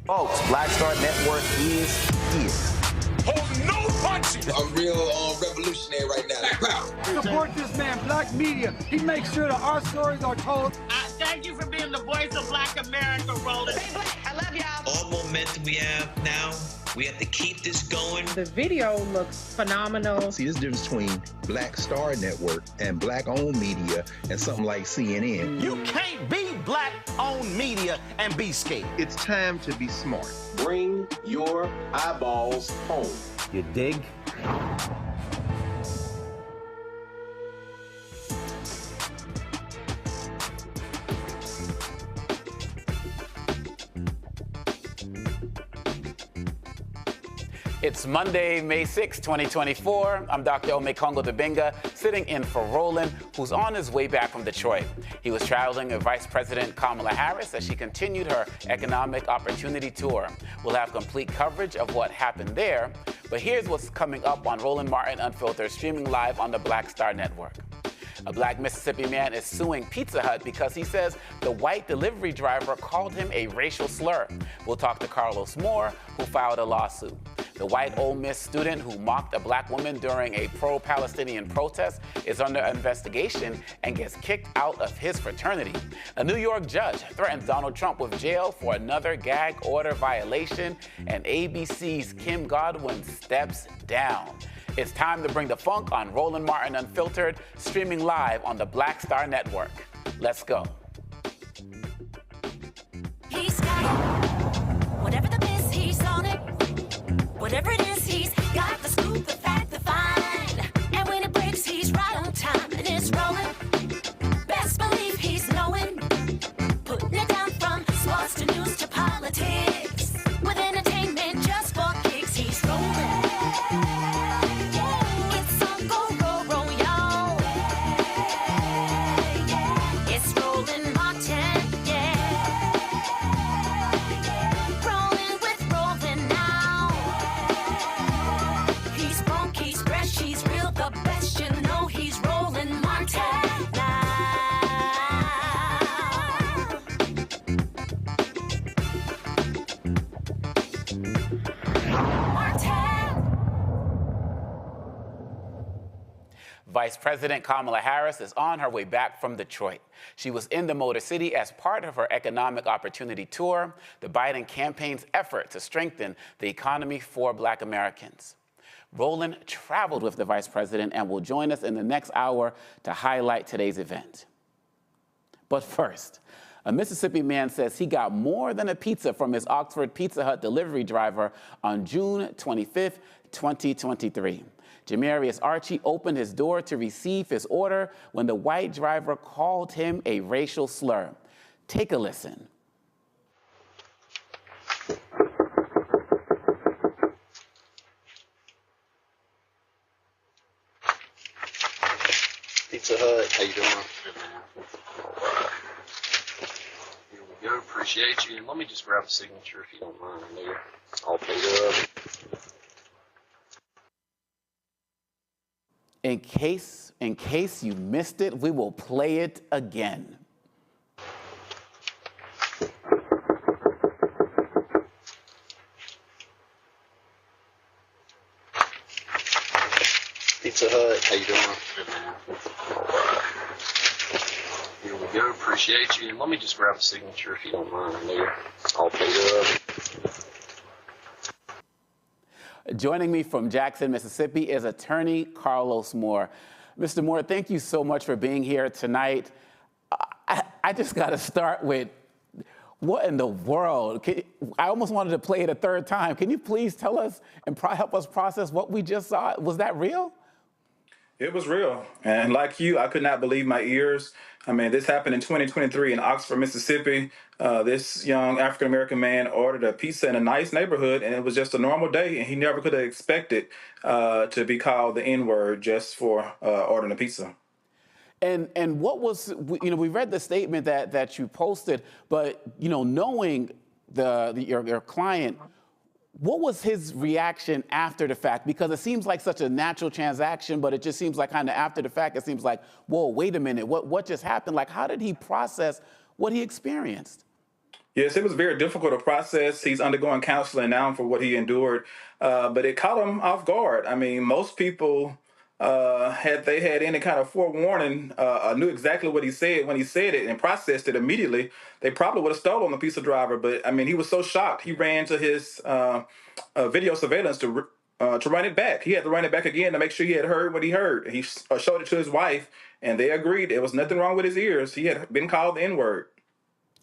Folks, Black Star Network is here. Hold no punches! I'm real revolutionary right now. Black power. Support this man, Black media. He makes sure that our stories are told. Thank you for being the voice of Black America, Roland. Stay black. I love y'all. All momentum we have now, we have to keep this going. The video looks phenomenal. See, there's a difference between Black Star Network and Black-owned media and something like CNN. You can't be Black-owned media and be scared. It's time to be smart. Bring your eyeballs home. You dig? It's Monday, May 6, 2024. I'm Dr. Ome Dibinga, sitting in for Roland, who's on his way back from Detroit. He was traveling with Vice President Kamala Harris as she continued her economic opportunity tour. We'll have complete coverage of what happened there, but here's what's coming up on Roland Martin Unfiltered, streaming live on the Black Star Network. A Black Mississippi man is suing Pizza Hut because he says the white delivery driver called him a racial slur. We'll talk to Carlos Moore, who filed a lawsuit. The white Ole Miss student who mocked a Black woman during a pro-Palestinian protest is under investigation and gets kicked out of his fraternity. A New York judge threatens Donald Trump with jail for another gag order violation, and ABC's Kim Godwin steps down. It's time to bring the funk on Roland Martin Unfiltered, streaming live on the Black Star Network. Let's go. He's got it. Whatever the miss, he's on it. Whatever it is, he's got the scoop, the fact, the find. And when it breaks, he's right on time and it's rolling. Best believe he's knowing. Putting it down from sports to news to politics. With entertainment just for kicks, he's rolling. Vice President Kamala Harris is on her way back from Detroit. She was in the Motor City as part of her economic opportunity tour, the Biden campaign's effort to strengthen the economy for Black Americans. Roland traveled with the Vice President and will join us in the next hour to highlight today's event. But first, a Mississippi man says he got more than a pizza from his Oxford Pizza Hut delivery driver on June 25th, 2023. Jamarius Archie opened his door to receive his order when the white driver called him a racial slur. Take a listen. Pizza Hut, how you doing? Good, man. All right. Here we go, appreciate you. And let me just grab a signature if you don't mind there. All paid up. In case you missed it, we will play it again. Pizza Hut, how you doing? Good, man. All right. Here we go, appreciate you. And let me just grab a signature if you don't mind there. All paid up. Joining me from Jackson, Mississippi is attorney Carlos Moore. Mr. Moore, thank you so much for being here tonight. I just got to start with, what in the world? I almost wanted to play it a third time. Can you please tell us and help us process what we just saw? Was that real? It was real. And like you, I could not believe my ears. I mean, this happened in 2023 in Oxford, Mississippi. This young African-American man ordered a pizza in a nice neighborhood, and it was just a normal day, and he never could have expected to be called the N-word just for ordering a pizza. And what was, we read the statement that you posted, but, knowing your client, what was his reaction after the fact? Because it seems like such a natural transaction, but it just seems like kind of after the fact, it seems like, whoa, wait a minute, what just happened? Like, how did he process what he experienced? Yes, it was very difficult to process. He's undergoing counseling now for what he endured, but it caught him off guard. I mean, most people, had they had any kind of forewarning, knew exactly what he said when he said it and processed it immediately. They probably would have stolen the piece of driver. But I mean, he was so shocked, he ran to his video surveillance to run it back. He had to run it back again to make sure he had heard what he heard. He showed it to his wife, and they agreed there was nothing wrong with his ears. He had been called the N-word.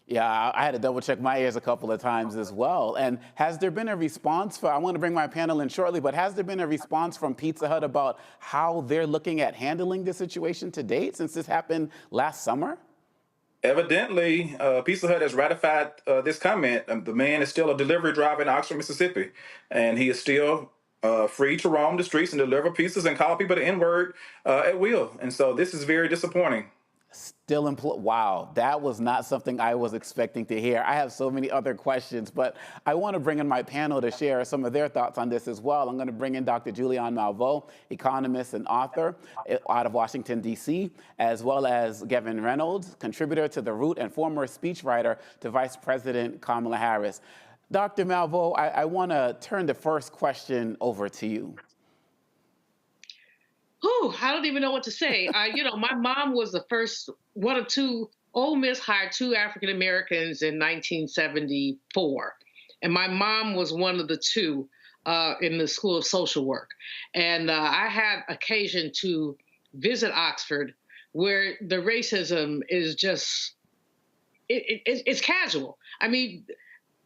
Yeah, I had to double check my ears a couple of times as well. And has there been a response I want to bring my panel in shortly, but has there been a response from Pizza Hut about how they're looking at handling the situation to date since this happened last summer? Evidently, Pizza Hut has ratified this comment. The man is still a delivery driver in Oxford, Mississippi, and he is still free to roam the streets and deliver pizzas and call people the N-word at will. And so this is very disappointing. Still wow, that was not something I was expecting to hear. I have so many other questions, but I want to bring in my panel to share some of their thoughts on this as well. I'm going to bring in Dr. Julianne Malveaux, economist and author out of Washington, D.C., as well as Gavin Reynolds, contributor to The Root and former speechwriter to Vice President Kamala Harris. Dr. Malveaux, I want to turn the first question over to you. I don't even know what to say. My mom was the first one of two. Ole Miss hired two African Americans in 1974, and my mom was one of the two in the School of Social Work. And I had occasion to visit Oxford, where the racism is just it's casual. I mean,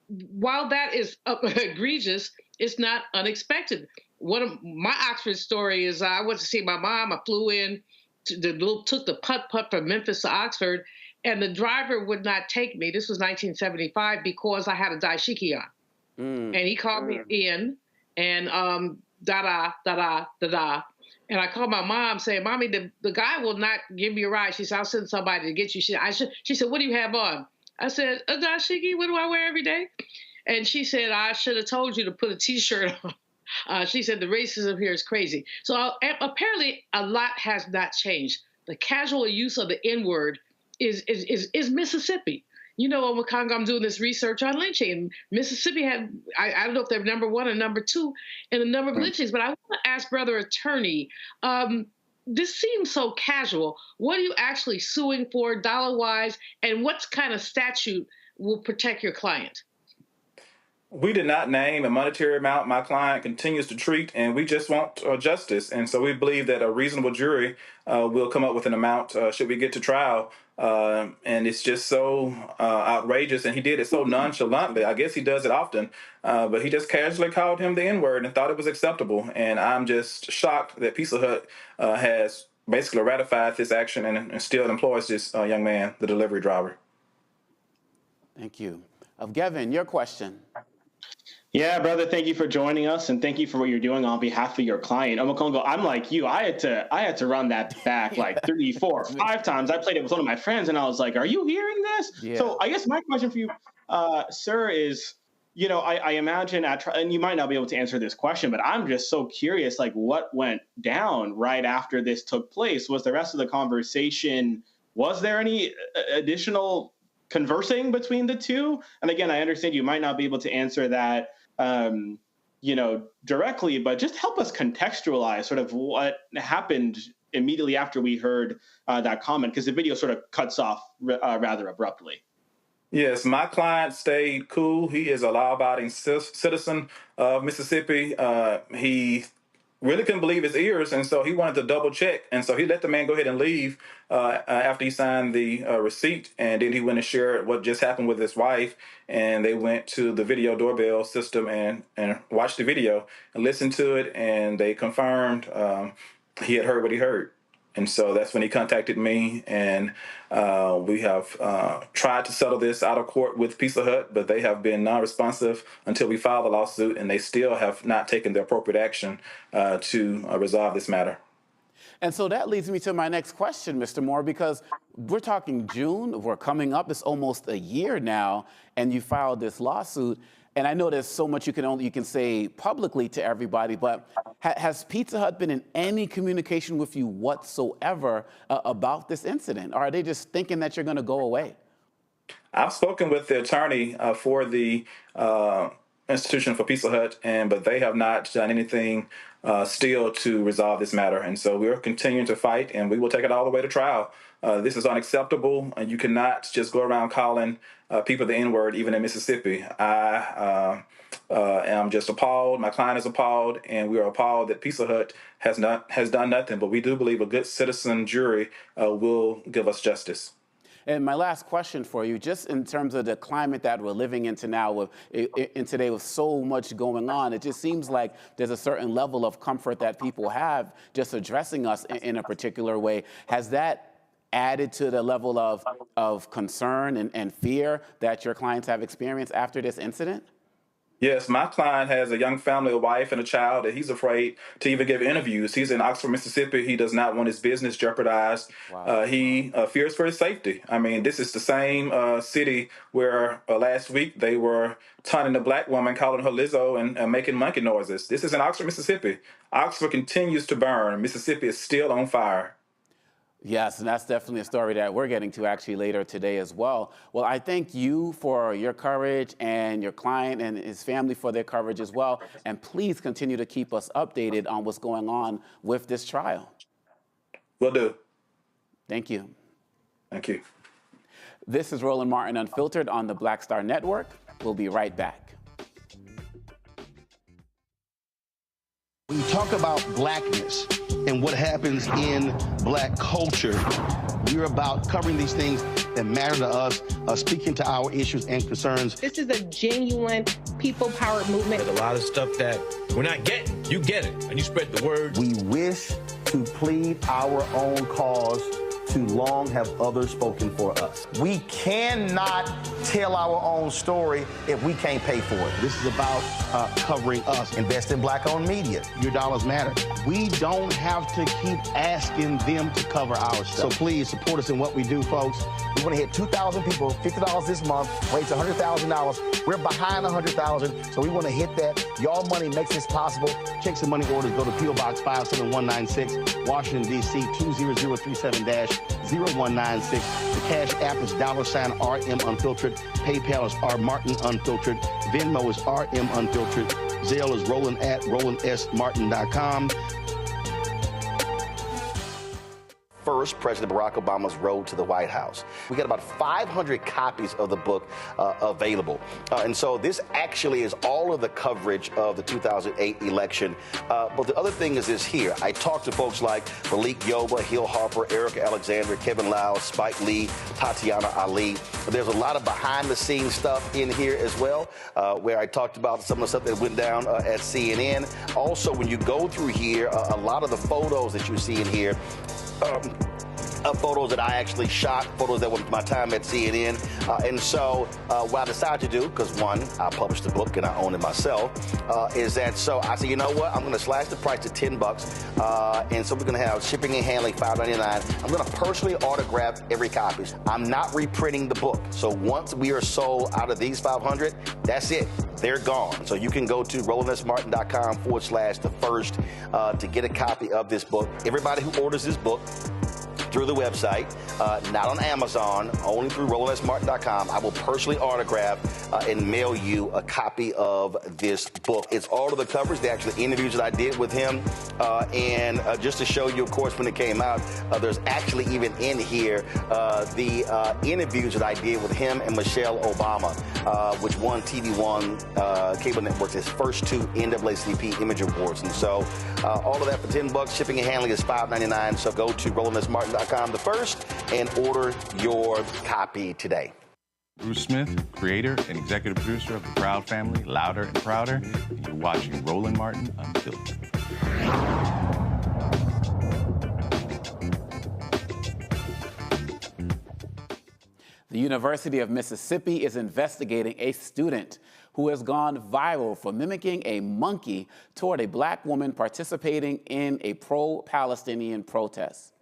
while that is egregious, it's not unexpected. One of my Oxford story is I went to see my mom. I flew in, took the putt-putt from Memphis to Oxford, and the driver would not take me. This was 1975 because I had a dashiki on. And he called me in, and da-da. And I called my mom saying, Mommy, the guy will not give me a ride. She said, I'll send somebody to get you. She said, what do you have on? I said, a dashiki, what do I wear every day? And she said, I should have told you to put a T-shirt on. She said the racism here is crazy. So apparently a lot has not changed. The casual use of the N-word is Mississippi. You know, I'm doing this research on lynching. Mississippi had, I don't know if they're number one or number two in the number of lynchings, but I want to ask Brother Attorney, this seems so casual. What are you actually suing for dollar-wise, and what kind of statute will protect your client? We did not name a monetary amount my client continues to treat, and we just want justice. And so we believe that a reasonable jury will come up with an amount should we get to trial. And it's just so outrageous, and he did it so nonchalantly. I guess he does it often, but he just casually called him the N-word and thought it was acceptable. And I'm just shocked that Pizza Hut has basically ratified this action and still employs this young man, the delivery driver. Thank you. Gavin, your question. Yeah, brother, thank you for joining us, and thank you for what you're doing on behalf of your client. Omokongo, I'm like you. I had to run that back like 3, 4, 5 times. I played it with one of my friends, and I was like, are you hearing this? Yeah. So I guess my question for you, sir, is, I imagine and you might not be able to answer this question, but I'm just so curious, like what went down right after this took place? Was the rest of the conversation, was there any additional conversing between the two? And again, I understand you might not be able to answer that directly, but just help us contextualize sort of what happened immediately after we heard that comment, because the video sort of cuts off rather abruptly. Yes, my client stayed cool. He is a law-abiding citizen of Mississippi. He really couldn't believe his ears, and so he wanted to double check. And so he let the man go ahead and leave after he signed the receipt, and then he went and shared what just happened with his wife, and they went to the video doorbell system and watched the video and listened to it, and they confirmed he had heard what he heard. And so that's when he contacted me, and we have tried to settle this out of court with Pizza Hut, but they have been non-responsive until we filed the lawsuit, and they still have not taken the appropriate action to resolve this matter. And so that leads me to my next question, Mr. Moore, because we're talking June, we're coming up, it's almost a year now, and you filed this lawsuit. And I know there's so much you can say publicly to everybody, but has Pizza Hut been in any communication with you whatsoever about this incident? Or are they just thinking that you're going to go away? I've spoken with the attorney for the Institution for Pizza Hut, but they have not done anything still to resolve this matter. And so we're continuing to fight, and we will take it all the way to trial. This is unacceptable, and you cannot just go around calling people the N-word, even in Mississippi. I am just appalled. My client is appalled, and we are appalled that Pizza Hut has done nothing. But we do believe a good citizen jury will give us justice. And my last question for you, just in terms of the climate that we're living into now, today with so much going on, it just seems like there's a certain level of comfort that people have just addressing us in a particular way. Has that added to the level of concern and fear that your clients have experienced after this incident? Yes, my client has a young family, a wife and a child, that he's afraid to even give interviews. He's in Oxford, Mississippi. He does not want his business jeopardized. Wow. He fears for his safety. I mean, this is the same city where last week they were taunting a black woman, calling her Lizzo and making monkey noises. This is in Oxford, Mississippi. Oxford continues to burn. Mississippi is still on fire. Yes, and that's definitely a story that we're getting to actually later today as well. Well, I thank you for your courage and your client and his family for their courage as well. And please continue to keep us updated on what's going on with this trial. Will do. Thank you. Thank you. This is Roland Martin Unfiltered on the Black Star Network. We'll be right back. When you talk about blackness and what happens in black culture, we're about covering these things that matter to us, speaking to our issues and concerns. This is a genuine people-powered movement. There's a lot of stuff that we're not getting. You get it, and you spread the word. We wish to plead our own cause. Too long have others spoken for us. We cannot tell our own story if we can't pay for it. This is about covering us. Invest in black-owned media. Your dollars matter. We don't have to keep asking them to cover our stuff. So please support us in what we do, folks. We want to hit 2,000 people, $50 this month, raise $100,000. We're behind $100,000, so we want to hit that. Y'all money makes this possible. Checks and money orders go to P.O. Box 57196, Washington, D.C. 20037-0196. The Cash App is $RM Unfiltered. PayPal is R Martin Unfiltered. Venmo is RM Unfiltered. Zelle is Roland at RolandSMartin.com. First, President Barack Obama's road to the White House. We got about 500 copies of the book available. And so this actually is all of the coverage of the 2008 election. But the other thing is this here. I talked to folks like Malik Yoba, Hill Harper, Erica Alexander, Kevin Lau, Spike Lee, Tatiana Ali. But there's a lot of behind-the-scenes stuff in here as well, where I talked about some of the stuff that went down at CNN. Also, when you go through here, a lot of the photos that you see in here, photos that I actually shot, photos that were my time at CNN. And so what I decided to do, because one, I published the book and I own it myself, is that so I said, you know what, I'm going to slash the price to $10. And so we're going to have shipping and handling $5.99. I'm going to personally autograph every copy. I'm not reprinting the book. So once we are sold out of these 500, that's it. They're gone. So you can go to RolandSMartin.com/the-first to get a copy of this book. Everybody who orders this book through the website, not on Amazon, only through RolandSMartin.com, I will personally autograph and mail you a copy of this book. It's all of the coverage, the actual interviews that I did with him. And just to show you, of course, when it came out, there's actually even in here the interviews that I did with him and Michelle Obama, which won TV One Cable Network's his first 2 NAACP Image Awards. And so all of that for $10. Shipping and handling is $5.99. So go to RolandSMartin.com the first and order your copy today. Bruce Smith, creator and executive producer of The Proud Family, Louder and Prouder, and you're watching Roland Martin Unfiltered. The University of Mississippi is investigating a student who has gone viral for mimicking a monkey toward a black woman participating in a pro-Palestinian protest.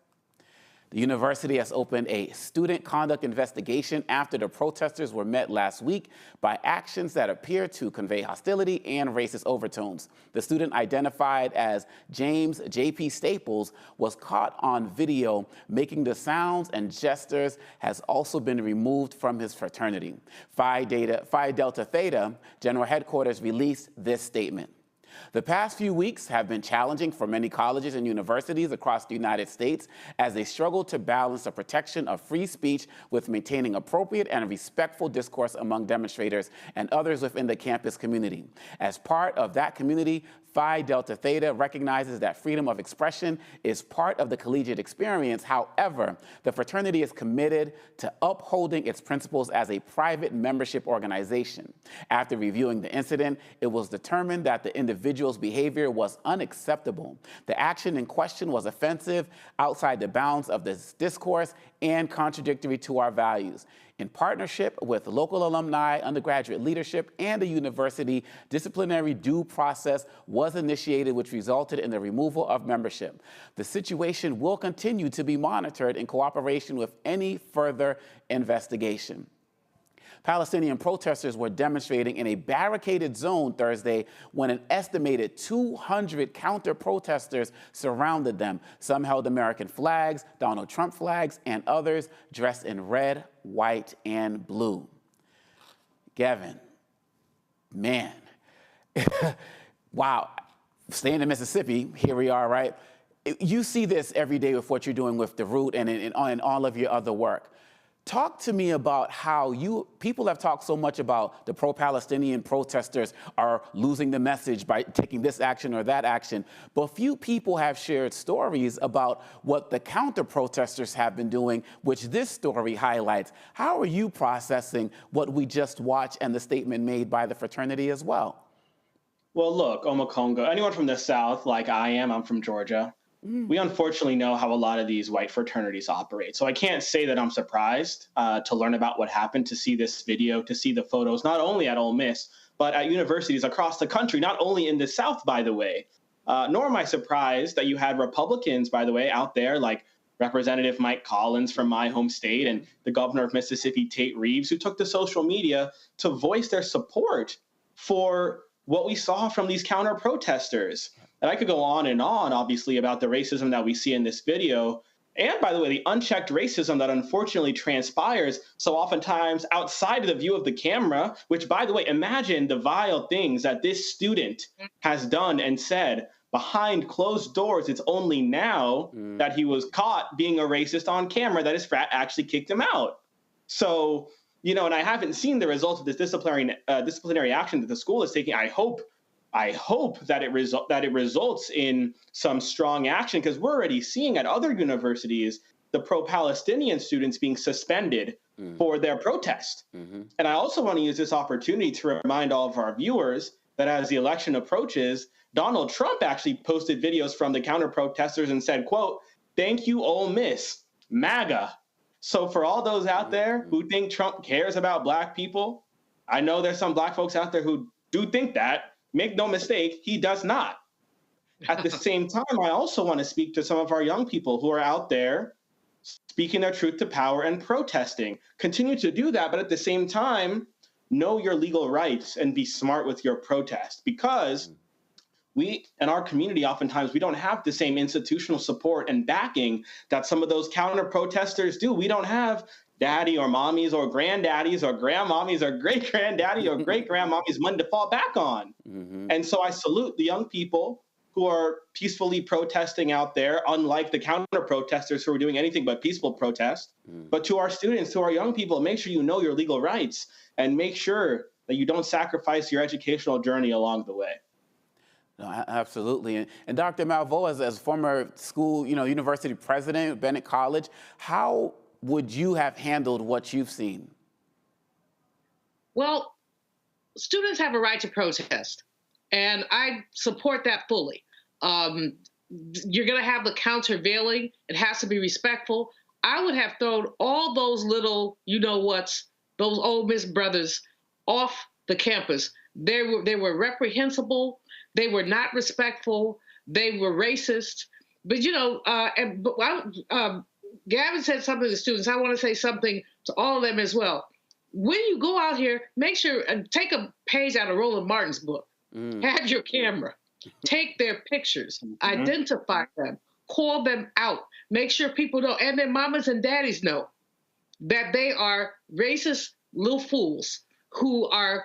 The university has opened a student conduct investigation after the protesters were met last week by actions that appear to convey hostility and racist overtones. The student, identified as James J.P. Staples, was caught on video making the sounds and gestures, has also been removed from his fraternity. Phi Delta Theta General Headquarters released this statement. The past few weeks have been challenging for many colleges and universities across the United States as they struggle to balance the protection of free speech with maintaining appropriate and respectful discourse among demonstrators and others within the campus community. As part of that community, Phi Delta Theta recognizes that freedom of expression is part of the collegiate experience. However, the fraternity is committed to upholding its principles as a private membership organization. After reviewing the incident, it was determined that the individual's behavior was unacceptable. The action in question was offensive, outside the bounds of this discourse, and contradictory to our values. In partnership with local alumni, undergraduate leadership, and the university, disciplinary due process was initiated, which resulted in the removal of membership. The situation will continue to be monitored in cooperation with any further investigation. Palestinian protesters were demonstrating in a barricaded zone Thursday when an estimated 200 counter-protesters surrounded them. Some held American flags, Donald Trump flags, and others dressed in red, white, and blue. Gavin, man, wow. Staying in Mississippi, here we are, right? You see this every day with what you're doing with The Root and in all of your other work. Talk to me about how people have talked so much about the pro-Palestinian protesters are losing the message by taking this action or that action, but few people have shared stories about what the counter-protesters have been doing, which this story highlights. How are you processing what we just watched and the statement made by the fraternity as well? Well, look, Omokongo, anyone from the South, like I am, I'm from Georgia. We unfortunately know how a lot of these white fraternities operate. So I can't say that I'm surprised to learn about what happened, to see this video, to see the photos, not only at Ole Miss, but at universities across the country, not only in the South, by the way. Nor am I surprised that you had Republicans, by the way, out there like Representative Mike Collins from my home state and the governor of Mississippi, Tate Reeves, who took to social media to voice their support for what we saw from these counter-protesters. And I could go on and on, obviously, about the racism that we see in this video. And by the way, the unchecked racism that unfortunately transpires so oftentimes outside of the view of the camera, which, by the way, imagine the vile things that this student has done and said behind closed doors. It's only now that he was caught being a racist on camera that his frat actually kicked him out. So, and I haven't seen the results of this disciplinary action that the school is taking. I hope that it results in some strong action, because we're already seeing at other universities the pro-Palestinian students being suspended for their protest. And I also want to use this opportunity to remind all of our viewers that as the election approaches, Donald Trump actually posted videos from the counter-protesters and said, quote, "Thank you, Ole Miss, MAGA." So for all those out there who think Trump cares about Black people, I know there's some Black folks out there who do think that. Make no mistake, he does not. At the same time, I also want to speak to some of our young people who are out there speaking their truth to power and protesting. Continue to do that, but at the same time, know your legal rights and be smart with your protest, because we, in our community, oftentimes we don't have the same institutional support and backing that some of those counter-protesters do. We don't have daddy or mommies or granddaddies or grandmommies or great-granddaddy or great-grandmommies money to fall back on. And so I salute the young people who are peacefully protesting out there, unlike the counter-protesters who are doing anything but peaceful protest. But to our students, to our young people, make sure you know your legal rights and make sure that you don't sacrifice your educational journey along the way. No, absolutely. And Dr. Malveaux, as former school, university president of Bennett College, how would you have handled what you've seen? Well, students have a right to protest, and I support that fully. You're going to have the countervailing. It has to be respectful. I would have thrown all those little, those Ole Miss brothers off the campus. They were reprehensible. They were not respectful. They were racist. But Gavin said something to the students. I want to say something to all of them as well. When you go out here, make sure and take a page out of Roland Martin's book. Have your camera. Take their pictures. Identify them. Call them out. Make sure people know, and their mamas and daddies know, that they are racist little fools who are.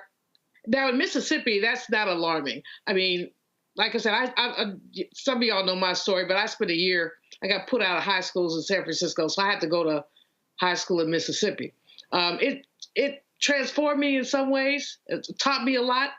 Now in Mississippi, that's not alarming. I mean, like I said, I some of y'all know my story, but I spent a year. I got put out of high schools in San Francisco, so I had to go to high school in Mississippi. It transformed me in some ways. It taught me a lot,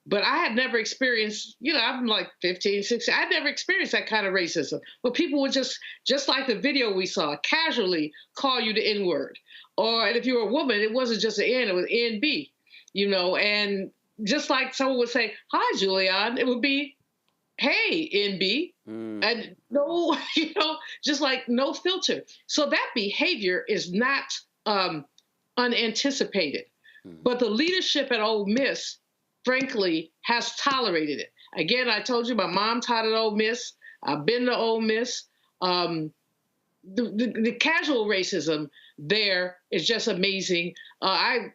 but I had never experienced, I'm like 15, 16. I'd never experienced that kind of racism. But people would just like the video we saw, casually call you the N-word. And if you were a woman, it wasn't just an N, it was N-B, and just like someone would say, "Hi, Julian," it would be, "Hey, NB," and no, just like no filter. So that behavior is not unanticipated, but the leadership at Ole Miss, frankly, has tolerated it. Again, I told you my mom taught at Ole Miss. I've been to Ole Miss. The casual racism there is just amazing. I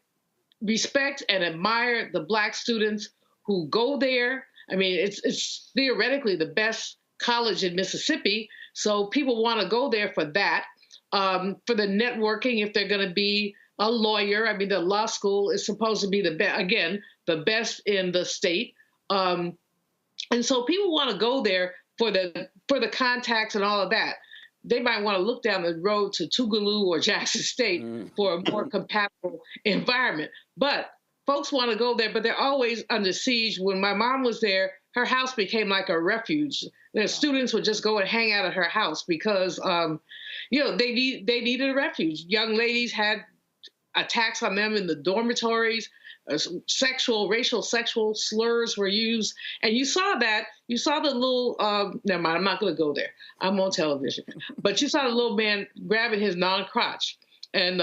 respect and admire the Black students who go there. I mean, it's theoretically the best college in Mississippi, so people want to go there for that, for the networking. If they're going to be a lawyer, I mean, the law school is supposed to be the best in the state, and so people want to go there for the contacts and all of that. They might want to look down the road to Tougaloo or Jackson State for a more compatible environment, but folks want to go there, but they're always under siege. When my mom was there, her house became like a refuge. The students would just go and hang out at her house because, they needed a refuge. Young ladies had attacks on them in the dormitories. Racial sexual slurs were used. And you saw that. You saw the little, never mind, I'm not going to go there. I'm on television. But you saw the little man grabbing his non-crotch. And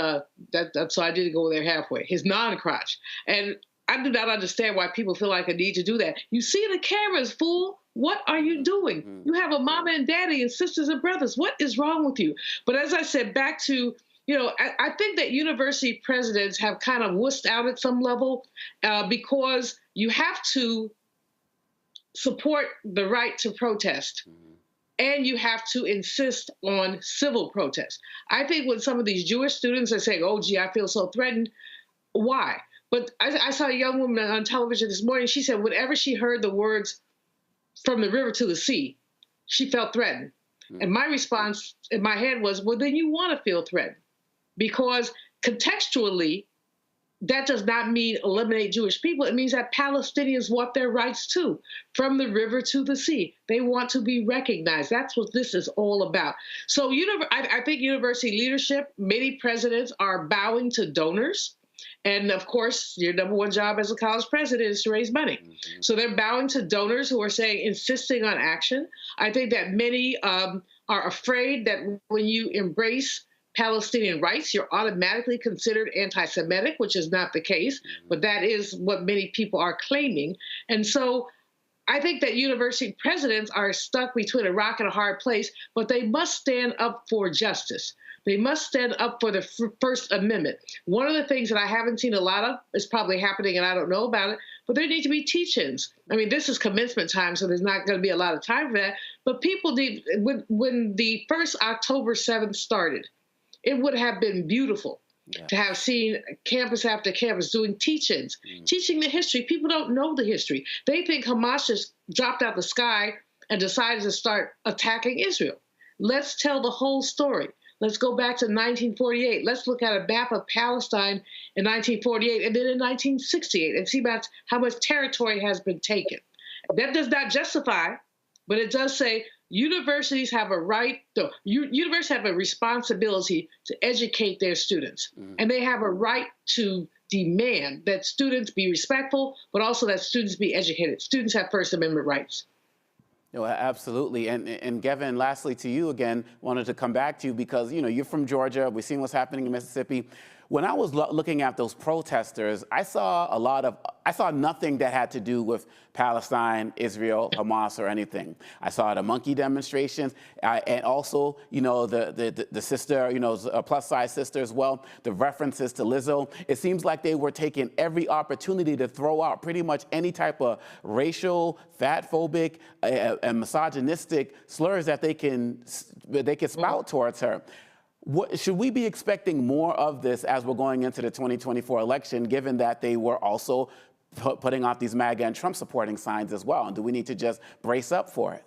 that's so I didn't go there halfway. His non-crotch. And I do not understand why people feel like a need to do that. You see the cameras, fool. What are you doing? You have a mama and daddy and sisters and brothers. What is wrong with you? But as I said, back to, I think that university presidents have kind of wussed out at some level because you have to support the right to protest. And you have to insist on civil protest. I think when some of these Jewish students are saying, "Oh, gee, I feel so threatened," why? But I saw a young woman on television this morning. She said whenever she heard the words "from the river to the sea," she felt threatened. And my response in my head was, well, then you want to feel threatened. Because contextually, that does not mean eliminate Jewish people. It means that Palestinians want their rights too, from the river to the sea. They want to be recognized. That's what this is all about. So I think university leadership, many presidents are bowing to donors. And of course, your number one job as a college president is to raise money. So they're bowing to donors who are insisting on action. I think that many are afraid that when you embrace Palestinian rights, you're automatically considered anti-Semitic, which is not the case, but that is what many people are claiming. And so I think that university presidents are stuck between a rock and a hard place, but they must stand up for justice. They must stand up for the First Amendment. One of the things that I haven't seen a lot of is probably happening, and I don't know about it, but there need to be teach-ins. I mean, this is commencement time, so there's not going to be a lot of time for that. But people need, when the first October 7th started, it would have been beautiful to have seen campus after campus doing teach-ins, teaching the history. People don't know the history. They think Hamas just dropped out the sky and decided to start attacking Israel. Let's tell the whole story. Let's go back to 1948. Let's look at a map of Palestine in 1948 and then in 1968 and see about how much territory has been taken. That does not justify, but it does say universities have a right, universities have a responsibility to educate their students. And they have a right to demand that students be respectful, but also that students be educated. Students have First Amendment rights. No, absolutely. And Gavin, lastly to you again, wanted to come back to you because, you know, you're from Georgia. We've seen what's happening in Mississippi. When I was looking at those protesters, I saw nothing that had to do with Palestine, Israel, Hamas, or anything. I saw the monkey demonstrations, and also, you know, the sister, you know, a plus-size sister as well, the references to Lizzo. It seems like they were taking every opportunity to throw out pretty much any type of racial, fatphobic, and misogynistic slurs that they can spout towards her. Should we be expecting more of this as we're going into the 2024 election, given that they were also putting out these MAGA and Trump supporting signs as well? And do we need to just brace up for it?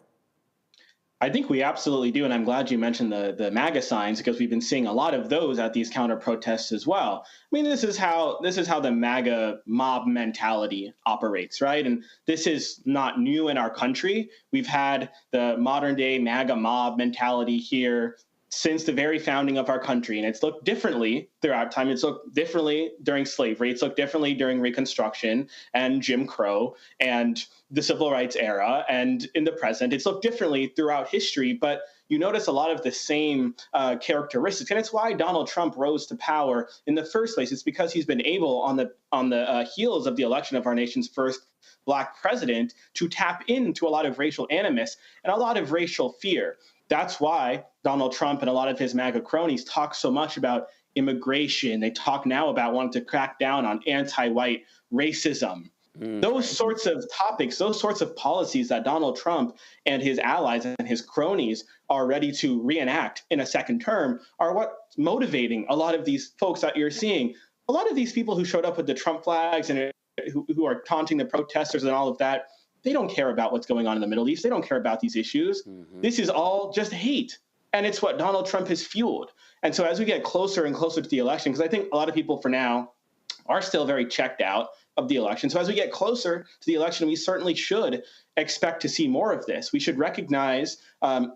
I think we absolutely do, and I'm glad you mentioned the MAGA signs because we've been seeing a lot of those at these counter protests as well. I mean, this is how the MAGA mob mentality operates, right? And this is not new in our country. We've had the modern day MAGA mob mentality here since the very founding of our country. And it's looked differently throughout time. It's looked differently during slavery. It's looked differently during Reconstruction and Jim Crow and the Civil Rights era. And in the present, it's looked differently throughout history. But you notice a lot of the same characteristics. And it's why Donald Trump rose to power in the first place. It's because he's been able, on the heels of the election of our nation's first Black president, to tap into a lot of racial animus and a lot of racial fear. That's why Donald Trump and a lot of his MAGA cronies talk so much about immigration. They talk now about wanting to crack down on anti-white racism. Those sorts of topics, those sorts of policies that Donald Trump and his allies and his cronies are ready to reenact in a second term are what's motivating a lot of these folks that you're seeing. A lot of these people who showed up with the Trump flags and who are taunting the protesters and all of that, they don't care about what's going on in the Middle East. They don't care about these issues. This is all just hate. And it's what Donald Trump has fueled. And so as we get closer and closer to the election, because I think a lot of people for now are still very checked out of the election. So as we get closer to the election, we certainly should expect to see more of this. We should recognize,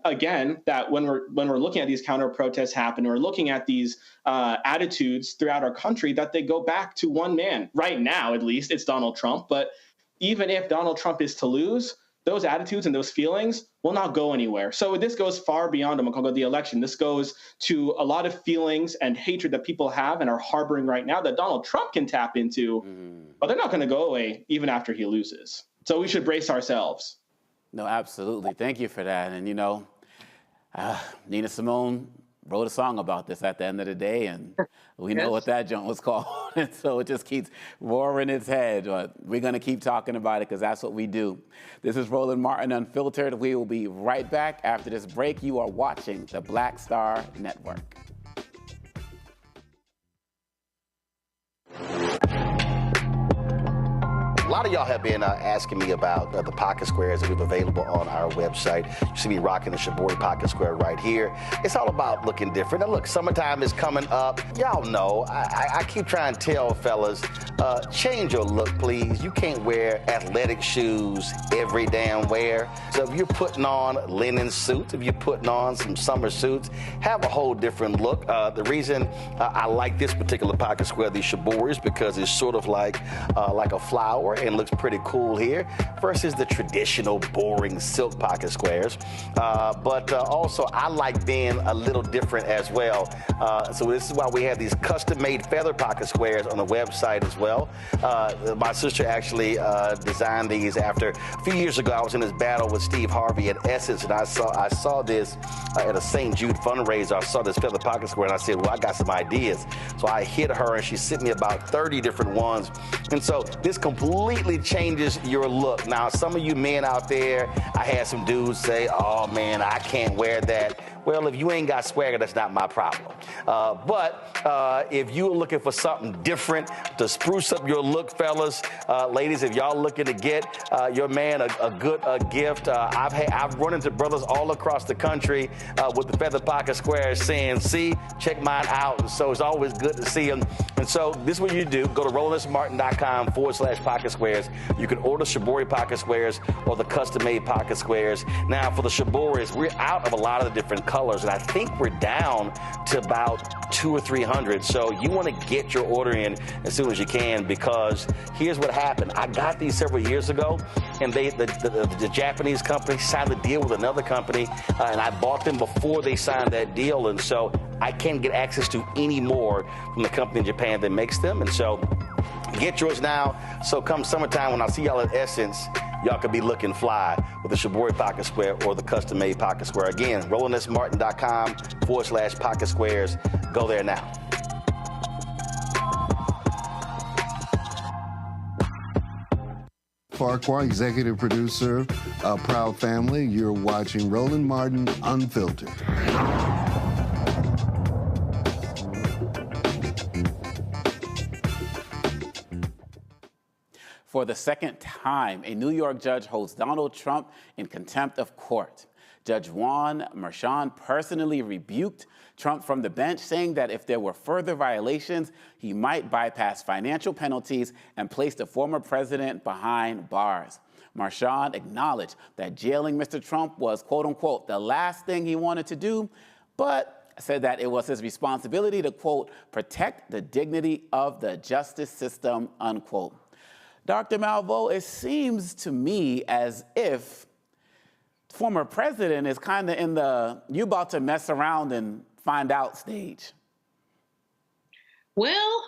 again, that when we're looking at these counter protests happen, we're looking at these attitudes throughout our country, that they go back to one man. Right now, at least, it's Donald Trump. But even if Donald Trump is to lose, those attitudes and those feelings will not go anywhere. So this goes far beyond the election. This goes to a lot of feelings and hatred that people have and are harboring right now that Donald Trump can tap into, but they're not going to go away even after he loses. So we should brace ourselves. No, absolutely. Thank you for that. And, you know, Nina Simone wrote a song about this at the end of the day, and we know what that joint was called. And so it just keeps roaring its head. But we're going to keep talking about it because that's what we do. This is Roland Martin Unfiltered. We will be right back after this break. You are watching the Black Star Network. A lot of y'all have been asking me about the pocket squares that we have available on our website. You see me rocking the Shibori pocket square right here. It's all about looking different. Now look, summertime is coming up. Y'all know, I keep trying to tell fellas, change your look, please. You can't wear athletic shoes every damn wear. So if you're putting on linen suits, if you're putting on some summer suits, have a whole different look. The reason I like this particular pocket square, the Shibori, is because it's sort of like a flower and looks pretty cool here versus the traditional boring silk pocket squares. But also I like being a little different as well. So this is why we have these custom-made feather pocket squares on the website as well. My sister actually designed these after a few years ago. I was in this battle with Steve Harvey at Essence, and I saw this at a St. Jude fundraiser. I saw this feather pocket square, and I said, well, I got some ideas. So I hit her, and she sent me about 30 different ones. And so this completely changes your look. Now, some of you men out there, I had some dudes say, oh man, I can't wear that. Well, if you ain't got swagger, that's not my problem. But if you're looking for something different to spruce up your look, fellas, ladies, if y'all looking to get your man a good gift, I've run into brothers all across the country with the feather pocket squares saying, see, check mine out. And so it's always good to see them. And so this is what you do. Go to RolandSMartin.com/pocket squares. You can order Shibori pocket squares or the custom-made pocket squares. Now, for the Shiboris, we're out of a lot of the different colors, and I think we're down to about 200 or 300. So you want to get your order in as soon as you can, because here's what happened. I got these several years ago, and the Japanese company signed a deal with another company, and I bought them before they signed that deal. And so I can't get access to any more from the company in Japan that makes them. And so get yours now. So come summertime, when I see y'all at Essence, y'all could be looking fly with the Shibori Pocket Square or the custom-made Pocket Square. Again, RolandSMartin.com/Pocket Squares. Go there now. Farquhar, executive producer of Proud Family. You're watching Roland Martin Unfiltered. For the second time, a New York judge holds Donald Trump in contempt of court. Judge Juan Merchan personally rebuked Trump from the bench, saying that if there were further violations, he might bypass financial penalties and place the former president behind bars. Merchan acknowledged that jailing Mr. Trump was, quote unquote, the last thing he wanted to do, but said that it was his responsibility to, quote, protect the dignity of the justice system, unquote. Dr. Malveaux, it seems to me as if former president is kind of in the you about to mess around and find out stage. Well,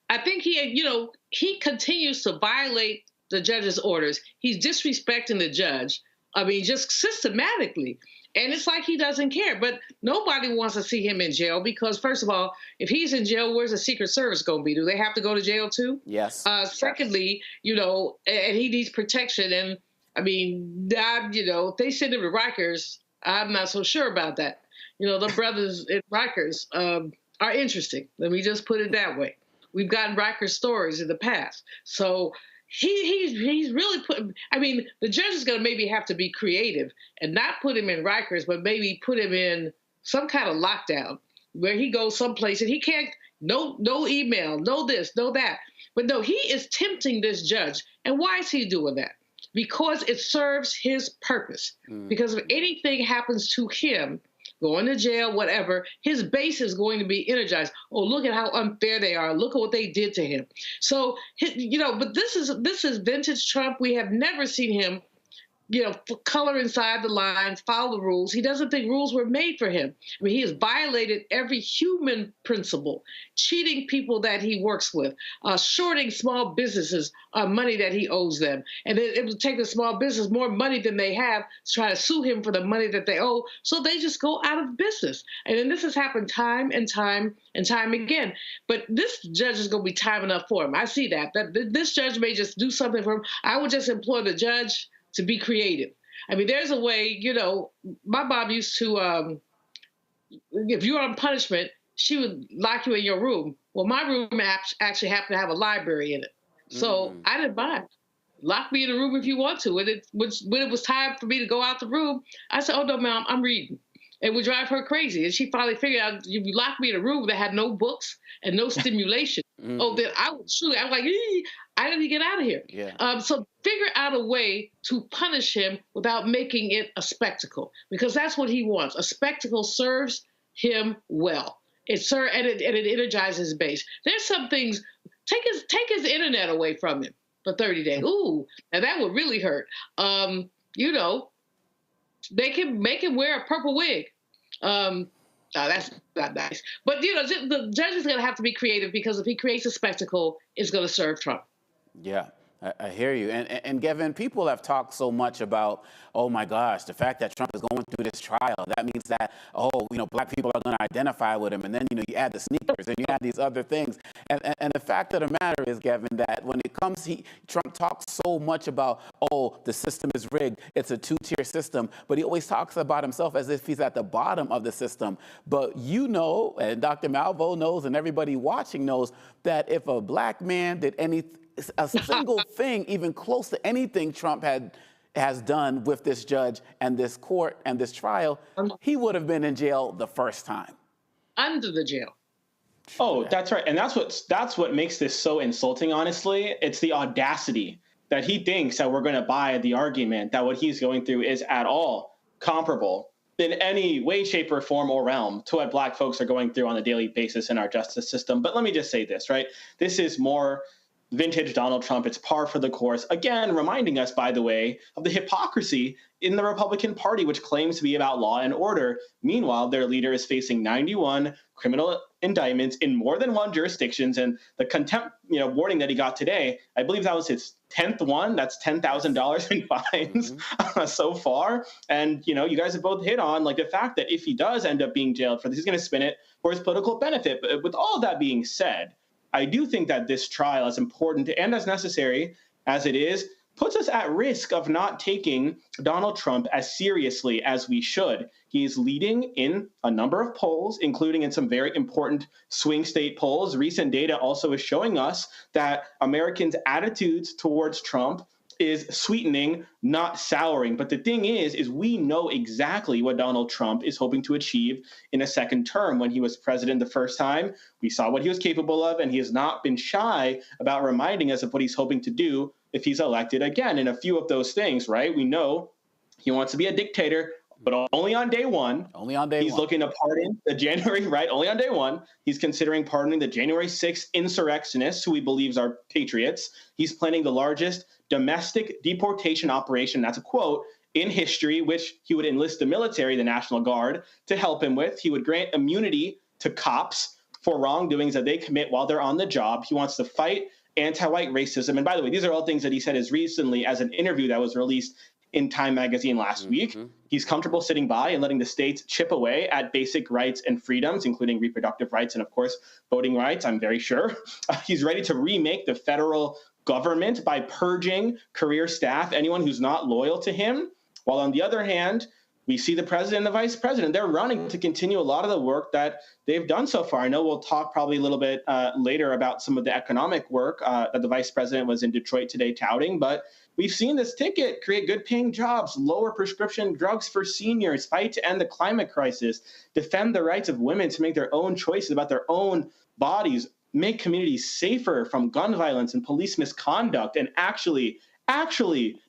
I think he continues to violate the judge's orders. He's disrespecting the judge. I mean, just systematically. And it's like he doesn't care. But nobody wants to see him in jail because, first of all, if he's in jail, where's the Secret Service going to be? Do they have to go to jail too? Yes. Secondly, and he needs protection. And I mean, if they send him to Rikers, I'm not so sure about that. The brothers in Rikers are interesting. Let me just put it that way. We've gotten Rikers stories in the past. So he's really the judge is going to maybe have to be creative and not put him in Rikers, but maybe put him in some kind of lockdown where he goes someplace and he can't, no email, no this, no that. But no, he is tempting this judge. And why is he doing that? Because it serves his purpose. Because if anything happens to him, going to jail, whatever, his base is going to be energized. Oh, look at how unfair they are. Look at what they did to him. So, but this is vintage Trump. We have never seen him, color inside the lines, follow the rules. He doesn't think rules were made for him. I mean, he has violated every human principle, cheating people that he works with, shorting small businesses money that he owes them. And it would take the small business more money than they have to try to sue him for the money that they owe. So they just go out of business. And then this has happened time and time and time again. But this judge is going to be time enough for him. I see that this judge may just do something for him. I would just implore the judge to be creative. I mean, there's a way, my mom used to, if you were on punishment, she would lock you in your room. Well, my room actually happened to have a library in it. So I didn't mind. Lock me in the room if you want to. When it was time for me to go out the room, I said, oh, no, ma'am, I'm reading. It would drive her crazy. And she finally figured out if you locked me in a room that had no books and no stimulation, then I would shoot. I'm like, I need to get out of here. Yeah. So figure out a way to punish him without making it a spectacle, because that's what he wants. A spectacle serves him well. It energizes his base. There's some things. Take his internet away from him for 30 days. Ooh, and that would really hurt. They can make him wear a purple wig. That's not nice. But, the judge is going to have to be creative, because if he creates a spectacle, it's going to serve Trump. Yeah, I hear you. And Gavin, people have talked so much about, oh, my gosh, the fact that Trump is going through this trial. That means that, black people are going to identify with him. And then, you add the sneakers and you add these other things. And the fact of the matter is, Gavin, that when it comes, Trump talks so much about, oh, the system is rigged. It's a two-tier system. But he always talks about himself as if he's at the bottom of the system. But and Dr. Malveaux knows, and everybody watching knows, that if a black man did a single thing, even close to anything Trump has done with this judge and this court and this trial, he would have been in jail the first time. Under the jail. Oh, that's right. And that's what makes this so insulting, honestly. It's the audacity that he thinks that we're going to buy the argument that what he's going through is at all comparable in any way, shape, or form or realm to what Black folks are going through on a daily basis in our justice system. But let me just say this, right? This is more vintage Donald Trump. It's par for the course. Again, reminding us, by the way, of the hypocrisy in the Republican Party, which claims to be about law and order. Meanwhile, their leader is facing 91 criminal indictments in more than one jurisdictions. And the contempt, warning that he got today, I believe that was his 10th one. That's $10,000 in fines so far. And, you guys have both hit on like the fact that if he does end up being jailed for this, he's going to spin it for his political benefit. But with all of that being said, I do think that this trial, as important and as necessary as it is, puts us at risk of not taking Donald Trump as seriously as we should. He is leading in a number of polls, including in some very important swing state polls. Recent data also is showing us that Americans' attitudes towards Trump is sweetening, not souring. But the thing is we know exactly what Donald Trump is hoping to achieve in a second term. When he was president the first time, we saw what he was capable of, and he has not been shy about reminding us of what he's hoping to do if he's elected again. And a few of those things, right? We know he wants to be a dictator, but only on day one. Only on day one. He's looking to pardon the January, right? Only on day one. He's considering pardoning the January 6th insurrectionists who he believes are patriots. He's planning the largest domestic deportation operation, that's a quote, in history, which he would enlist the military, the National Guard, to help him with. He would grant immunity to cops for wrongdoings that they commit while they're on the job. He wants to fight anti-white racism. And by the way, these are all things that he said as recently as an interview that was released in Time magazine last week. He's comfortable sitting by and letting the states chip away at basic rights and freedoms, including reproductive rights and, of course, voting rights, I'm very sure. He's ready to remake the federal government by purging career staff, anyone who's not loyal to him. While on the other hand, we see the president and the vice president. They're running to continue a lot of the work that they've done so far. I know we'll talk probably a little bit later about some of the economic work that the vice president was in Detroit today touting, but we've seen this ticket create good paying jobs, lower prescription drugs for seniors, fight to end the climate crisis, defend the rights of women to make their own choices about their own bodies, make communities safer from gun violence and police misconduct, and actually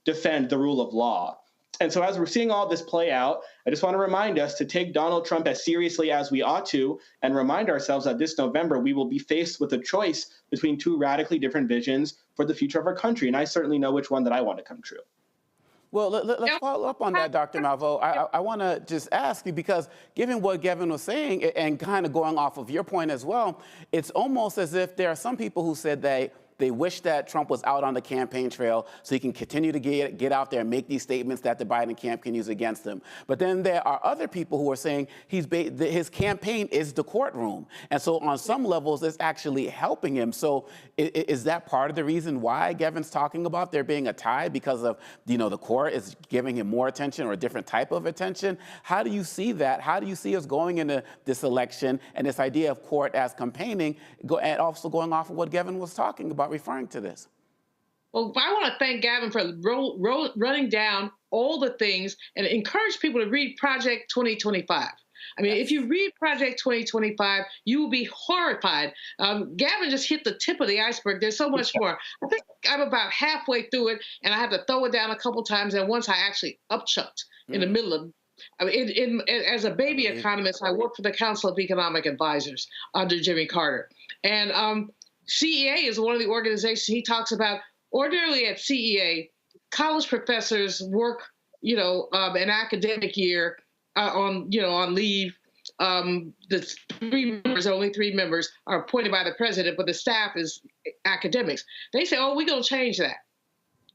defend the rule of law. And so as we're seeing all this play out, I just want to remind us to take Donald Trump as seriously as we ought to, and remind ourselves that this November we will be faced with a choice between two radically different visions for the future of our country. And I certainly know which one that I want to come true. Well, let's follow up on that, Dr. Malveaux. I want to just ask you, because given what Gavin was saying and kind of going off of your point as well, it's almost as if there are some people who said they wish that Trump was out on the campaign trail so he can continue to get out there and make these statements that the Biden camp can use against him. But then there are other people who are saying his campaign is the courtroom. And so on some levels, it's actually helping him. So is that part of the reason why Gavin's talking about there being a tie, because of, the court is giving him more attention or a different type of attention? How do you see that? How do you see us going into this election and this idea of court as campaigning, and also going off of what Gavin was talking about, referring to this? Well, I want to thank Gavin for running down all the things and encourage people to read Project 2025. I mean, if you read Project 2025, you will be horrified. Gavin just hit the tip of the iceberg. There's so much more. I think I'm about halfway through it, and I had to throw it down a couple times, and once I actually upchucked in the middle of. As a baby economist, I worked for the Council of Economic Advisors under Jimmy Carter. And CEA is one of the organizations he talks about. Ordinarily at CEA, college professors work, an academic year on leave. The only three members are appointed by the president, but the staff is academics. They say, "Oh, we're gonna change that.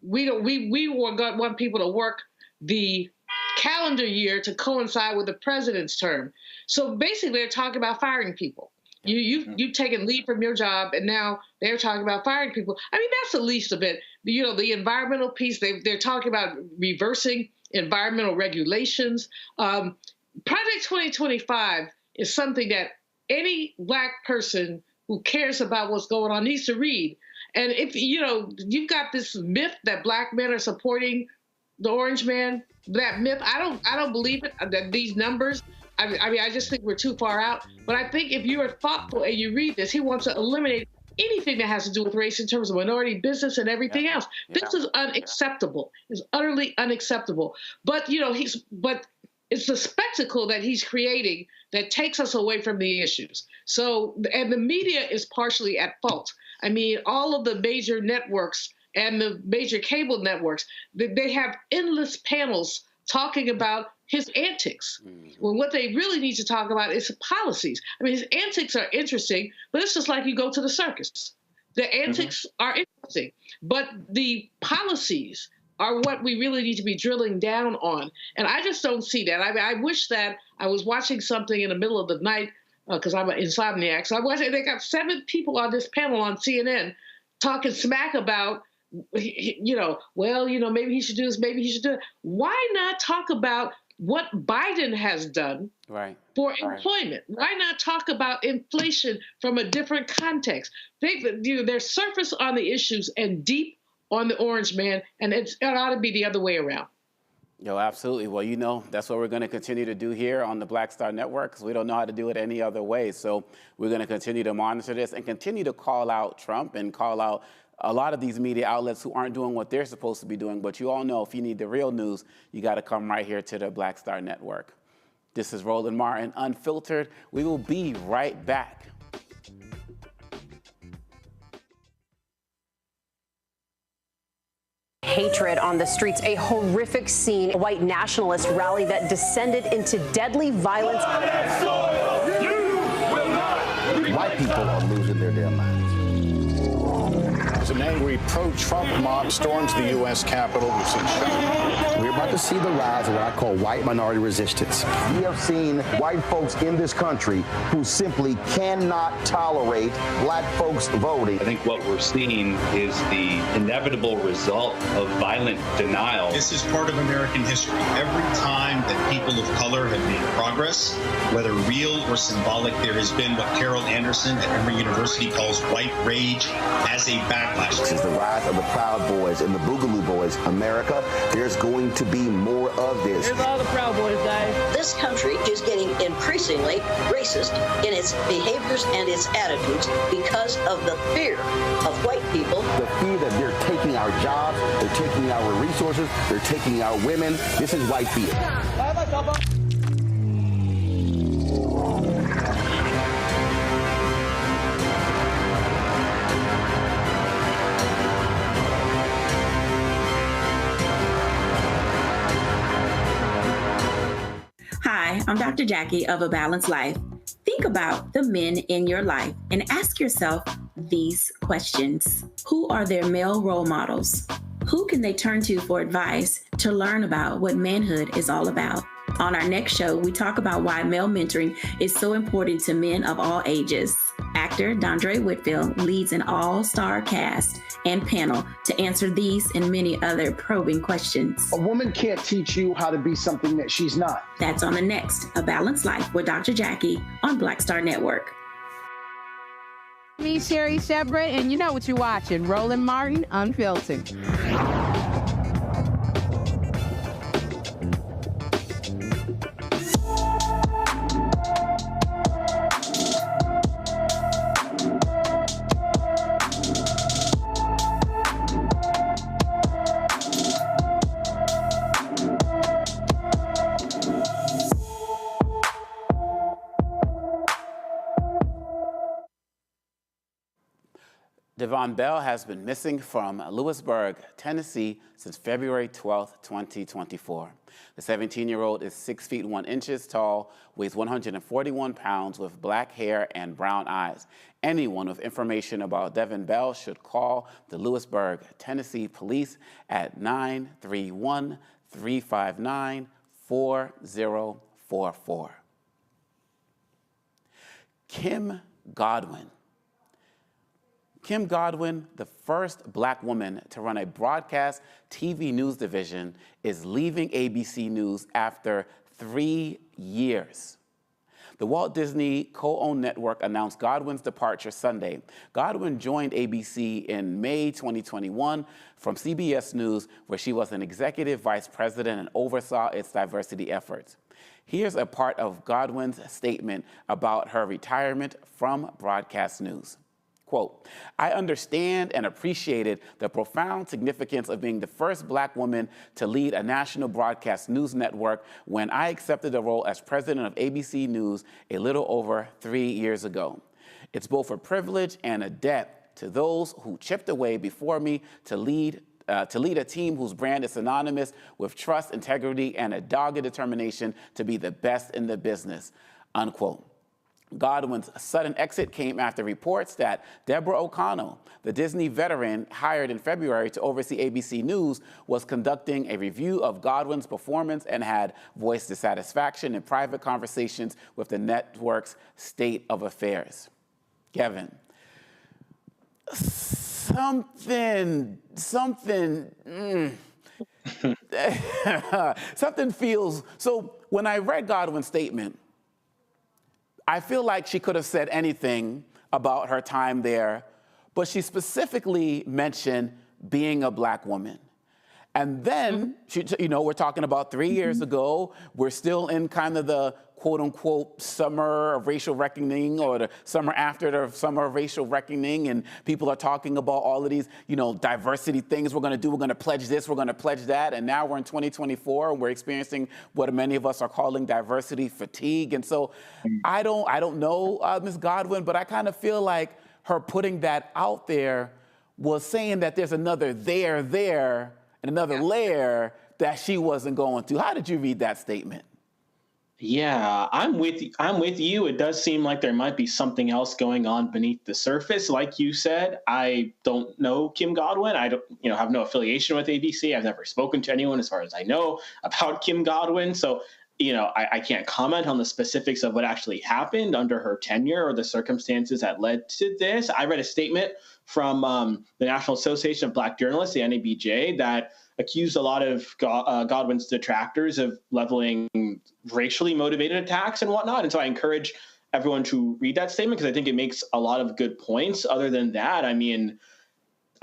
We want people to work the calendar year to coincide with the president's term." So basically, they're talking about firing people. You've taken leave from your job, and now they're talking about firing people. I mean, that's the least of it. The environmental piece, they're talking about reversing environmental regulations. Project 2025 is something that any Black person who cares about what's going on needs to read. And if, you've got this myth that Black men are supporting the orange man, that myth, I don't believe it, that these numbers, I just think we're too far out. But I think if you are thoughtful and you read this, he wants to eliminate anything that has to do with race in terms of minority business and everything else. This is unacceptable. It's utterly unacceptable. But, it's the spectacle that he's creating that takes us away from the issues. So, and the media is partially at fault. I mean, all of the major networks and the major cable networks, they have endless panels talking about his antics. Well, what they really need to talk about is policies. I mean, his antics are interesting, but it's just like you go to the circus. The antics are interesting, but the policies are what we really need to be drilling down on. And I just don't see that. I mean, I wish that I was watching something in the middle of the night, because I'm an insomniac. So I watched, they got 7 people on this panel on CNN talking smack about, you know, well, you know, maybe he should do this, maybe he should do it. Why not talk about what Biden has done for employment? Why not talk about inflation from a different context? They're surface on the issues and deep on the orange man, and it ought to be the other way around. Yo, absolutely. Well, you know, that's what we're going to continue to do here on the Black Star Network, because we don't know how to do it any other way. So we're going to continue to monitor this and continue to call out Trump and call out a lot of these media outlets who aren't doing what they're supposed to be doing. But you all know, if you need the real news, you got to come right here to the Black Star Network. This is Roland Martin, Unfiltered. We will be right back. Hatred on the streets, a horrific scene, a white nationalist rally that descended into deadly violence. White people are losing their damn minds. An angry pro-Trump mob storms the U.S. Capitol. We're about to see the rise of what I call white minority resistance. We have seen white folks in this country who simply cannot tolerate black folks voting. I think what we're seeing is the inevitable result of violent denial. This is part of American history. Every time that people of color have made progress, whether real or symbolic, there has been what Carol Anderson at Emory University calls white rage as a backlash. This is the rise of the Proud Boys and the Boogaloo Boys. America, there's going to be more of this. Here's all the Proud Boys, guys. This country is getting increasingly racist in its behaviors and its attitudes because of the fear of white people. The fear that they're taking our jobs, they're taking our resources, they're taking our women. This is white fear. Hi, I'm Dr. Jackie of A Balanced Life. Think about the men in your life and ask yourself these questions. Who are their male role models? Who can they turn to for advice to learn about what manhood is all about? On our next show, we talk about why male mentoring is so important to men of all ages. Actor Dondre Whitfield leads an all-star cast and panel to answer these and many other probing questions. A woman can't teach you how to be something that she's not. That's on the next A Balanced Life with Dr. Jackie on Black Star Network. Me, Sherry Shepard, and you know what you're watching, Roland Martin, Unfiltered. Devon Bell has been missing from Lewisburg, Tennessee since February 12, 2024. The 17-year-old is 6 feet 1 inches tall, weighs 141 pounds with black hair and brown eyes. Anyone with information about Devon Bell should call the Lewisburg, Tennessee police at 931-359-4044. Kim Goodwin. Kim Goodwin, the first black woman to run a broadcast TV news division, is leaving ABC News after 3 years. The Walt Disney co-owned network announced Goodwin's departure Sunday. Goodwin joined ABC in May 2021 from CBS News, where she was an executive vice president and oversaw its diversity efforts. Here's a part of Goodwin's statement about her retirement from broadcast news. Quote, I understand and appreciated the profound significance of being the first Black woman to lead a national broadcast news network when I accepted the role as president of ABC News a little over 3 years ago. It's both a privilege and a debt to those who chipped away before me to lead a team whose brand is synonymous with trust, integrity, and a dogged determination to be the best in the business, unquote. Godwin's sudden exit came after reports that Deborah O'Connell, the Disney veteran hired in February to oversee ABC News, was conducting a review of Godwin's performance and had voiced dissatisfaction in private conversations with the network's state of affairs. Kevin, something feels, so when I read Godwin's statement, I feel like she could have said anything about her time there, but she specifically mentioned being a Black woman. And then, we're talking about 3 years ago, we're still in kind of the quote-unquote summer of racial reckoning, or the summer after the summer of racial reckoning, and people are talking about all of these, diversity things we're gonna do. We're gonna pledge this, we're gonna pledge that, and now we're in 2024, and we're experiencing what many of us are calling diversity fatigue. And so I don't know Ms. Godwin, but I kind of feel like her putting that out there was saying that there's another there, and another layer that she wasn't going to. How did you read that statement? Yeah, I'm with you. It does seem like there might be something else going on beneath the surface. Like you said, I don't know Kim Godwin. I don't, have no affiliation with ABC. I've never spoken to anyone, as far as I know, about Kim Godwin. So, I can't comment on the specifics of what actually happened under her tenure or the circumstances that led to this. I read a statement from the National Association of Black Journalists, the NABJ, that accused a lot of Godwin's detractors of leveling racially motivated attacks and whatnot. And so I encourage everyone to read that statement because I think it makes a lot of good points. Other than that,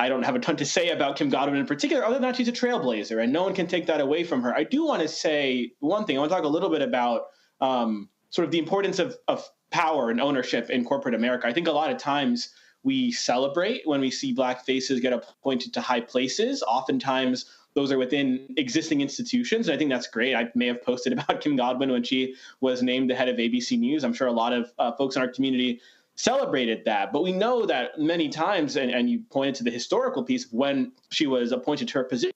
I don't have a ton to say about Kim Godwin in particular, other than that she's a trailblazer, and no one can take that away from her. I do want to say one thing. I want to talk a little bit about sort of the importance of power and ownership in corporate America. I think a lot of times we celebrate when we see Black faces get appointed to high places. Oftentimes, those are within existing institutions, and I think that's great. I may have posted about Kim Godwin when she was named the head of ABC News. I'm sure a lot of folks in our community celebrated that. But we know that many times, and you pointed to the historical piece of when she was appointed to her position,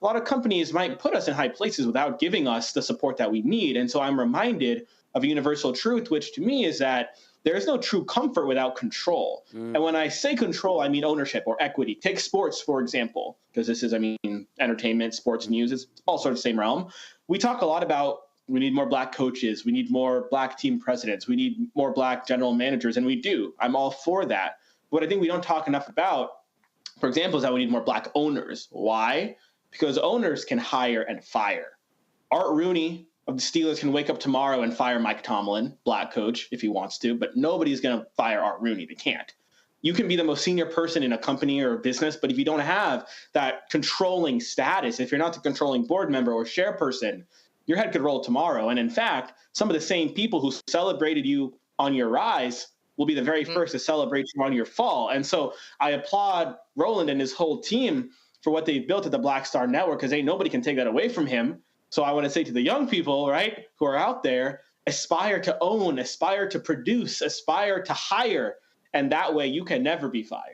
a lot of companies might put us in high places without giving us the support that we need. And so I'm reminded of a universal truth, which to me is that there is no true comfort without control. And when I say control, I mean ownership or equity. Take sports, for example, because this is, entertainment, sports, news, it's all sort of the same realm. We talk a lot about we need more Black coaches, we need more Black team presidents, we need more Black general managers, and we do. I'm all for that. What I think we don't talk enough about, for example, is that we need more Black owners. Why? Because owners can hire and fire. Art Rooney of the Steelers can wake up tomorrow and fire Mike Tomlin, Black coach, if he wants to, but nobody's going to fire Art Rooney. They can't. You can be the most senior person in a company or a business, but if you don't have that controlling status, if you're not the controlling board member or chairperson, your head could roll tomorrow. And in fact, some of the same people who celebrated you on your rise will be the very first to celebrate you on your fall. And so I applaud Roland and his whole team for what they've built at the Black Star Network, because nobody can take that away from him. So I want to say to the young people, right, who are out there, aspire to own, aspire to produce, aspire to hire, and that way you can never be fired.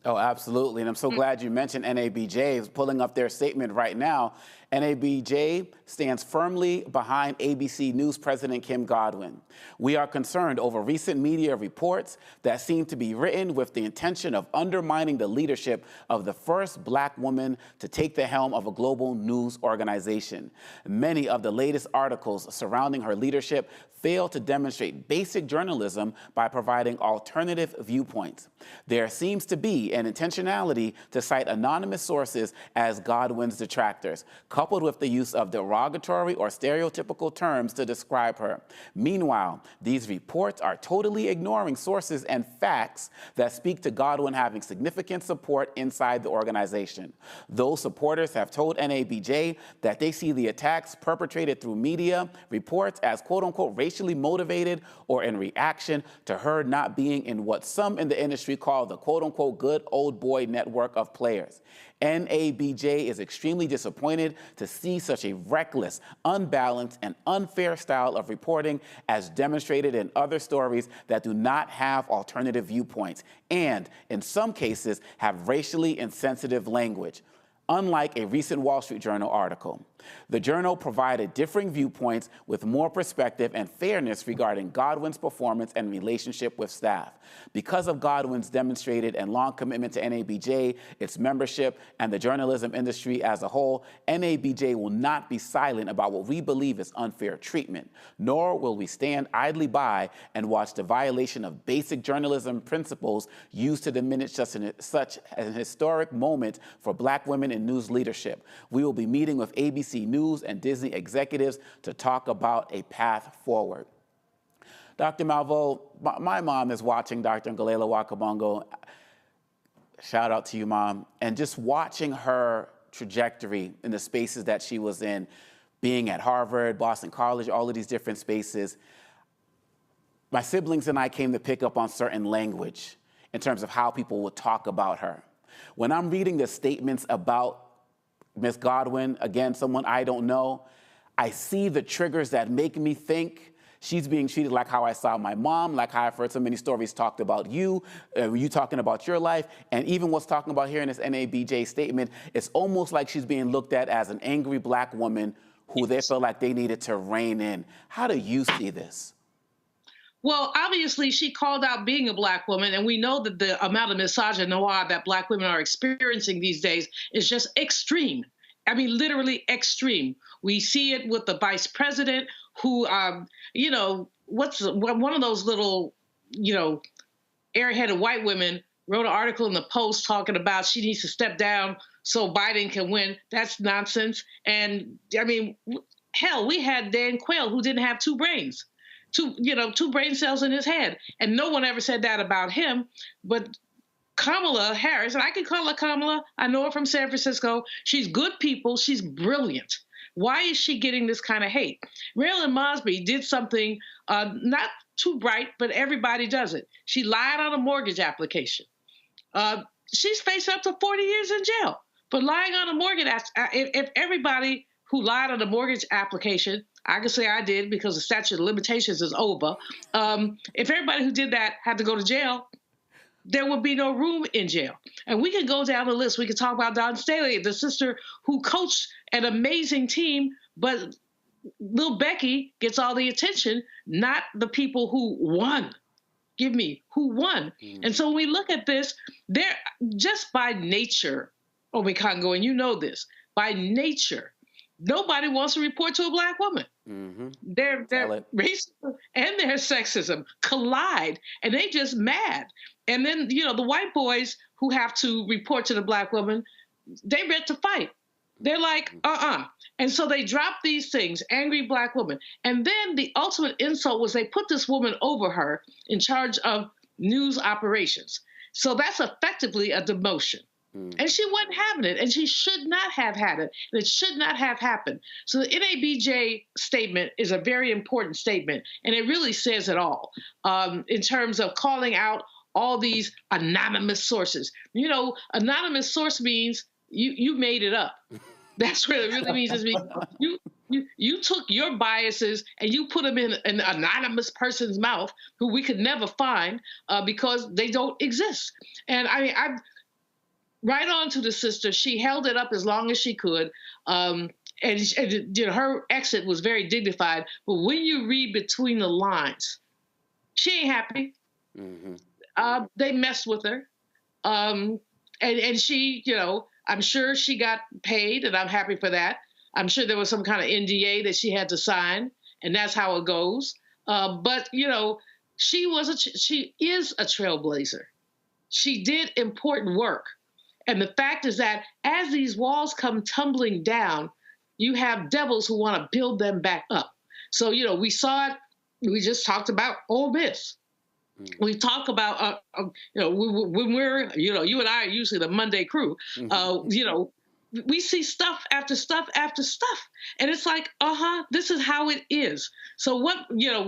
Oh, absolutely. And I'm so glad you mentioned NABJ. Is pulling up their statement right now. NABJ stands firmly behind ABC News President Kim Godwin. We are concerned over recent media reports that seem to be written with the intention of undermining the leadership of the first Black woman to take the helm of a global news organization. Many of the latest articles surrounding her leadership fail to demonstrate basic journalism by providing alternative viewpoints. There seems to be ability and intentionality to cite anonymous sources as Godwin's detractors, coupled with the use of derogatory or stereotypical terms to describe her. Meanwhile, these reports are totally ignoring sources and facts that speak to Godwin having significant support inside the organization. Those supporters have told NABJ that they see the attacks perpetrated through media reports as quote-unquote racially motivated or in reaction to her not being in what some in the industry call the quote-unquote good old boy network of players. NABJ is extremely disappointed to see such a reckless, unbalanced, and unfair style of reporting as demonstrated in other stories that do not have alternative viewpoints and, in some cases, have racially insensitive language. Unlike a recent Wall Street Journal article, the Journal provided differing viewpoints with more perspective and fairness regarding Godwin's performance and relationship with staff. Because of Godwin's demonstrated and long commitment to NABJ, its membership, and the journalism industry as a whole, NABJ will not be silent about what we believe is unfair treatment, nor will we stand idly by and watch the violation of basic journalism principles used to diminish such an historic moment for Black women in news leadership. We will be meeting with ABC News and Disney executives to talk about a path forward. Dr. Malveaux, my mom is watching Dr. Ngalela Wakabongo. Shout out to you, Mom. And just watching her trajectory in the spaces that she was in, being at Harvard, Boston College, all of these different spaces, my siblings and I came to pick up on certain language in terms of how people would talk about her. When I'm reading the statements about Miss Godwin, again, someone I don't know, I see the triggers that make me think she's being treated like how I saw my mom, like how I've heard so many stories talked about you talking about your life, and even what's talking about here in this NABJ statement, it's almost like she's being looked at as an angry Black woman who they felt like they needed to rein in. How do you see this? Well, obviously, she called out being a Black woman, and we know that the amount of misogyny that Black women are experiencing these days is just extreme. I mean, literally extreme. We see it with the vice president who, one of those little, airheaded white women wrote an article in the Post talking about she needs to step down so Biden can win. That's nonsense. And I mean, hell, we had Dan Quayle who didn't have two brains. Two brain cells in his head. And no one ever said that about him. But Kamala Harris, and I can call her Kamala, I know her from San Francisco. She's good people. She's brilliant. Why is she getting this kind of hate? Marilyn Mosby did something not too bright, but everybody does it. She lied on a mortgage application. She's faced up to 40 years in jail for lying on a mortgage. If everybody who lied on a mortgage application, I can say I did because the statute of limitations is over. If everybody who did that had to go to jail, there would be no room in jail. And we can go down the list. We can talk about Dawn Staley, the sister who coached an amazing team, but Lil Becky gets all the attention, not the people who won. Who won? And so when we look at this, they're just by nature, Omekongo, and you know this, by nature, nobody wants to report to a Black woman. Mm-hmm. Their racism and their sexism collide, and they just mad. And then, the white boys who have to report to the Black woman, they ready to fight. They're like, And so they drop these things, angry Black woman. And then the ultimate insult was they put this woman over her in charge of news operations. So that's effectively a demotion. And she wasn't having it, and she should not have had it, and it should not have happened. So the NABJ statement is a very important statement, and it really says it all in terms of calling out all these anonymous sources. Anonymous source means you made it up. That's what it really means. You took your biases and you put them in an anonymous person's mouth who we could never find because they don't exist. And I mean, right on to the sister. She held it up as long as she could. And her exit was very dignified. But when you read between the lines, she ain't happy. Mm-hmm. They messed with her. And she, I'm sure she got paid, and I'm happy for that. I'm sure there was some kind of NDA that she had to sign, and that's how it goes. But she is a trailblazer. she did important work. And the fact is that as these walls come tumbling down, you have devils who want to build them back up. So, we saw it. We just talked about Ole Miss. We talk about, when we're, you and I are usually the Monday crew, we see stuff after stuff after stuff. And it's like, this is how it is. So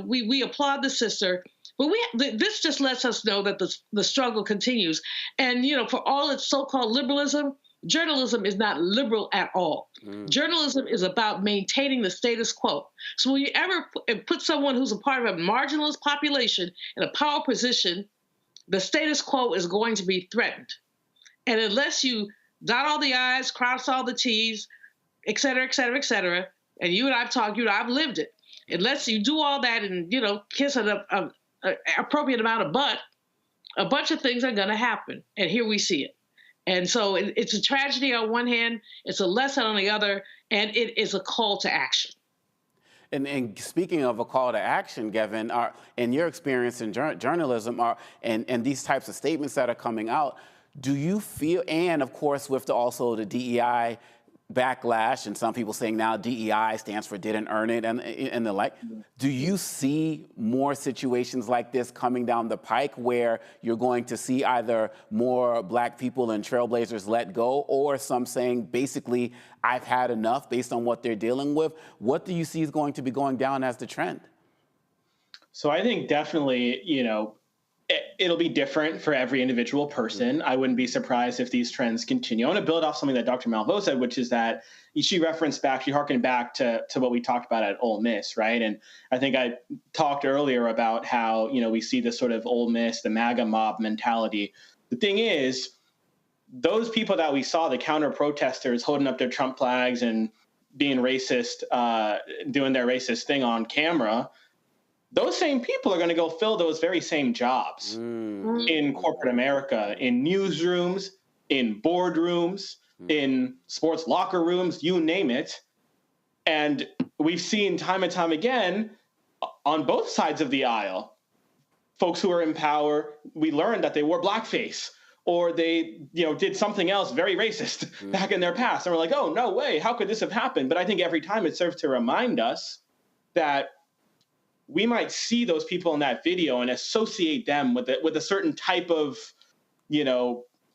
we applaud the sister, but this just lets us know that the struggle continues. And, for all its so-called liberalism, journalism is not liberal at all. Journalism is about maintaining the status quo. So when you ever put someone who's a part of a marginalized population in a power position, the status quo is going to be threatened. And unless you dot all the I's, cross all the T's, et cetera, et cetera, et cetera, and you and I've talked, I've lived it. Unless you do all that and, kiss an appropriate amount of butt, a bunch of things are going to happen. And here we see it. And so it's a tragedy on one hand, it's a lesson on the other, and it is a call to action. And speaking of a call to action, Gavin, in your experience in journalism and these types of statements that are coming out, do you feel, and of course with also the DEI backlash, and some people saying now DEI stands for didn't earn it and the like, do you see more situations like this coming down the pike where you're going to see either more Black people and trailblazers let go, or some saying basically I've had enough based on what they're dealing with? What do you see is going to be going down as the trend? So I think definitely, it'll be different for every individual person. I wouldn't be surprised if these trends continue. I want to build off something that Dr. Malveaux said, which is that she harkened back to what we talked about at Ole Miss, right? And I think I talked earlier about how, we see this sort of Ole Miss, the MAGA mob mentality. The thing is, those people that we saw, the counter protesters holding up their Trump flags and being racist, doing their racist thing on camera, those same people are going to go fill those very same jobs in corporate America, in newsrooms, in boardrooms, in sports locker rooms, you name it. And we've seen time and time again on both sides of the aisle, folks who are in power, we learned that they wore blackface or they did something else very racist back in their past. And we're like, oh, no way, how could this have happened? But I think every time it serves to remind us that we might see those people in that video and associate them with a certain type of,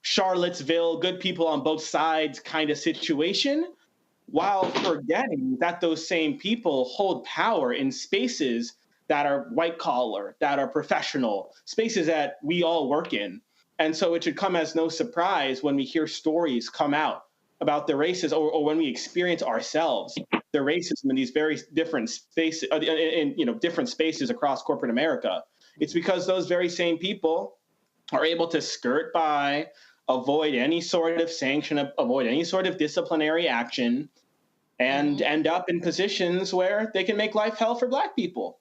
Charlottesville, good people on both sides kind of situation, while forgetting that those same people hold power in spaces that are white collar, that are professional, spaces that we all work in. And so it should come as no surprise when we hear stories come out about the racism, or when we experience ourselves the racism in these very different spaces, in different spaces across corporate America. It's because those very same people are able to skirt by, avoid any sort of sanction, avoid any sort of disciplinary action, and end up in positions where they can make life hell for Black people.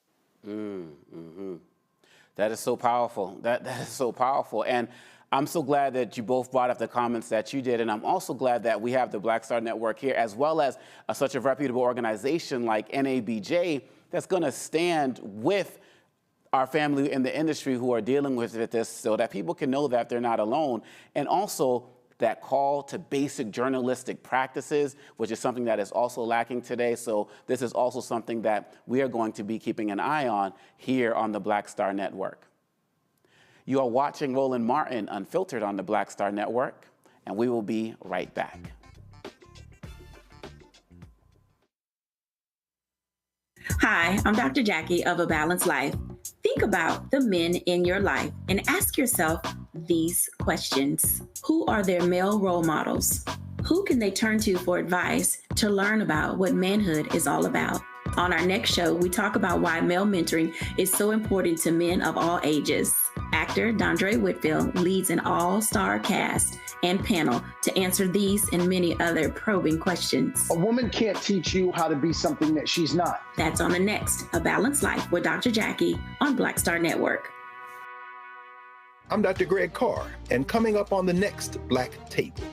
That is so powerful. That is so powerful. And I'm so glad that you both brought up the comments that you did, and I'm also glad that we have the Black Star Network here, as well as such a reputable organization like NABJ that's going to stand with our family in the industry who are dealing with this, so that people can know that they're not alone, and also that call to basic journalistic practices, which is something that is also lacking today. So this is also something that we are going to be keeping an eye on here on the Black Star Network. You are watching Roland Martin Unfiltered on the Black Star Network, and we will be right back. Hi, I'm Dr. Jackie of A Balanced Life. Think about the men in your life and ask yourself these questions. Who are their male role models? Who can they turn to for advice to learn about what manhood is all about? On our next show, we talk about why male mentoring is so important to men of all ages. Actor Dondre Whitfield leads an all-star cast and panel to answer these and many other probing questions. A woman can't teach you how to be something that she's not. That's on the next A Balanced Life with Dr. Jackie on Black Star Network. I'm Dr. Greg Carr, and coming up on the next Black Table,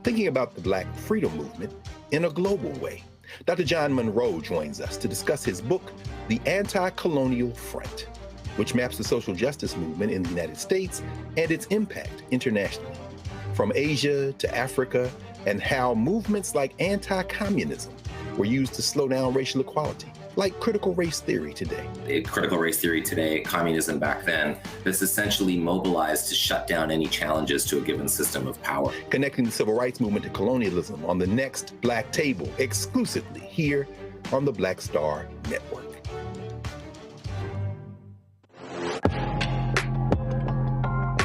thinking about the Black freedom movement in a global way. Dr. John Monroe joins us to discuss his book, The Anti-Colonial Front. which maps the social justice movement in the United States and its impact internationally, from Asia to Africa, and how movements like anti-communism were used to slow down racial equality, like critical race theory today. Critical race theory today, communism back then, that's essentially mobilized to shut down any challenges to a given system of power. Connecting the civil rights movement to colonialism on the next Black Table, exclusively here on the Black Star Network.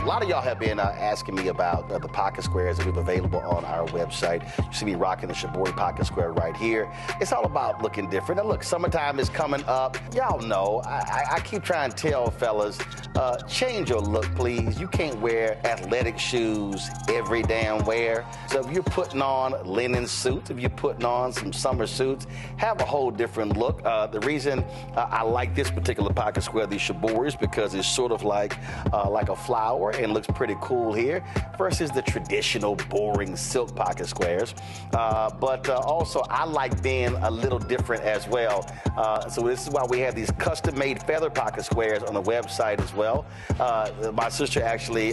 A lot of y'all have been asking me about the pocket squares that we have available on our website. You see me rocking the Shibori pocket square right here. It's all about looking different. And look, summertime is coming up. Y'all know, I keep trying to tell fellas, change your look, please. You can't wear athletic shoes every damn wear. So if you're putting on linen suits, if you're putting on some summer suits, have a whole different look. The reason I like this particular pocket square, the Shibori, is because it's sort of like a flower and looks pretty cool here versus the traditional boring silk pocket squares. But also I like being a little different as well. So this is why we have these custom-made feather pocket squares on the website as well. My sister actually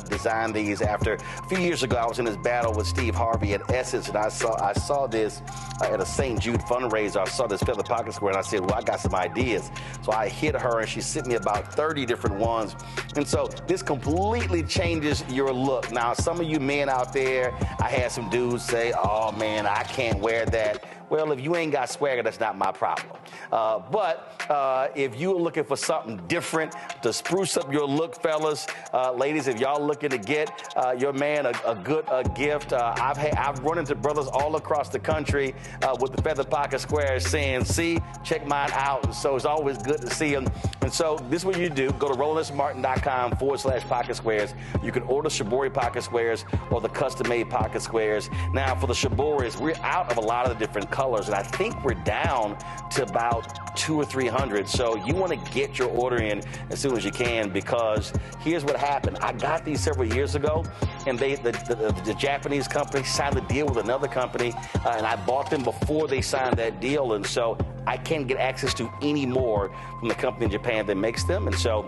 designed these after a few years ago. I was in this battle with Steve Harvey at Essence, and I saw this at a St. Jude fundraiser. I saw this feather pocket square, and I said, well, I got some ideas. So I hit her, and she sent me about 30 different ones. And so this completely changes your look. Now, some of you men out there, I had some dudes say, oh man, I can't wear that. Well, if you ain't got swagger, that's not my problem. But if you're looking for something different to spruce up your look, fellas, ladies, if y'all looking to get your man a good gift, I've run into brothers all across the country with the feather pocket squares saying, see, check mine out. And so it's always good to see them. And so this is what you do. Go to RolandSMartin.com/pocket squares. You can order Shibori pocket squares or the custom-made pocket squares. Now, for the Shiboris, we're out of a lot of the different colors, and I think we're down to about 200 or 300. So you want to get your order in as soon as you can, because here's what happened. I got these several years ago, and the Japanese company signed a deal with another company, and I bought them before they signed that deal, and so I can't get access to any more from the company in Japan that makes them. And so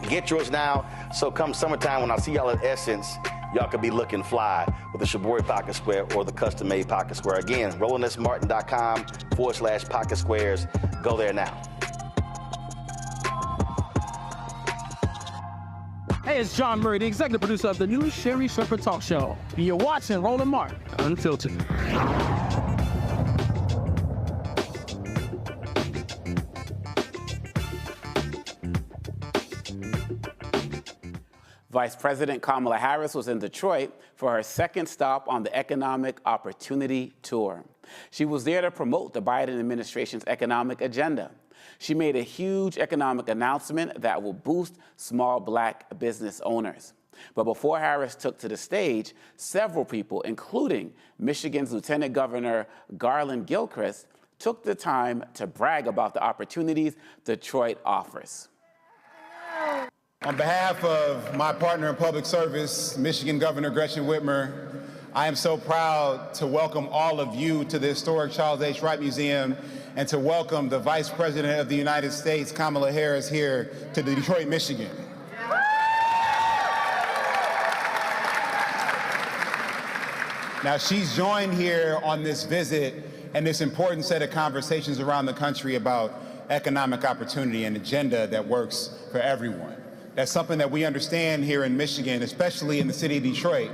get yours now. So come summertime, when I see y'all at Essence, y'all could be looking fly with the Shibori pocket square or the custom-made pocket square. Again, RolandSMartin.com/pocket squares. Go there now. Hey, it's John Murray, the executive producer of the new Sherry Shepherd Talk Show. You're watching Roland Martin Unfiltered. Vice President Kamala Harris was in Detroit for her second stop on the Economic Opportunity Tour. She was there to promote the Biden administration's economic agenda. She made a huge economic announcement that will boost small Black business owners. But before Harris took to the stage, several people, including Michigan's Lieutenant Governor Garland Gilchrist, took the time to brag about the opportunities Detroit offers. On behalf of my partner in public service, Michigan Governor Gretchen Whitmer, I am so proud to welcome all of you to the historic Charles H. Wright Museum and to welcome the Vice President of the United States, Kamala Harris, here to Detroit, Michigan. Now, she's joined here on this visit and this important set of conversations around the country about economic opportunity and agenda that works for everyone. That's something that we understand here in Michigan, especially in the city of Detroit,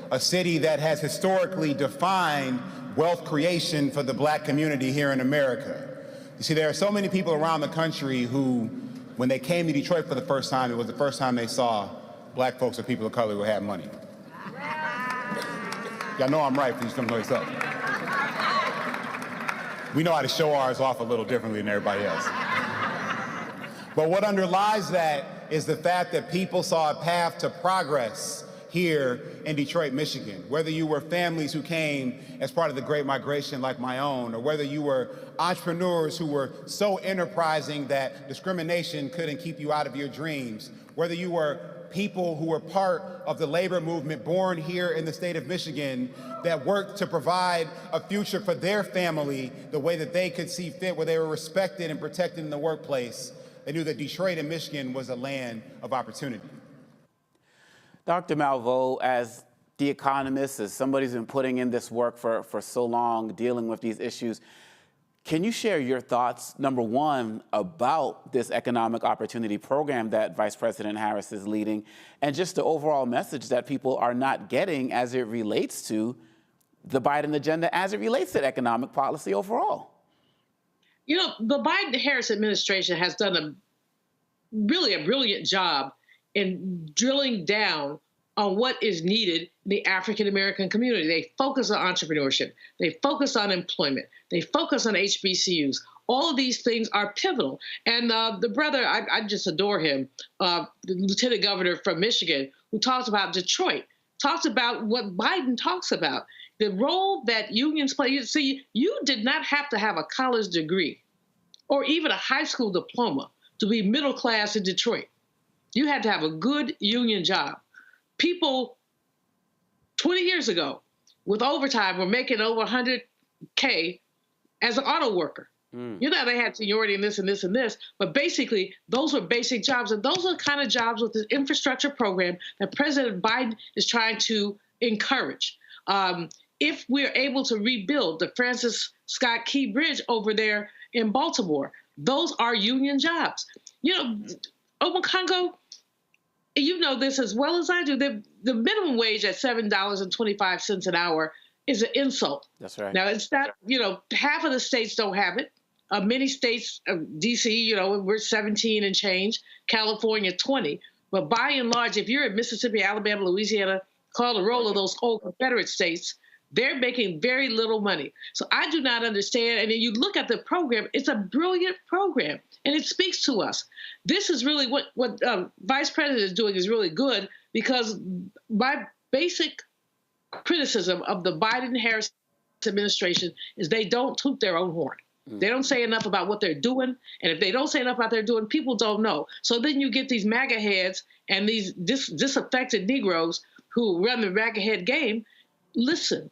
a city that has historically defined wealth creation for the Black community here in America. You see, there are so many people around the country who, when they came to Detroit for the first time, it was the first time they saw Black folks or people of color who had money. Y'all know I'm right, please don't know yourself. We know how to show ours off a little differently than everybody else. But what underlies that is the fact that people saw a path to progress here in Detroit, Michigan. Whether you were families who came as part of the Great Migration like my own, or whether you were entrepreneurs who were so enterprising that discrimination couldn't keep you out of your dreams, whether you were people who were part of the labor movement born here in the state of Michigan that worked to provide a future for their family the way that they could see fit, where they were respected and protected in the workplace. They knew that Detroit and Michigan was a land of opportunity. Dr. Malveaux, as the economist, as somebody who's been putting in this work for so long, dealing with these issues, can you share your thoughts, number one, about this economic opportunity program that Vice President Harris is leading, and just the overall message that people are not getting as it relates to the Biden agenda, as it relates to economic policy overall? You know, the Biden-Harris administration has done really a brilliant job in drilling down on what is needed in the African-American community. They focus on entrepreneurship. They focus on employment. They focus on HBCUs. All of these things are pivotal. And the brother, I just adore him, the lieutenant governor from Michigan, who talks about Detroit, talks about what Biden talks about, the role that unions play. See, you did not have to have a college degree or even a high school diploma to be middle class in Detroit. You had to have a good union job. People 20 years ago with overtime were making over $100K as an auto worker. You know, they had seniority in this and this and this, but basically those were basic jobs. And those are the kind of jobs with the infrastructure program that President Biden is trying to encourage. If we're able to rebuild the Francis Scott Key Bridge over there in Baltimore, those are union jobs. You know, Omokongo, you know this as well as I do. The minimum wage at $7.25 an hour is an insult. That's right. Now, it's not, you know, half of the states don't have it. Many states, D.C., you know, we're 17 and change, California 20. But by and large, if you're in Mississippi, Alabama, Louisiana, call the roll of those old Confederate states, they're making very little money. So I do not understand. And then you look at the program, it's a brilliant program, and it speaks to us. This is really what Vice President is doing is really good, because my basic criticism of the Biden-Harris administration is they don't toot their own horn. They don't say enough about what they're doing. And if they don't say enough about what they're doing, people don't know. So then you get these MAGA heads and these disaffected Negroes who run the MAGA head game. Listen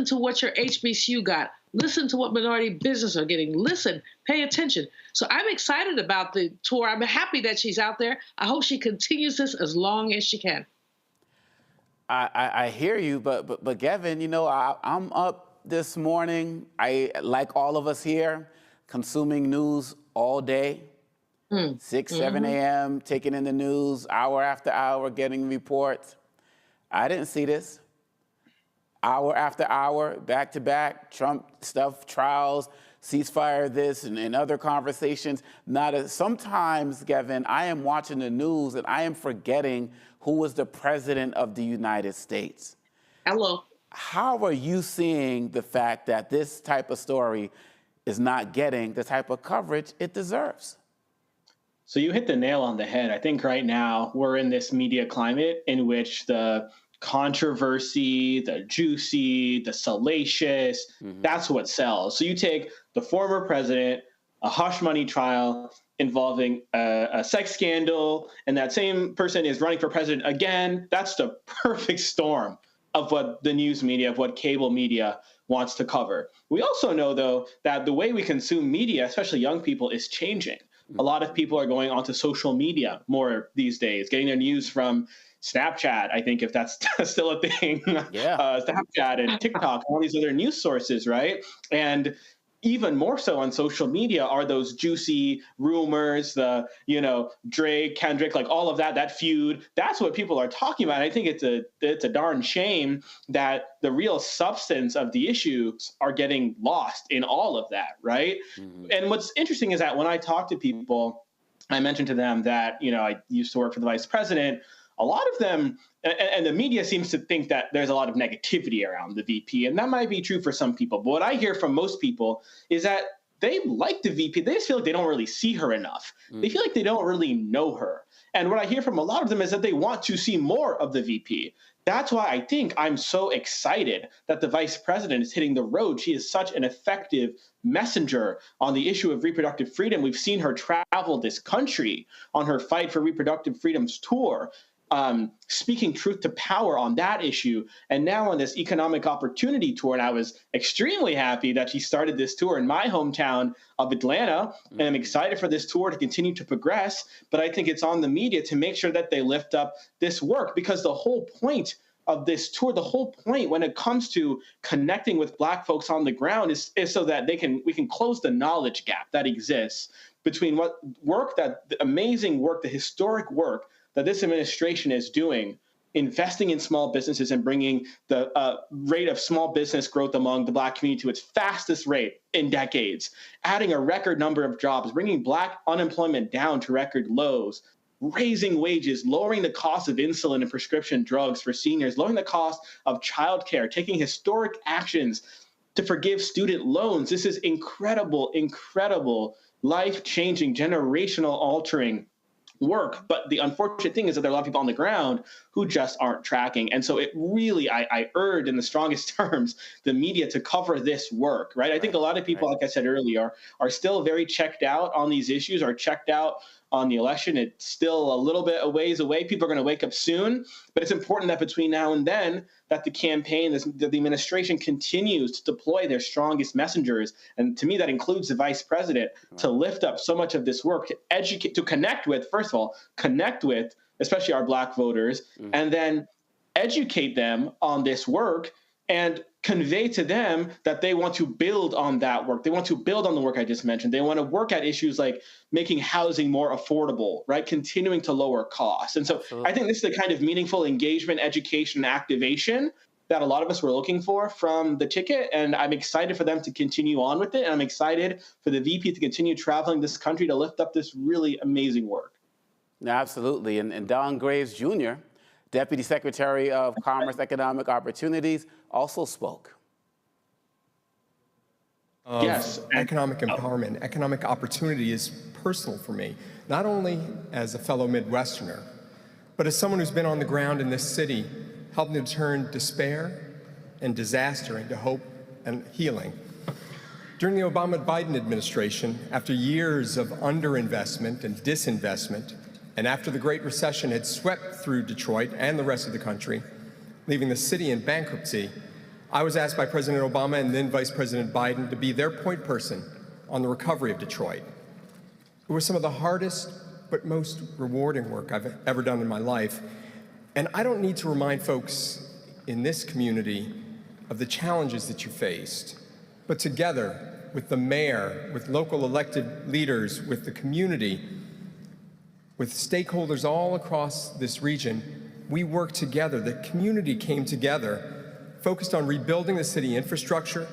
to what your HBCU got. Listen to what minority business are getting. Listen, pay attention. So I'm excited about the tour. I'm happy that she's out there. I hope she continues this as long as she can. I hear you, but Gavin, you know, I'm up this morning. I, like all of us here, consuming news all day, 6, 7 a.m., taking in the news, hour after hour, getting reports. I didn't see this. Hour after hour, back to back, Trump stuff, trials, ceasefire this, and other conversations. Sometimes, Gavin, I am watching the news and I am forgetting who was the president of the United States. Hello. How are you seeing the fact that this type of story is not getting the type of coverage it deserves? So you hit the nail on the head. I think right now we're in this media climate in which the controversy, the juicy, the salacious, that's what sells. So you take the former president, a hush money trial involving a sex scandal, and that same person is running for president again. That's the perfect storm of what the news media, of what cable media wants to cover. We also know, though, that the way we consume media, especially young people, is changing. A lot of people are going onto social media more these days, getting their news from Snapchat, I think, if that's still a thing. Snapchat and TikTok, all these other news sources, right? And even more so on social media are those juicy rumors, the, you know, Drake, Kendrick, like all of that feud. That's what people are talking about. And I think it's a darn shame that the real substance of the issues are getting lost in all of that, right? And what's interesting is that when I talk to people, I mentioned to them that, you know, I used to work for the vice president. A lot of them, and the media seems to think that there's a lot of negativity around the VP, and that might be true for some people. But what I hear from most people is that they like the VP. They just feel like they don't really see her enough. They feel like they don't really know her. And what I hear from a lot of them is that they want to see more of the VP. That's why I think I'm so excited that the vice president is hitting the road. She is such an effective messenger on the issue of reproductive freedom. We've seen her travel this country on her Fight for Reproductive Freedoms tour. speaking truth to power on that issue. And now on this economic opportunity tour, and I was extremely happy that she started this tour in my hometown of Atlanta. And I'm excited for this tour to continue to progress. But I think it's on the media to make sure that they lift up this work, because the whole point of this tour, the whole point when it comes to connecting with Black folks on the ground is so that we can close the knowledge gap that exists between the amazing work, the historic work that this administration is doing, investing in small businesses and bringing the rate of small business growth among the Black community to its fastest rate in decades, adding a record number of jobs, bringing Black unemployment down to record lows, raising wages, lowering the cost of insulin and prescription drugs for seniors, lowering the cost of childcare, taking historic actions to forgive student loans. This is incredible, incredible, life-changing, generational altering work. But the unfortunate thing is that there are a lot of people on the ground who just aren't tracking. And so it really, I urge in the strongest terms, the media to cover this work, right? I think a lot of people, like I said earlier, are still very checked out on these issues, are checked out on the election. It's still a little bit a ways away. People are going to wake up soon. But it's important that between now and then, that the campaign, that the administration continues to deploy their strongest messengers. And to me, that includes the vice president, to lift up so much of this work, to educate, to connect with, first of all, especially our Black voters, and then educate them on this work and convey to them that they want to build on that work. They want to build on the work I just mentioned. They want to work at issues like making housing more affordable, right? Continuing to lower costs. And so I think this is the kind of meaningful engagement, education, and activation that a lot of us were looking for from the ticket. And I'm excited for them to continue on with it. And I'm excited for the VP to continue traveling this country to lift up this really amazing work. Absolutely. And Don Graves Jr., Deputy Secretary of Commerce, Economic Opportunities, also spoke. Yes. Economic empowerment, economic opportunity is personal for me, not only as a fellow Midwesterner, but as someone who's been on the ground in this city, helping to turn despair and disaster into hope and healing. During the Obama-Biden administration, after years of underinvestment and disinvestment, and after the Great Recession had swept through Detroit and the rest of the country, leaving the city in bankruptcy, I was asked by President Obama and then Vice President Biden to be their point person on the recovery of Detroit. It was some of the hardest but most rewarding work I've ever done in my life. And I don't need to remind folks in this community of the challenges that you faced, but together with the mayor, with local elected leaders, with the community, with stakeholders all across this region, we worked together. The community came together, focused on rebuilding the city infrastructure,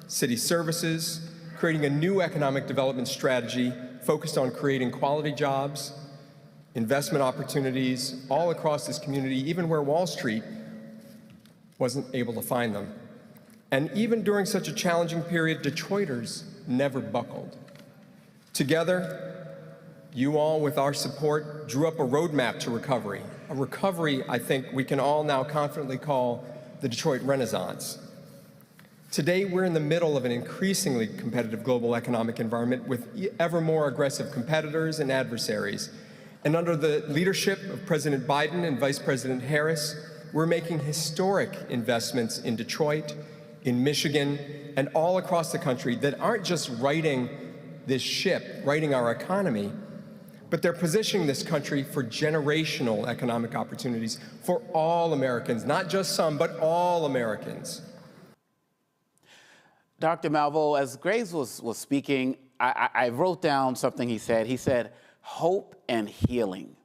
city services, creating a new economic development strategy focused on creating quality jobs, investment opportunities all across this community, even where Wall Street wasn't able to find them. And even during such a challenging period, Detroiters never buckled. Together, you all, with our support, drew up a roadmap to recovery, a recovery I think we can all now confidently call the Detroit Renaissance. Today, we're in the middle of an increasingly competitive global economic environment with ever more aggressive competitors and adversaries. And under the leadership of President Biden and Vice President Harris, we're making historic investments in Detroit, in Michigan, and all across the country that aren't just righting this ship, righting our economy, but they're positioning this country for generational economic opportunities for all Americans, not just some, but all Americans. Dr. Malveaux, as Graves was speaking, I wrote down something he said. He said, hope and healing.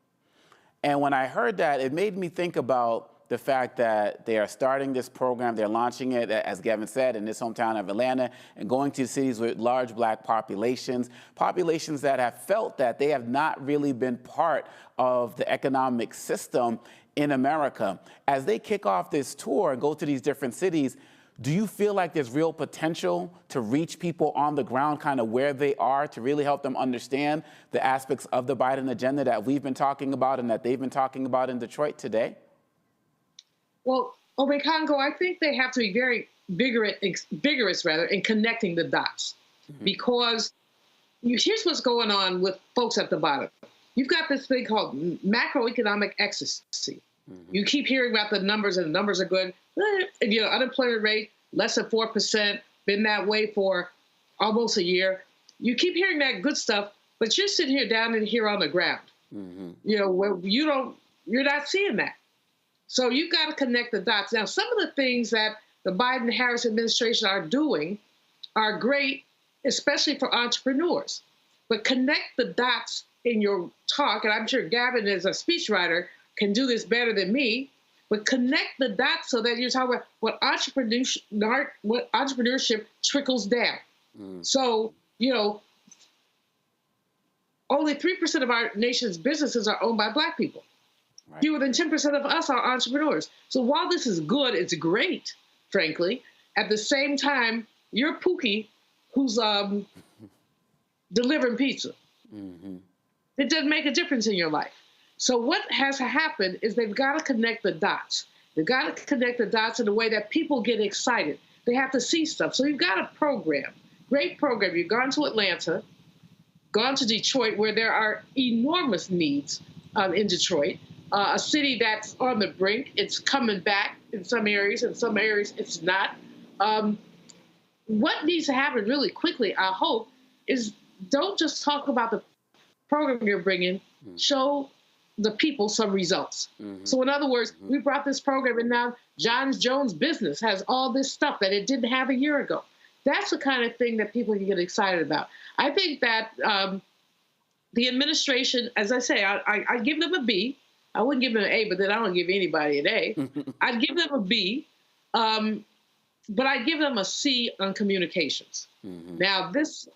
And when I heard that, it made me think about the fact that they are starting this program, they're launching it, as Gavin said, in his hometown of Atlanta, and going to cities with large Black populations that have felt that they have not really been part of the economic system in America. As they kick off this tour and go to these different cities, do you feel like there's real potential to reach people on the ground kind of where they are to really help them understand the aspects of the Biden agenda that we've been talking about and that they've been talking about in Detroit today? Well, Ole Congo, I think they have to be very vigorous in connecting the dots, because here's what's going on with folks at the bottom. you've got this thing called macroeconomic ecstasy. You keep hearing about the numbers, and the numbers are good. And, unemployment rate, less than 4%, been that way for almost a year. You keep hearing that good stuff, but you're sitting here down in here on the ground. Where you're not seeing that. So you've got to connect the dots. Now, some of the things that the Biden-Harris administration are doing are great, especially for entrepreneurs. But connect the dots in your talk, and I'm sure Gavin, as a speechwriter, can do this better than me, but connect the dots so that you're talking about what entrepreneurship trickles down. So, only 3% of our nation's businesses are owned by Black people. Right. Fewer than 10% of us are entrepreneurs. So while this is good, it's great, frankly. At the same time, you're Pookie who's delivering pizza. It doesn't make a difference in your life. So what has to happen is they've got to connect the dots. They've got to connect the dots in a way that people get excited. They have to see stuff. So you've got a program, great program. You've gone to Atlanta, gone to Detroit, where there are enormous needs in Detroit, a city that's on the brink. It's coming back in some areas it's not. What needs to happen really quickly, I hope, is don't just talk about the program you're bringing, show the people some results. So in other words, we brought this program, and now John Jones Business has all this stuff that it didn't have a year ago. That's the kind of thing that people can get excited about. I think that the administration, as I say, I give them a B. I wouldn't give them an A, but then I don't give anybody an A. I'd give them a B, but I'd give them a C on communications. Now, this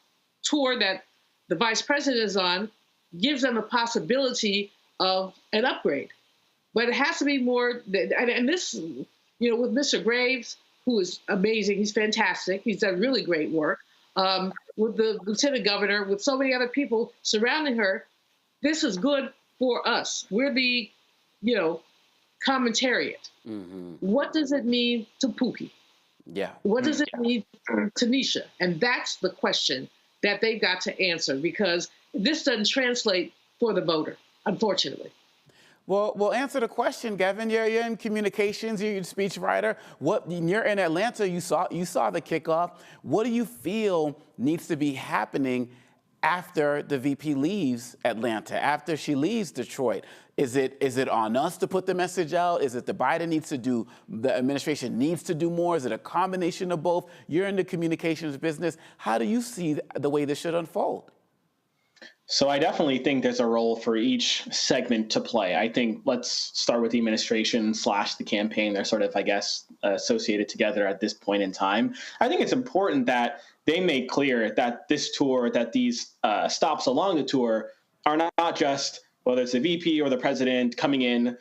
tour that the vice president is on gives them a possibility of an upgrade. But it has to be more, and this, with Mr. Graves, who is amazing, he's fantastic, he's done really great work, with the lieutenant governor, with so many other people surrounding her, this is good for us. We're the, commentariat. What does it mean to Pookie? Yeah. What does it mean to Tanisha? And that's the question that they've got to answer, because this doesn't translate for the voter, unfortunately. Well, answer the question, Gavin. You're in communications. You're a speechwriter. You're in Atlanta. You saw the kickoff. What do you feel needs to be happening after the VP leaves Atlanta, after she leaves Detroit? Is it on us to put the message out? Is it the administration needs to do more? Is it a combination of both? You're in the communications business. How do you see the way this should unfold? So I definitely think there's a role for each segment to play. I think let's start with the administration / the campaign. They're sort of, I guess, associated together at this point in time. I think it's important that they make clear that this tour, that these stops along the tour are not just, whether it's the VP or the president coming in,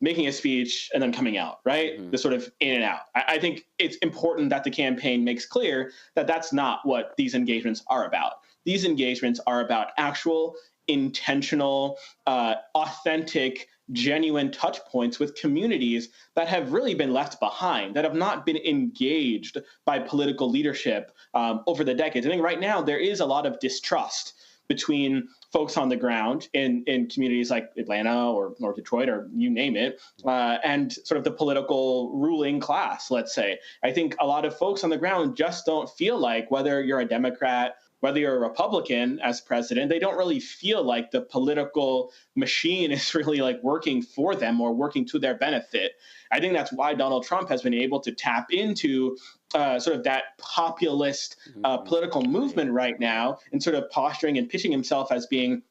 making a speech and then coming out, right? The sort of in and out. I think it's important that the campaign makes clear that that's not what these engagements are about. These engagements are about actual, intentional, authentic, genuine touch points with communities that have really been left behind, that have not been engaged by political leadership over the decades. I think right now there is a lot of distrust between folks on the ground in communities like Atlanta or Detroit or you name it, and sort of the political ruling class, let's say. I think a lot of folks on the ground just don't feel like, whether you're a Democrat, whether you're a Republican as president, they don't really feel like the political machine is really working for them or working to their benefit. I think that's why Donald Trump has been able to tap into sort of that populist political movement right now, and sort of posturing and pitching himself as being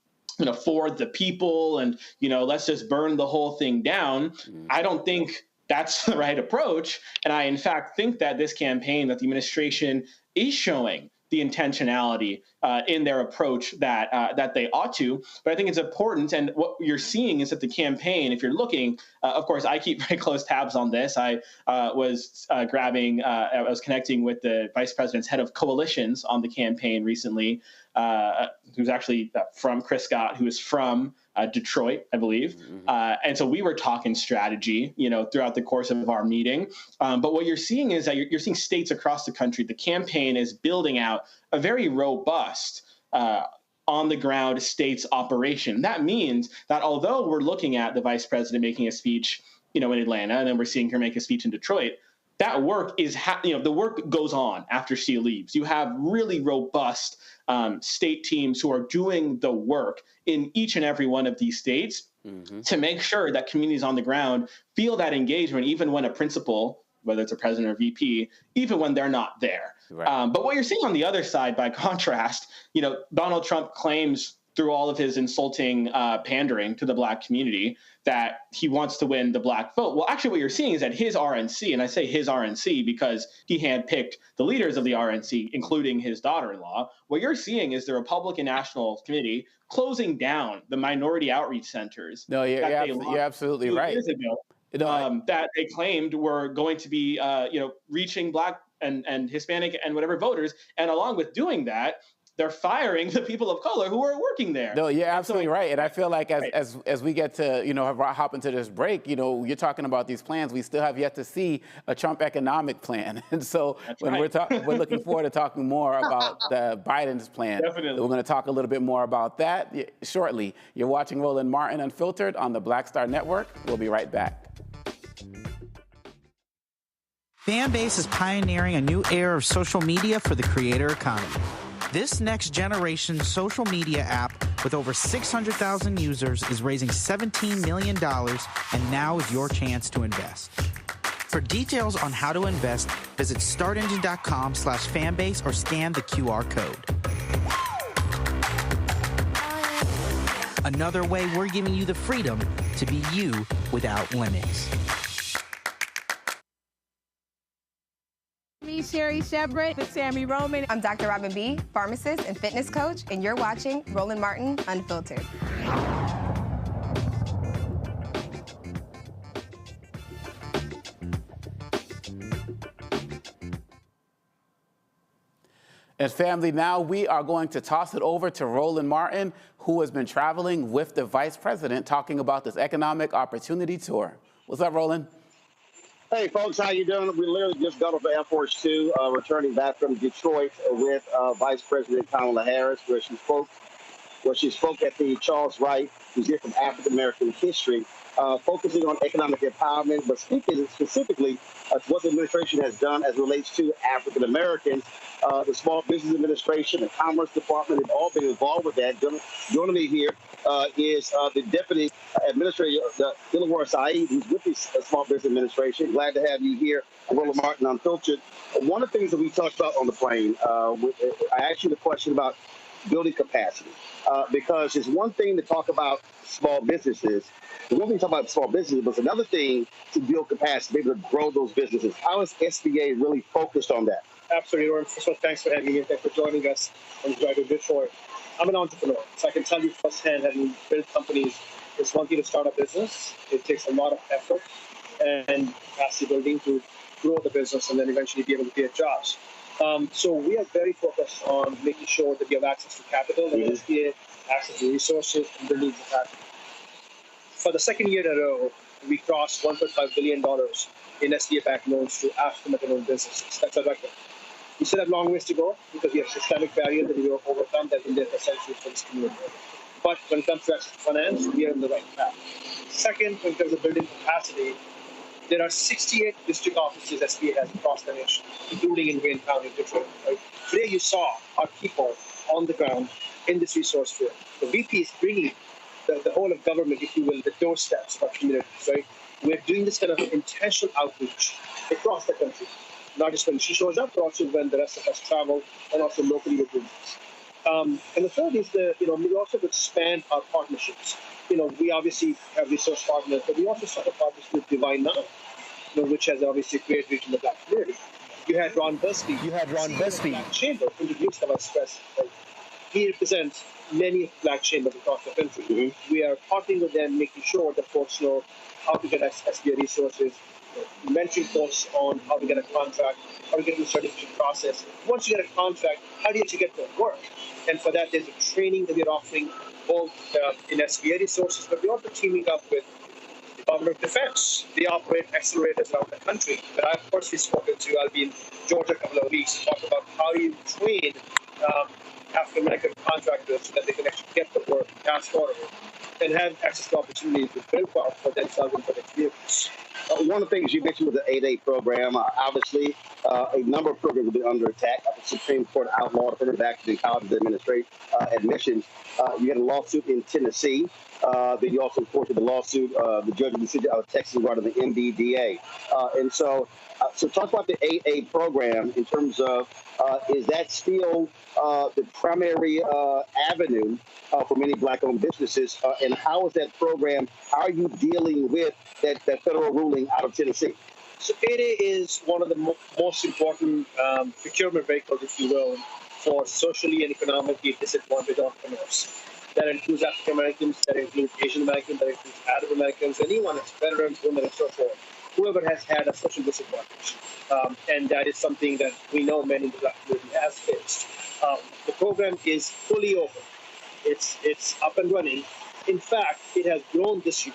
for the people and, let's just burn the whole thing down. I don't think that's the right approach. And I, in fact, think that this campaign, that the administration is showing the intentionality in their approach that they ought to. But I think it's important, and what you're seeing is that the campaign, if you're looking, of course, I keep very close tabs on this. I was connecting with the vice president's head of coalitions on the campaign recently, who's actually from Chris Scott, who is from Detroit, I believe. And so we were talking strategy, throughout the course of our meeting. But what you're seeing is that you're seeing states across the country. The campaign is building out a very robust on-the-ground states operation. That means that although we're looking at the vice president making a speech, in Atlanta, and then we're seeing her make a speech in Detroit, that work is, the work goes on after she leaves. You have really robust state teams who are doing the work in each and every one of these states to make sure that communities on the ground feel that engagement, even when a principal, whether it's a president or VP, even when they're not there. Right. But what you're seeing on the other side, by contrast, Donald Trump claims through all of his insulting pandering to the Black community that he wants to win the Black vote. Well, actually, what you're seeing is that his RNC, and I say his RNC because he handpicked the leaders of the RNC, including his daughter-in-law, what you're seeing is the Republican National Committee closing down the minority outreach centers. No, you're absolutely right. Years ago, that they claimed were going to be, reaching Black and Hispanic and whatever voters. And along with doing that, they're firing the people of color who are working there. No, you're absolutely right. And I feel like as we get to, hop into this break, you're talking about these plans. We still have yet to see a Trump economic plan. And so we're looking forward to talking more about Biden's plan. Definitely. We're going to talk a little bit more about that shortly. You're watching Roland Martin Unfiltered on the Black Star Network. We'll be right back. Fanbase is pioneering a new era of social media for the creator economy. This next generation social media app with over 600,000 users is raising $17 million, and now is your chance to invest. For details on how to invest, visit startengine.com/fanbase or scan the QR code. Another way we're giving you the freedom to be you without limits. Me, Sherry Shepard, with Sammy Roman. I'm Dr. Robin B., pharmacist and fitness coach, and you're watching Roland Martin Unfiltered. And family, now we are going to toss it over to Roland Martin, who has been traveling with the vice president talking about this economic opportunity tour. What's up, Roland? Hey, folks, how you doing? We literally just got off Air Force Two, returning back from Detroit with Vice President Kamala Harris, where she spoke at the Charles Wright Museum of African American History, focusing on economic empowerment, but speaking specifically what the administration has done as it relates to African Americans. The Small Business Administration, the Commerce Department have all been involved with that. Joining me here is the Deputy Administrator, Delaware Saeed, who's with the Small Business Administration. Glad to have you here, Roland Martin Unfiltered. One of the things that we talked about on the plane, I asked you the question about building capacity, because it's one thing to talk about small businesses. It's one thing to talk about small businesses, but it's another thing to build capacity, able to grow those businesses. How is SBA really focused on that? Absolutely, Lauren. First of all, thanks for having me and thanks for joining us on Driving Detroit. I'm an entrepreneur, so I can tell you firsthand, having built companies, it's one thing to start a business. It takes a lot of effort and capacity building to grow the business and then eventually be able to create jobs. So we are very focused on making sure that we have access to capital and SBA, access to resources and building capacity. For the second year in a row, we crossed $1.5 billion in SBA-backed loans to African-American businesses. That's a record. We still have long ways to go because we have systemic barriers that we will overcome that in the essential for this community. But when it comes to finance, we are on the right path. Second, in terms of building capacity, there are 68 district offices SBA has across the nation, including in Wayne County, Detroit. Right? Today you saw our people on the ground in this resource field. The VP is bringing the whole of government, if you will, the doorsteps of our communities. Right? We're doing this kind of intentional outreach across the country. Not just when she shows up, but also when the rest of us travel and also locally with business. And the third is we also expand our partnerships. We obviously have resource partners, but we also start a partnership with Divine Now, which has obviously a great reach in the Black community. You had Ron Busby. Black Chamber introduced our express. Right? He represents many Black chambers across the country. Mm-hmm. We are partnering with them, making sure that folks know how to get SBA resources, mentoring folks on how to get a contract, how to get through the certification process. Once you get a contract, how do you actually get to work? And for that, there's a training that we're offering both in SBA resources, but we're also teaming up with the Department of Defense. They operate accelerators around the country. But I've personally spoken to, I'll be in Georgia a couple of weeks to talk about how you train African-American contractors so that they can actually get the work, task order, and have access to opportunities to build wealth for themselves and for their communities. One of the things you mentioned was the 8A program. Obviously, a number of programs have been under attack. The Supreme Court outlawed affirmative action in colleges administration admissions. You had a lawsuit in Tennessee. Then you also reported the lawsuit, the judge of the city of Texas regarding the MBDA. So talk about the 8A program in terms of, is that still the primary avenue for many Black-owned businesses? And how is that program, how are you dealing with that federal ruling out of Tennessee? So 8A is one of the most important procurement vehicles, if you will, for socially and economically disadvantaged entrepreneurs. That includes African Americans, that includes Asian Americans, that includes Arab Americans, anyone that's veterans, women, and so forth. Whoever has had a social disadvantage. And that is something that we know many in the Black community has faced. The program is fully open. It's up and running. In fact, it has grown this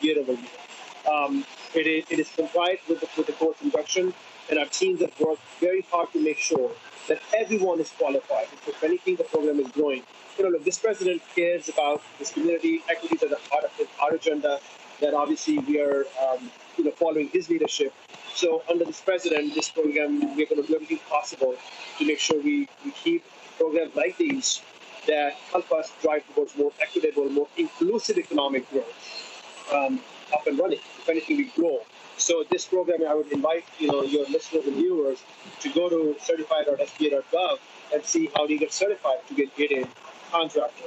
year over year. It is compliant with the court's injunction, and our teams have worked very hard to make sure that everyone is qualified. If anything, the program is growing. Look, this president cares about this community. Equities are the heart of our agenda. That obviously we are, following his leadership. So under this president, this program, we're going to do everything possible to make sure we keep programs like these that help us drive towards more equitable, more inclusive economic growth up and running. If anything, we grow. So this program, I would invite your listeners and viewers to go to certified.sba.gov and see how they get certified to get a contractor.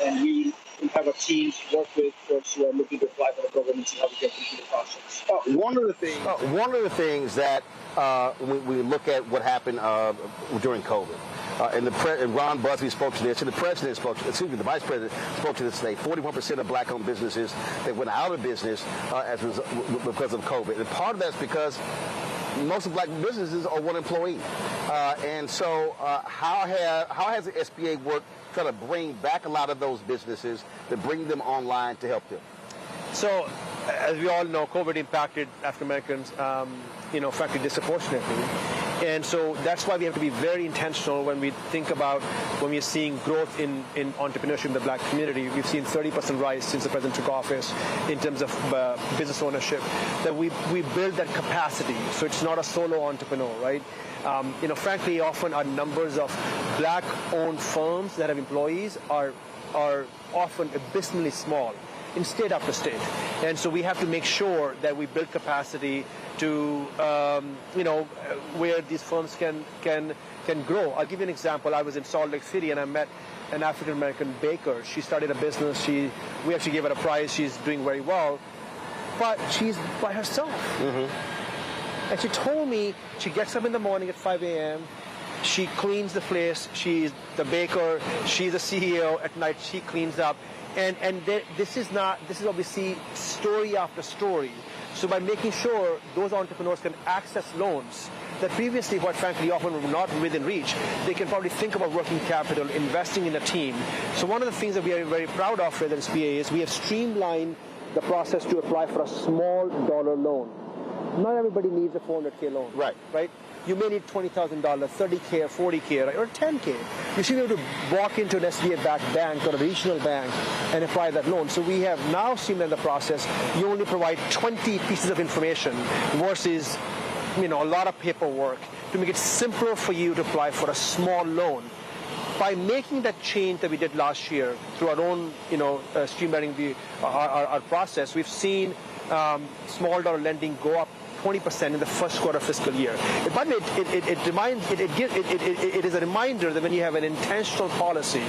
And we have a team work with folks who are looking to apply for the program and see how we get into the process. One of the things that we look at what happened during COVID. And Ron Busby spoke to this, and the president the vice president spoke to this today. 41% of Black-owned businesses that went out of business because of COVID. And part of that's because most of Black businesses are one employee. And so how has the SBA worked trying to bring back a lot of those businesses, to bring them online to help them? So, as we all know, COVID impacted African Americans, frankly, disproportionately. And so that's why we have to be very intentional when we think about when we're seeing growth in entrepreneurship in the Black community. We've seen 30% rise since the president took office in terms of business ownership, that we build that capacity. So it's not a solo entrepreneur, right? Frankly, often our numbers of Black-owned firms that have employees are often abysmally small in state after state. And so we have to make sure that we build capacity to, where these firms can grow. I'll give you an example. I was in Salt Lake City and I met an African-American baker. She started a business. We actually gave her a prize. She's doing very well. But she's by herself. Mm-hmm. And she told me she gets up in the morning at 5 a.m., she cleans the place, she's the baker, she's the CEO. At night, she cleans up. And this is obviously story after story. So by making sure those entrepreneurs can access loans that previously, quite frankly, often were not within reach, they can probably think about working capital, investing in a team. So one of the things that we are very proud of at SBA is we have streamlined the process to apply for a small dollar loan. Not everybody needs a $400K loan. Right? You may need $20,000, $30K, or $40K, right? Or $10K. You should be able to walk into an SBA-backed bank or a regional bank and apply that loan. So we have now streamlined the process. You only provide 20 pieces of information versus, a lot of paperwork to make it simpler for you to apply for a small loan. By making that change that we did last year through our own, streamlining our process, we've seen small dollar lending go up 20% in the first quarter of fiscal year. By the way, it is a reminder that when you have an intentional policy,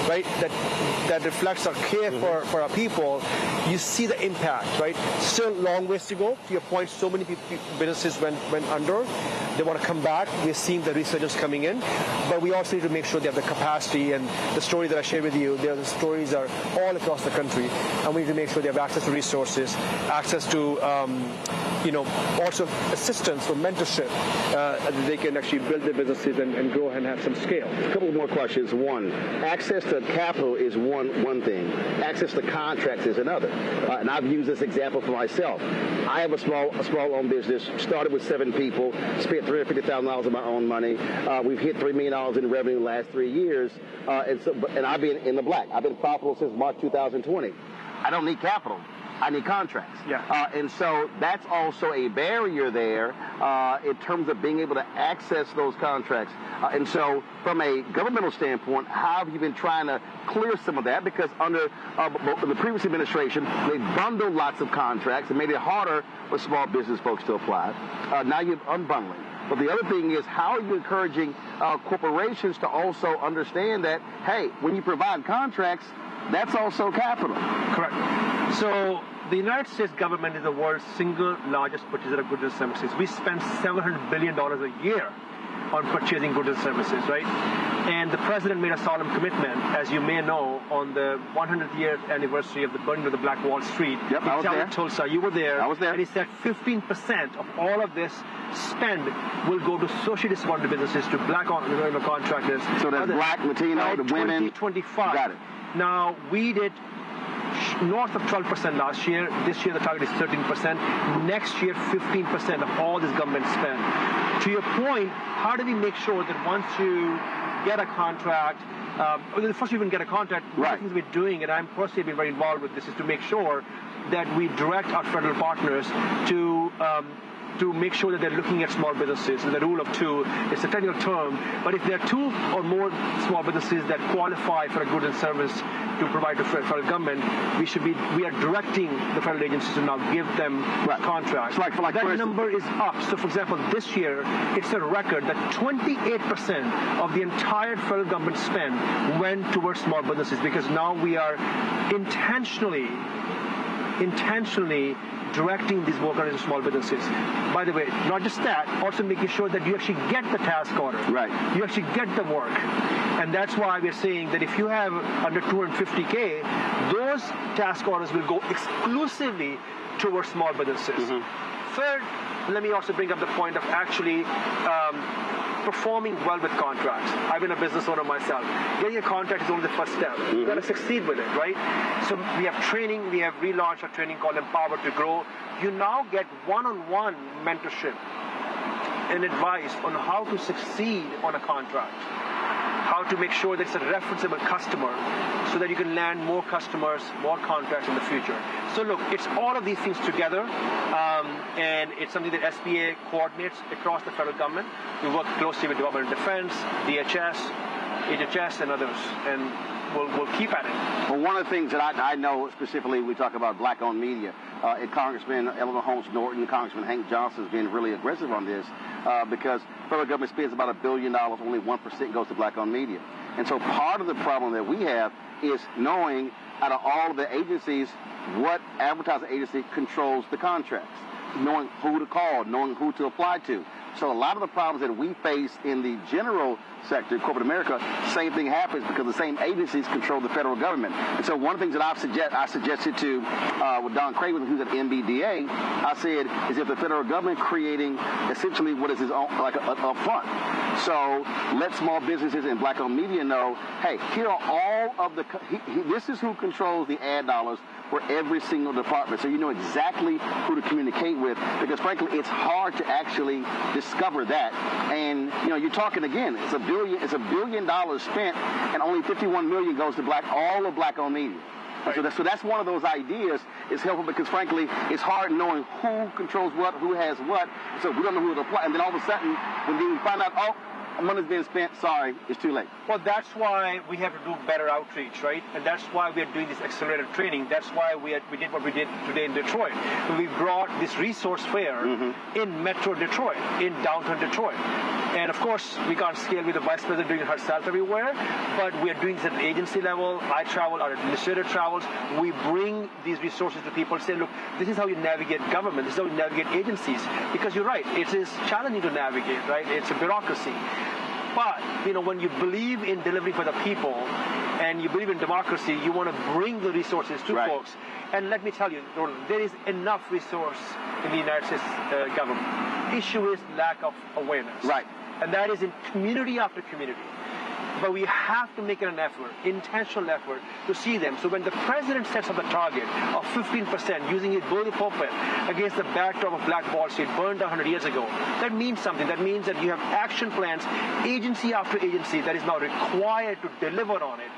right, that reflects our care for our people, you see the impact, right? Still long ways to go. To your point, so many businesses went under. They want to come back. We're seeing the resurgence coming in, but we also need to make sure they have the capacity. And the story that I shared with you, the stories are all across the country, and we need to make sure they have access to resources, access to also assistance or mentorship that they can actually build their businesses and grow and have some scale. A couple more questions. One, access to capital is one thing. Access to contracts is another. And I've used this example for myself. I have a small-owned business, started with 7 people, spent $350,000 of my own money. We've hit $3 million in revenue in the last 3 years, and I've been in the black. I've been profitable since March 2020. I don't need capital. I need contracts. Yeah. And so that's also a barrier there in terms of being able to access those contracts. And so from a governmental standpoint, how have you been trying to clear some of that? Because under the previous administration, they bundled lots of contracts and made it harder for small business folks to apply. Now you're unbundling. But the other thing is, how are you encouraging corporations to also understand that, hey, when you provide contracts, that's also capital? Correct. So the United States government is the world's single largest purchaser of goods and services. We spend $700 billion a year on purchasing goods and services, right? And the president made a solemn commitment, as you may know, on the 100th year anniversary of the burning of the Black Wall Street. Yep, I was there. Tulsa, you were there. I was there. And he said 15% of all of this spend will go to socially disadvantaged businesses, to black contractors. So that's black, Latino, the women. 2025. Got it. Now, we did north of 12% last year. This year, the target is 13%. Next year, 15% of all this government spend. To your point, how do we make sure that once you get a contract, first you even get a contract, one of the things we're doing, and I'm personally been very involved with this, is to make sure that we direct our federal partners to make sure that they're looking at small businesses. And the rule of 2, it's a technical term, but if there are 2 or more small businesses that qualify for a good and service to provide to federal government, we are directing the federal agencies to now give them contracts. Like that number is up. So, for example, this year, it's a record that 28% of the entire federal government spend went towards small businesses, because now we are intentionally directing these workers to small businesses. By the way, not just that, also making sure that you actually get the task order. Right. You actually get the work. And that's why we're saying that if you have under 250K, those task orders will go exclusively towards small businesses. Mm-hmm. Third, let me also bring up the point of actually performing well with contracts. I've been a business owner myself. Getting a contract is only the first step. Mm-hmm. You've got to succeed with it, right? So we have training. We have relaunched a training called Empower to Grow. You now get one-on-one mentorship and advice on how to succeed on a contract, how to make sure that it's a referenceable customer so that you can land more customers, more contracts in the future. So look, it's all of these things together, and it's something that SBA coordinates across the federal government. We work closely with Department of Defense, DHS, HHS, and others, and we'll keep at it. Well, one of the things that I know specifically, we talk about black-owned media, and Congressman Eleanor Holmes Norton, Congressman Hank Johnson has been really aggressive on this, because federal government spends about $1 billion, only 1% goes to black-owned media. And so part of the problem that we have is knowing out of all of the agencies, what advertising agency controls the contracts, knowing who to call, knowing who to apply to. So a lot of the problems that we face in the general sector, corporate America, same thing happens because the same agencies control the federal government. And so one of the things that I suggested to with Don Craven, who's at NBDA, I said, is if the federal government creating essentially what is his own, like a fund. So let small businesses and black-owned media know, hey, here are all of the, this is who controls the ad dollars for every single department. So you know exactly who to communicate with, because frankly, it's hard to actually discover that. And you know, you're talking again, it's $1 billion spent, and only 51 million goes to all of black-owned media. Right. So that's one of those ideas. It's helpful because frankly, it's hard knowing who controls what, who has what. So we don't know who to apply, and then all of a sudden, when we find out, oh, money's being spent, sorry, it's too late. Well, that's why we have to do better outreach, right? And that's why we are doing this accelerated training. That's why we did what we did today in Detroit. We brought this resource fair in Metro Detroit, in downtown Detroit. And of course, we can't scale with the vice president doing it herself everywhere, but we are doing this at the agency level. I travel, our administrator travels. We bring these resources to people and say, look, this is how you navigate government. This is how you navigate agencies. Because you're right, it is challenging to navigate, right? It's a bureaucracy. But, you know, when you believe in delivering for the people, and you believe in democracy, you want to bring the resources to folks. And let me tell you, Roland, there is enough resource in the United States government. Issue is lack of awareness. And that is in community after community. But we have to make it an effort, intentional effort, to see them. So when the president sets up a target of 15%, using it below the pulpit against the backdrop of Black Wall Street burned 100 years ago, that means something. That means that you have action plans, agency after agency, that is now required to deliver on it.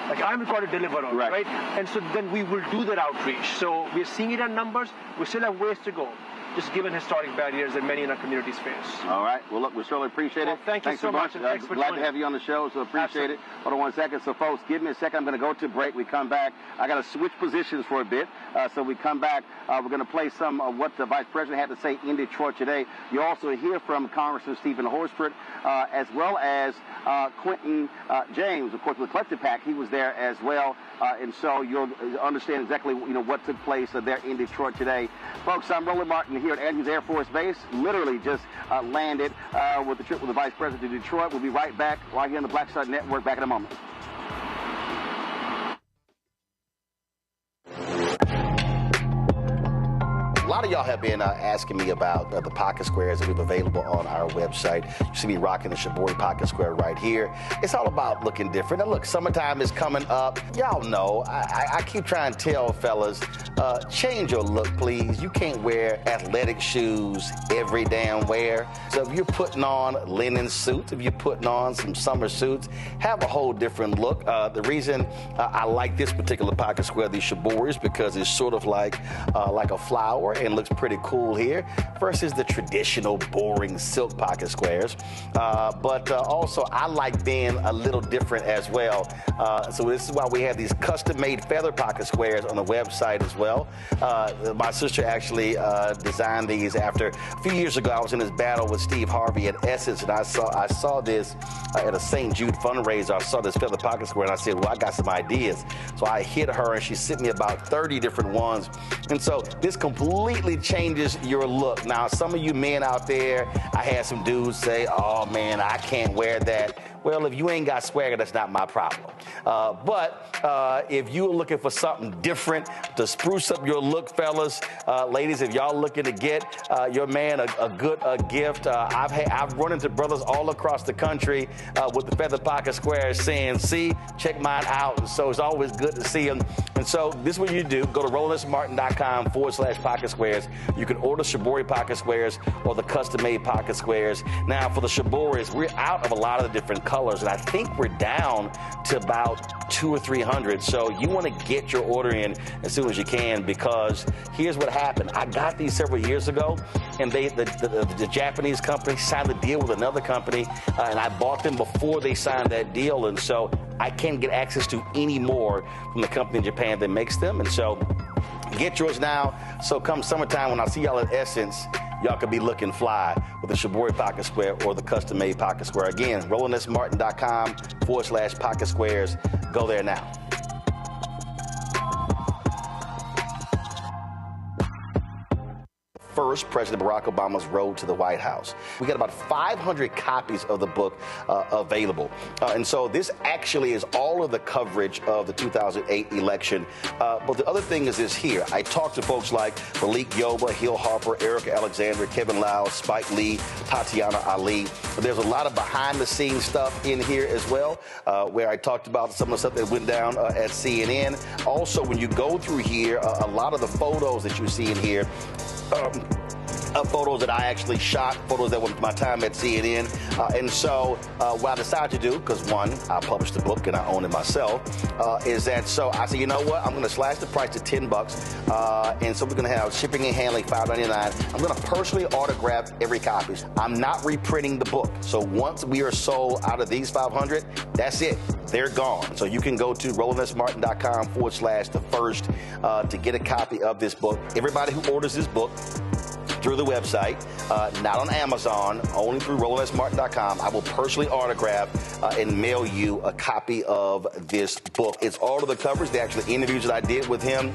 Like I'm required to deliver on it, right? And so then we will do that outreach. So we're seeing it in numbers. We still have ways to go, just given historic barriers that many in our communities face. All right. Well, look, we certainly appreciate it. Thanks you so much. And thanks for glad joining. to have you on the show, so appreciate it. Hold on 1 second. So, folks, give me a second. I'm going to go to break. We come back. I got to switch positions for a bit. So we come back. We're going to play some of what the Vice President had to say in Detroit today. You also hear from Congressman Stephen Horsford, as well as Quentin James, of course, with the Collective PAC. He was there as well. And so you'll understand exactly, what took place there in Detroit today. Folks, I'm Roland Martin here at Andrews Air Force Base. Literally just landed with the trip with the Vice President to Detroit. We'll be right back right here on the Black Star Network. Back in a moment. A lot of y'all have been asking me about the pocket squares that we have available on our website. You see me rocking the Shibori pocket square right here. It's all about looking different. Now look, summertime is coming up. Y'all know, I keep trying to tell fellas, change your look, please. You can't wear athletic shoes every damn wear. So if you're putting on linen suits, if you're putting on some summer suits, have a whole different look. The reason I like this particular pocket square, the Shibori, is because it's sort of like a flower and looks pretty cool here versus the traditional boring silk pocket squares. But also I like being a little different as well. So this is why we have these custom-made feather pocket squares on the website as well. My sister actually designed these after a few years ago. I was in this battle with Steve Harvey at Essence, and I saw this at a St. Jude fundraiser. I saw this feather pocket square, and I said, well, I got some ideas. So I hit her, and she sent me about 30 different ones. And so this completely changes your look. Now, some of you men out there, I had some dudes say, oh, man, I can't wear that. Well, if you ain't got swagger, that's not my problem. But if you're looking for something different to spruce up your look, fellas, ladies, if y'all looking to get your man a good gift, I've run into brothers all across the country with the feather pocket squares saying, see, check mine out. And so it's always good to see them. And so this is what you do. Go to RolandSMartin.com/pocket squares. You can order Shibori pocket squares or the custom-made pocket squares. Now, for the Shiboris, we're out of a lot of the different colors, and I think we're down to about 200 or 300. So you want to get your order in as soon as you can, because here's what happened. I got these several years ago, and the Japanese company signed a deal with another company, and I bought them before they signed that deal, and so I can't get access to any more from the company in Japan that makes them. And so get yours now. So come summertime, when I see y'all at Essence, y'all could be looking fly with the Shibori pocket square or the custom-made pocket square. Again, RolandSMartin.com/pocket squares. Go there now. First, President Barack Obama's road to the White House. We got about 500 copies of the book available. And so this actually is all of the coverage of the 2008 election. But the other thing is this here. I talked to folks like Malik Yoba, Hill Harper, Erica Alexander, Kevin Lau, Spike Lee, Tatiana Ali. But there's a lot of behind-the-scenes stuff in here as well, where I talked about some of the stuff that went down at CNN. Also, when you go through here, a lot of the photos that you see in here, photos that I actually shot, photos that were my time at CNN. And so what I decided to do, because one, I published the book and I own it myself, is that so I said, you know what, I'm going to slash the price to $10. And so we're going to have shipping and handling $5.99. I'm going to personally autograph every copy. I'm not reprinting the book. So once we are sold out of these 500, that's it. They're gone. So you can go to RolandSMartin.com/the first to get a copy of this book. Everybody who orders this book through the website, not on Amazon, only through RolandSMartin.com. I will personally autograph and mail you a copy of this book. It's all of the covers, the actual interviews that I did with him.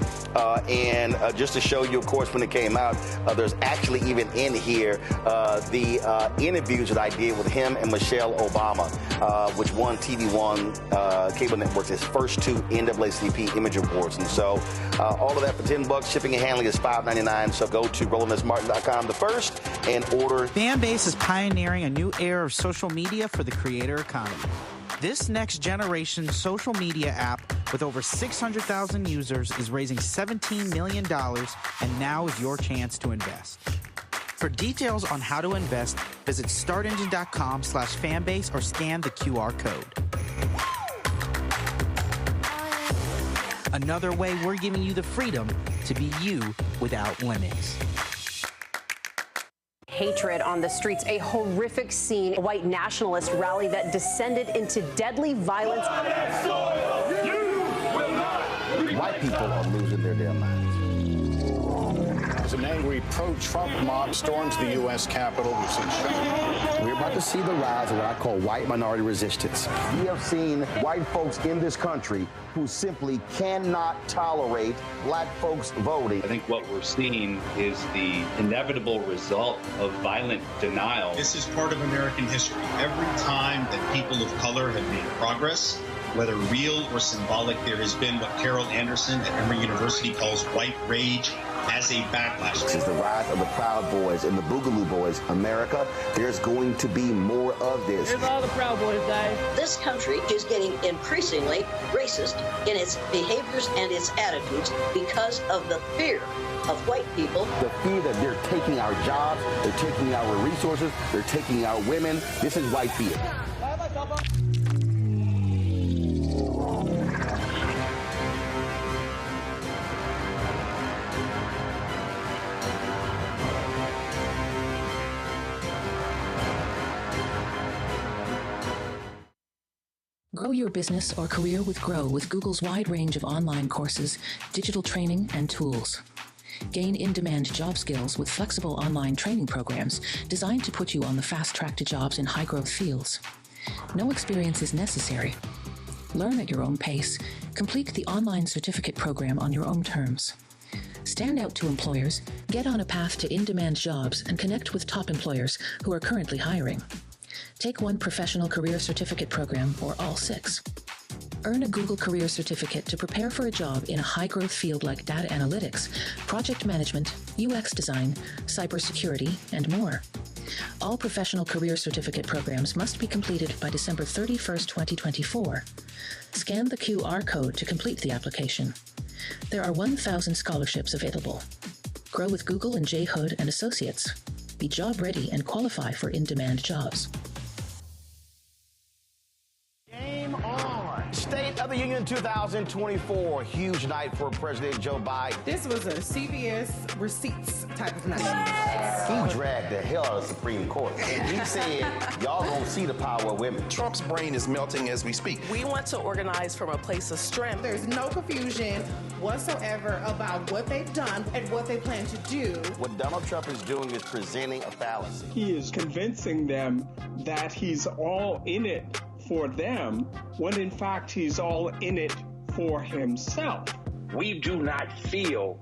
And just to show you, of course, when it came out, there's actually even in here the interviews that I did with him and Michelle Obama, which won TV One Cable Network's his first 2 NAACP Image Awards. And so all of that for $10. Shipping and handling is $5.99. So go to RolandSMartin.com the first and order. Fanbase is pioneering a new era of social media for the creator economy. This next generation social media app with over 600,000 users is raising $17 million, and now is your chance to invest. For details on how to invest, visit startengine.com/fanbase or scan the QR code. Another way we're giving you the freedom to be you without limits. Hatred on the streets, a horrific scene, a white nationalist rally that descended into deadly violence. White people are losing their damn minds. As an angry pro-Trump mob storms the U.S. Capitol, we've seen shooting. We're about to see the rise of what I call white minority resistance. We have seen white folks in this country who simply cannot tolerate black folks voting. I think what we're seeing is the inevitable result of violent denial. This is part of American history. Every time that people of color have made progress, whether real or symbolic, there has been what Carol Anderson at Emory University calls white rage as a backlash. This is the rise of the Proud Boys and the Boogaloo Boys. America, there's going to be more of this. Here's all the Proud Boys, guys. This country is getting increasingly racist in its behaviors and its attitudes because of the fear of white people. The fear that they're taking our jobs, they're taking our resources, they're taking our women. This is white fear. Grow your business or career with Grow with Google's wide range of online courses, digital training, and tools. Gain in-demand job skills with flexible online training programs designed to put you on the fast track to jobs in high-growth fields. No experience is necessary. Learn at your own pace. Complete the online certificate program on your own terms. Stand out to employers, get on a path to in-demand jobs, and connect with top employers who are currently hiring. Take one professional career certificate program or all 6. Earn a Google Career Certificate to prepare for a job in a high-growth field like data analytics, project management, UX design, cybersecurity, and more. All professional career certificate programs must be completed by December 31st, 2024. Scan the QR code to complete the application. There are 1,000 scholarships available. Grow with Google and J. Hood and Associates. Be job ready and qualify for in-demand jobs. State of the Union 2024, huge night for President Joe Biden. This was a CBS receipts type of night. He dragged the hell out of the Supreme Court. And he said, y'all gonna see the power of women. Trump's brain is melting as we speak. We want to organize from a place of strength. There's no confusion whatsoever about what they've done and what they plan to do. What Donald Trump is doing is presenting a fallacy. He is convincing them that he's all in it for them, when in fact he's all in it for himself. We do not feel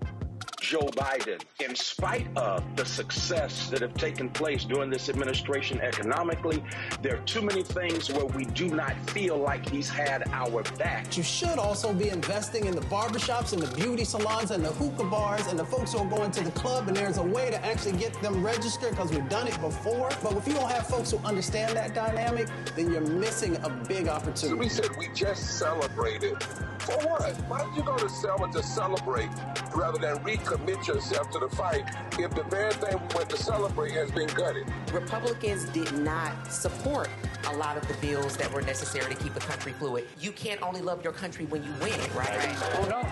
Joe Biden, in spite of the success that have taken place during this administration economically, there are too many things where we do not feel like he's had our back. You should also be investing in the barbershops and the beauty salons and the hookah bars and the folks who are going to the club, and there's a way to actually get them registered because we've done it before. But if you don't have folks who understand that dynamic, then you're missing a big opportunity. So we said we just celebrated. For what? Why did you go to Selma to celebrate rather than recommit yourself to the fight if the very thing we went to celebrate has been gutted? Republicans did not support a lot of the bills that were necessary to keep the country fluid. You can't only love your country when you win, right? Oh, no.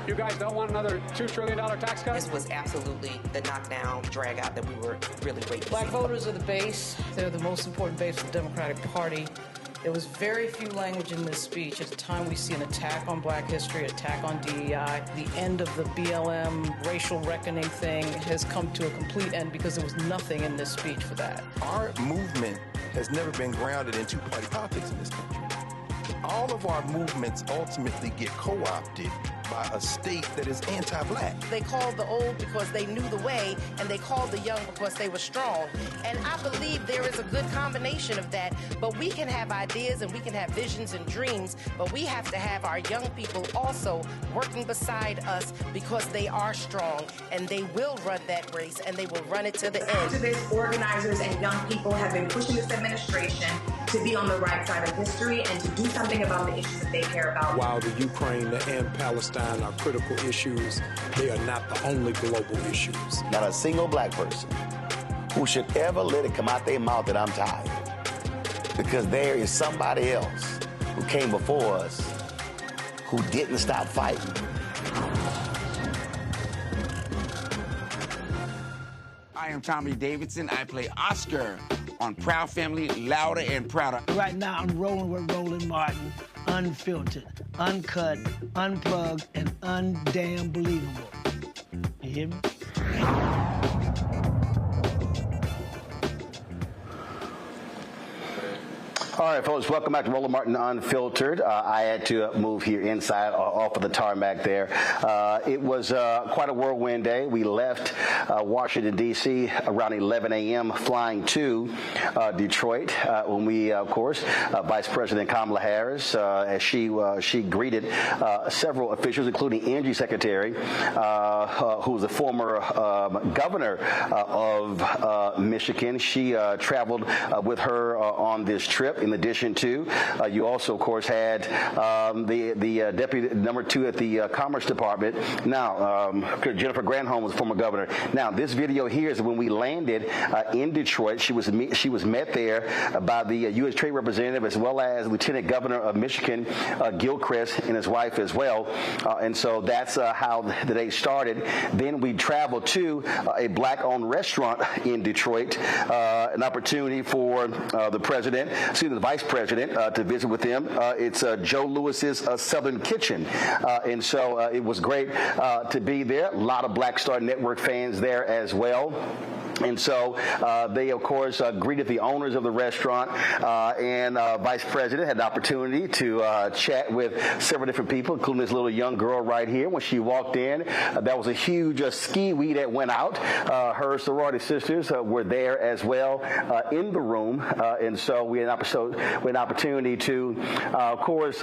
You guys don't want another $2 trillion tax cut? This was absolutely the knockdown, drag out that we were really waiting. Black voters are the base. They're the most important base of the Democratic Party. There was very few language in this speech. At the time we see an attack on Black history, attack on DEI. The end of the BLM racial reckoning thing has come to a complete end because there was nothing in this speech for that. Our movement has never been grounded in two-party politics in this country. All of our movements ultimately get co-opted by a state that is anti-Black. They called the old because they knew the way, and they called the young because they were strong. And I believe there is a good combination of that, but we can have ideas and we can have visions and dreams, but we have to have our young people also working beside us because they are strong, and they will run that race, and they will run it to the end. Activists, organizers, and young people have been pushing this administration to be on the right side of history and to do something about the issues that they care about. While the Ukraine and Palestine are critical issues, they are not the only global issues. Not a single Black person who should ever let it come out their mouth that I'm tired, because there is somebody else who came before us who didn't stop fighting. I am Tommy Davidson. I play Oscar on Proud Family, Louder and Prouder. Right now, I'm rolling with Roland Martin, unfiltered, uncut, unplugged, and undamn believable. You hear me? All right, folks, welcome back to Roland Martin Unfiltered. I had to move here inside off of the tarmac there. It was quite a whirlwind day. We left Washington, D.C. around 11 a.m. flying to Detroit when we, of course, Vice President Kamala Harris, as she greeted several officials, including Energy Secretary, who was a former governor of Michigan. She traveled with her on this trip. In addition to, you also, of course, had the deputy number 2 at the Commerce Department. Now, Jennifer Granholm was former governor. Now, this video here is when we landed in Detroit. She was met there by the U.S. Trade Representative as well as Lieutenant Governor of Michigan, Gilchrist, and his wife as well. And so that's how the day started. Then we traveled to a Black-owned restaurant in Detroit, an opportunity for the president, the vice president, to visit with them. It's Joe Lewis's Southern Kitchen. And so it was great to be there. A lot of Black Star Network fans there as well. And so they, of course, greeted the owners of the restaurant, and Vice President had the opportunity to chat with several different people, including this little young girl right here. When she walked in, that was a huge ski-wee that went out. Her sorority sisters were there as well in the room, and so we had an opportunity to, of course,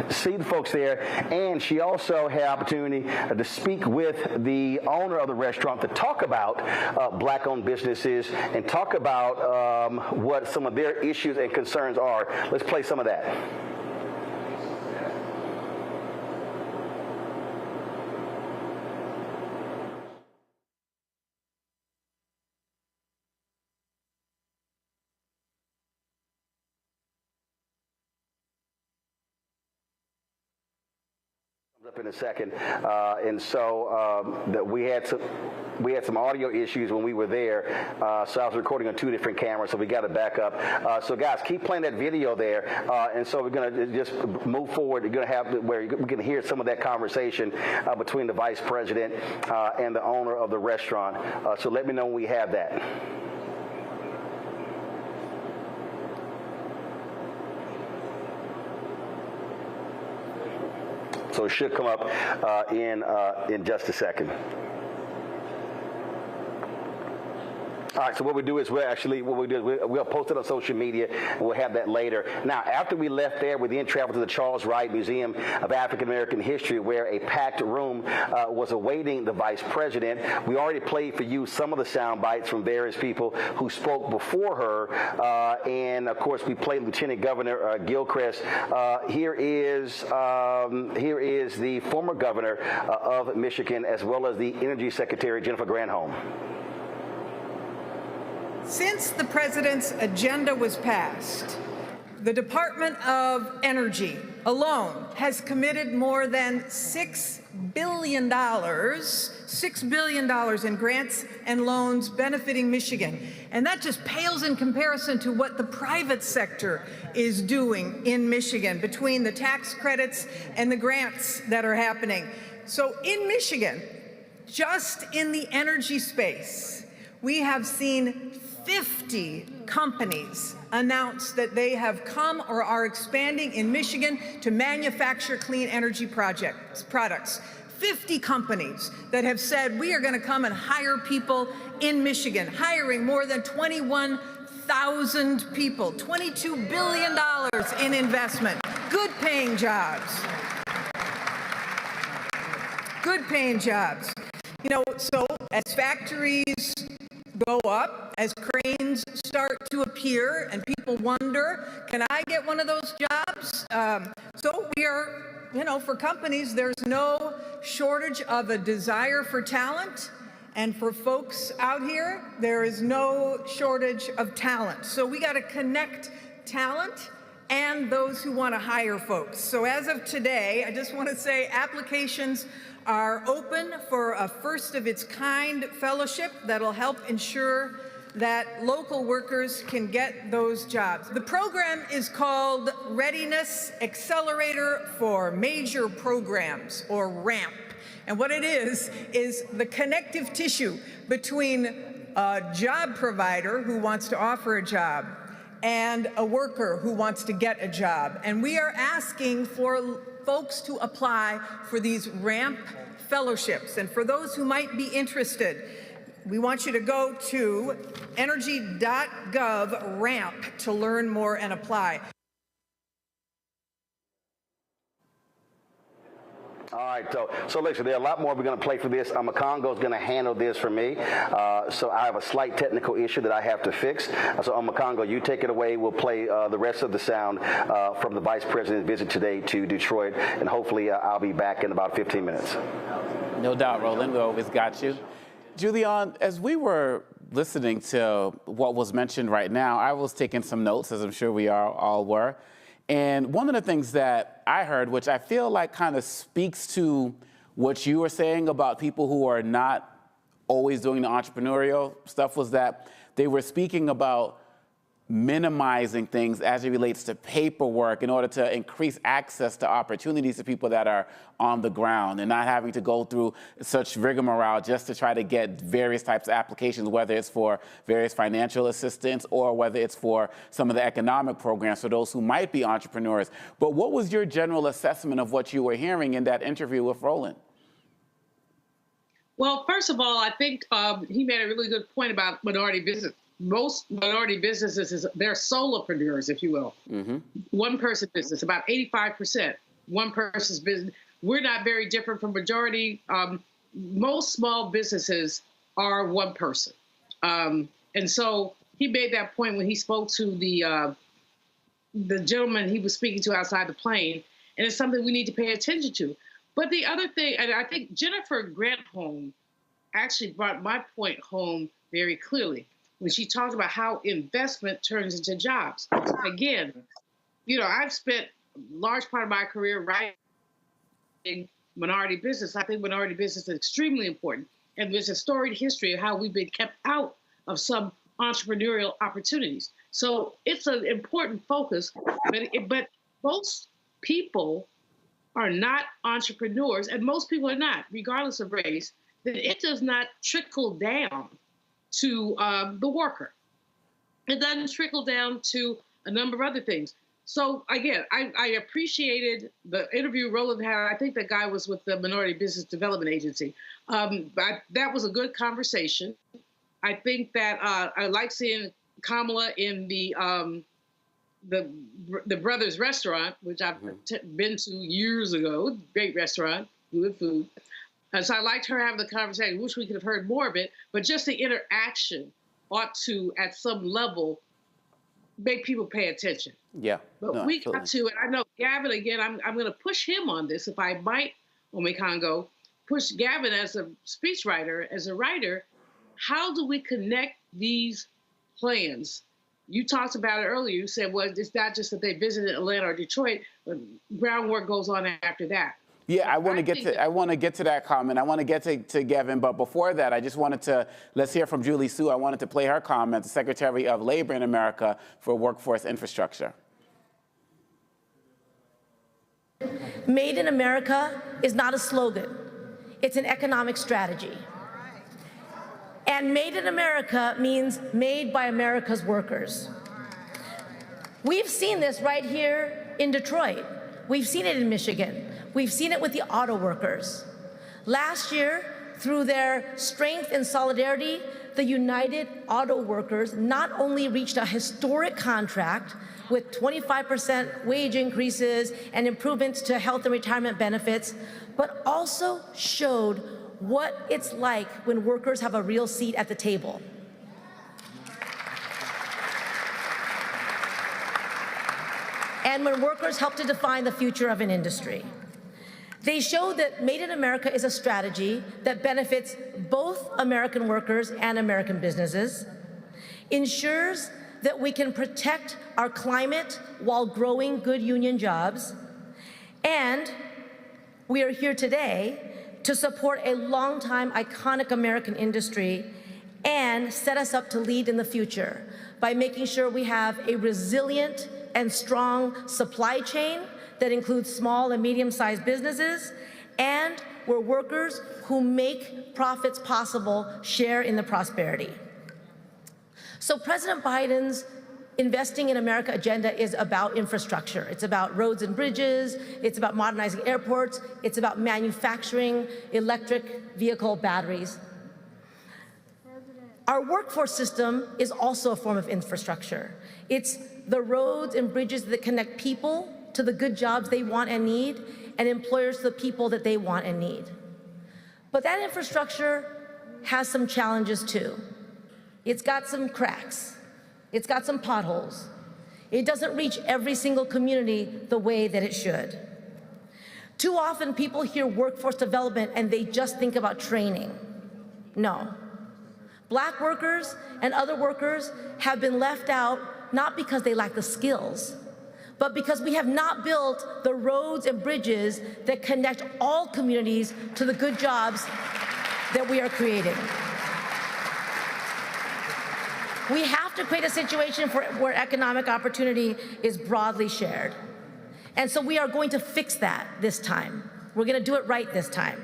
see the folks there. And she also had opportunity to speak with the owner of the restaurant to talk about Black-owned businesses and talk about what some of their issues and concerns are. Let's play some of that. Up in a second, and so that we had some audio issues when we were there, so I was recording on 2 different cameras, so we got to back up. So guys, keep playing that video there, and so we're going to just move forward. You're going to have where we can hear some of that conversation between the vice president and the owner of the restaurant. So let me know when we have that. So it should come up in just a second. All right, so what we do is we'll post it on social media, and we'll have that later. Now, after we left there, we then traveled to the Charles Wright Museum of African American History, where a packed room was awaiting the vice president. We already played for you some of the sound bites from various people who spoke before her, and of course, we played Lieutenant Governor Gilchrist. Here is the former governor of Michigan, as well as the Energy Secretary, Jennifer Granholm. Since the president's agenda was passed, the Department of Energy alone has committed more than $6 billion in grants and loans benefiting Michigan. And that just pales in comparison to what the private sector is doing in Michigan between the tax credits and the grants that are happening. So in Michigan, just in the energy space, we have seen 50 companies announce that they have come or are expanding in Michigan to manufacture clean energy products. 50 companies that have said, we are going to come and hire people in Michigan, hiring more than 21,000 people, $22 billion in investment, good paying jobs. Good paying jobs. You know, so as factories go up, as cranes start to appear and people wonder, can I get one of those jobs? So we are, you know, for companies, there's no shortage of a desire for talent. And for folks out here, there is no shortage of talent. So we got to connect talent and those who want to hire folks. So as of today, I just want to say applications are open for a first-of-its-kind fellowship that'll help ensure that local workers can get those jobs. The program is called Readiness Accelerator for Major Programs, or RAMP. And what it is the connective tissue between a job provider who wants to offer a job and a worker who wants to get a job. And we are asking for folks to apply for these RAMP fellowships. And for those who might be interested, we want you to go to energy.gov RAMP to learn more and apply. All right, so listen, there are a lot more we're going to play for this. Makongo's going to handle this for me. So I have a slight technical issue that I have to fix. So Makongo, you take it away. We'll play the rest of the sound from the Vice President's visit today to Detroit, and hopefully I'll be back in about 15 minutes. No doubt, Roland. We always got you. Julian, as we were listening to what was mentioned right now, I was taking some notes, as I'm sure we all were. And one of the things that I heard, which I feel like kind of speaks to what you were saying about people who are not always doing the entrepreneurial stuff, was that they were speaking about minimizing things as it relates to paperwork in order to increase access to opportunities to people that are on the ground and not having to go through such rigmarole just to try to get various types of applications, whether it's for various financial assistance or whether it's for some of the economic programs for those who might be entrepreneurs. But what was your general assessment of what you were hearing in that interview with Roland? Well, first of all, I think he made a really good point about minority business. Most minority businesses, they're solopreneurs, if you will. Mm-hmm. One person business, about 85%, one person's business. We're not very different from majority. Most small businesses are one person. And so he made that point when he spoke to the gentleman he was speaking to outside the plane. And it's something we need to pay attention to. But the other thing, and I think Jennifer Granholm actually brought my point home very clearly when she talked about how investment turns into jobs. Again, you know, I've spent a large part of my career writing minority business. I think minority business is extremely important. And there's a storied history of how we've been kept out of some entrepreneurial opportunities. So it's an important focus, but most people are not entrepreneurs, and most people are not, regardless of race, then it does not trickle down to the worker. It doesn't trickle down to a number of other things. So again, I appreciated the interview Roland had. I think that guy was with the Minority Business Development Agency. But that was a good conversation. I think that I like seeing Kamala in the Brothers Restaurant, which I've been to years ago. Great restaurant, good food. And so I liked her having the conversation. Wish we could have heard more of it, but just the interaction ought to, at some level, make people pay attention. Yeah. But no, we absolutely. got to, and I know Gavin, again, I'm going to push him on this, if I might, Omekongo, push Gavin as a speechwriter, as a writer. How do we connect these plans? You talked about it earlier. You said, well, it's not just that they visited Atlanta or Detroit, but groundwork goes on after that. Yeah, I want to get to that comment. I want to get to Gavin, but before that, I just wanted to, let's hear from Julie Su. I wanted to play her comment, the Secretary of Labor in America for Workforce Infrastructure. Made in America is not a slogan. It's an economic strategy. And made in America means made by America's workers. We've seen this right here in Detroit. We've seen it in Michigan. We've seen it with the auto workers. Last year, through their strength and solidarity, the United Auto Workers not only reached a historic contract with 25% wage increases and improvements to health and retirement benefits, but also showed what it's like when workers have a real seat at the table. And when workers help to define the future of an industry. They show that Made in America is a strategy that benefits both American workers and American businesses, ensures that we can protect our climate while growing good union jobs, and we are here today to support a longtime iconic American industry and set us up to lead in the future by making sure we have a resilient and strong supply chain that includes small and medium-sized businesses, and where workers who make profits possible share in the prosperity. So President Biden's Investing in America agenda is about infrastructure. It's about roads and bridges. It's about modernizing airports. It's about manufacturing electric vehicle batteries. Our workforce system is also a form of infrastructure. It's the roads and bridges that connect people to the good jobs they want and need, and employers to the people that they want and need. But that infrastructure has some challenges too. It's got some cracks. It's got some potholes. It doesn't reach every single community the way that it should. Too often people hear workforce development and they just think about training. No. Black workers and other workers have been left out not because they lack the skills, but because we have not built the roads and bridges that connect all communities to the good jobs that we are creating. We have to create a situation where economic opportunity is broadly shared. And so we are going to fix that this time. We're going to do it right this time.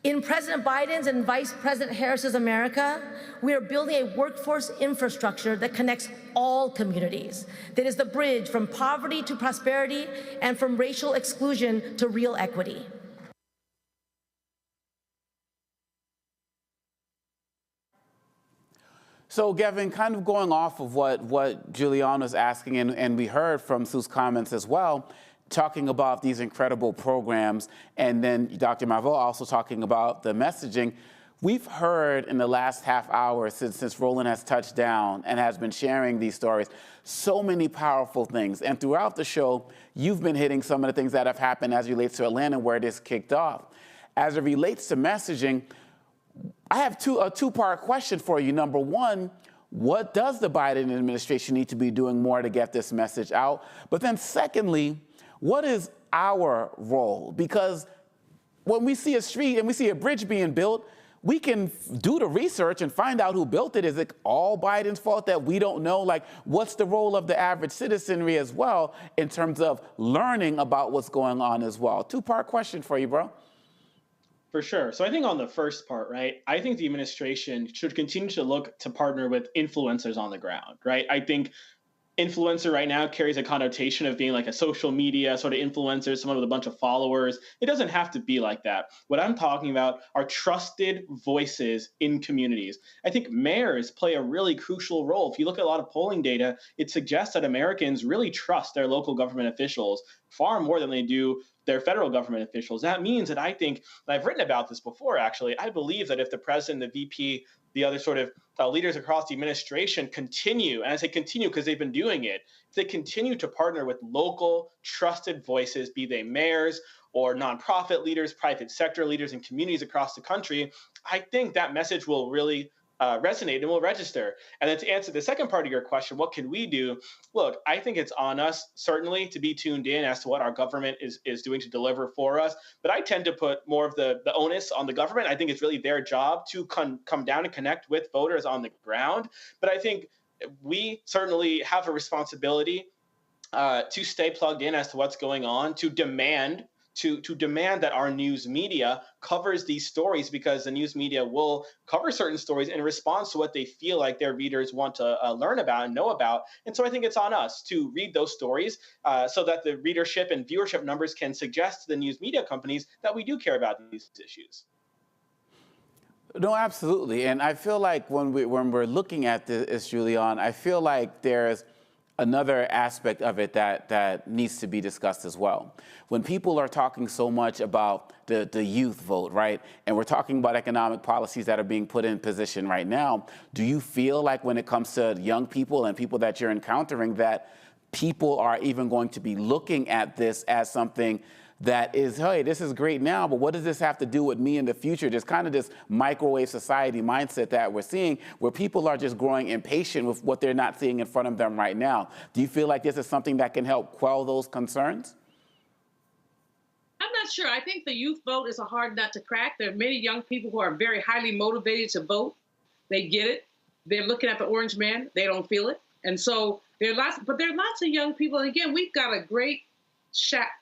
In President Biden's and Vice President Harris's America, we are building a workforce infrastructure that connects all communities, that is the bridge from poverty to prosperity and from racial exclusion to real equity. So, Gavin, kind of going off of what Juliana's asking, and we heard from Sue's comments as well, talking about these incredible programs, and then Dr. Marvell also talking about the messaging. We've heard in the last half hour since Roland has touched down and has been sharing these stories, so many powerful things. And throughout the show, you've been hitting some of the things that have happened as it relates to Atlanta, where this kicked off. As it relates to messaging, I have a two-part question for you. Number one, what does the Biden administration need to be doing more to get this message out? But then secondly, what is our role? Because when we see a street and we see a bridge being built, we can do the research and find out who built it. Is it all Biden's fault that we don't know? Like, what's the role of the average citizenry as well in terms of learning about what's going on as well? Two-part question for you, bro. For sure. So I think on the first part, right, I think the administration should continue to look to partner with influencers on the ground, right? I think influencer right now carries a connotation of being like a social media sort of influencer, someone with a bunch of followers. It doesn't have to be like that. What I'm talking about are trusted voices in communities. I think mayors play a really crucial role. If you look at a lot of polling data, it suggests that Americans really trust their local government officials far more than they do their federal government officials. That means that I think, and I've written about this before actually, I believe that if the president, the VP, the other sort of leaders across the administration continue, and I say continue because they've been doing it, if they continue to partner with local trusted voices, be they mayors or nonprofit leaders, private sector leaders in communities across the country, I think that message will really resonate and we'll register. And then to answer the second part of your question, what can we do? Look, I think it's on us, certainly, to be tuned in as to what our government is doing to deliver for us. But I tend to put more of the onus on the government. I think it's really their job to come down and connect with voters on the ground. But I think we certainly have a responsibility to stay plugged in as to what's going on, to demand that our news media covers these stories, because the news media will cover certain stories in response to what they feel like their readers want to learn about and know about. And so I think it's on us to read those stories so that the readership and viewership numbers can suggest to the news media companies that we do care about these issues. No, absolutely. And I feel like when we're looking at this, Julian, I feel like there's another aspect of it that needs to be discussed as well. When people are talking so much about the youth vote, right, and we're talking about economic policies that are being put in position right now, do you feel like when it comes to young people and people that you're encountering that people are even going to be looking at this as something that is, hey, this is great now, but what does this have to do with me in the future? There's kind of this microwave society mindset that we're seeing where people are just growing impatient with what they're not seeing in front of them right now. Do you feel like this is something that can help quell those concerns? I'm not sure. I think the youth vote is a hard nut to crack. There are many young people who are very highly motivated to vote. They get it. They're looking at the orange man. They don't feel it. And so there are lots of young people. And again, we've got a great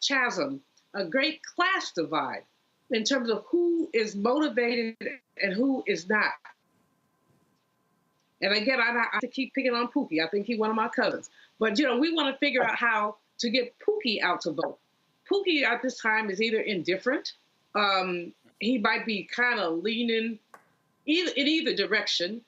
chasm, a great class divide in terms of who is motivated and who is not. And again, I have to keep picking on Pookie. I think he's one of my cousins. But, we want to figure out how to get Pookie out to vote. Pookie at this time is either indifferent. He might be kind of leaning in either direction.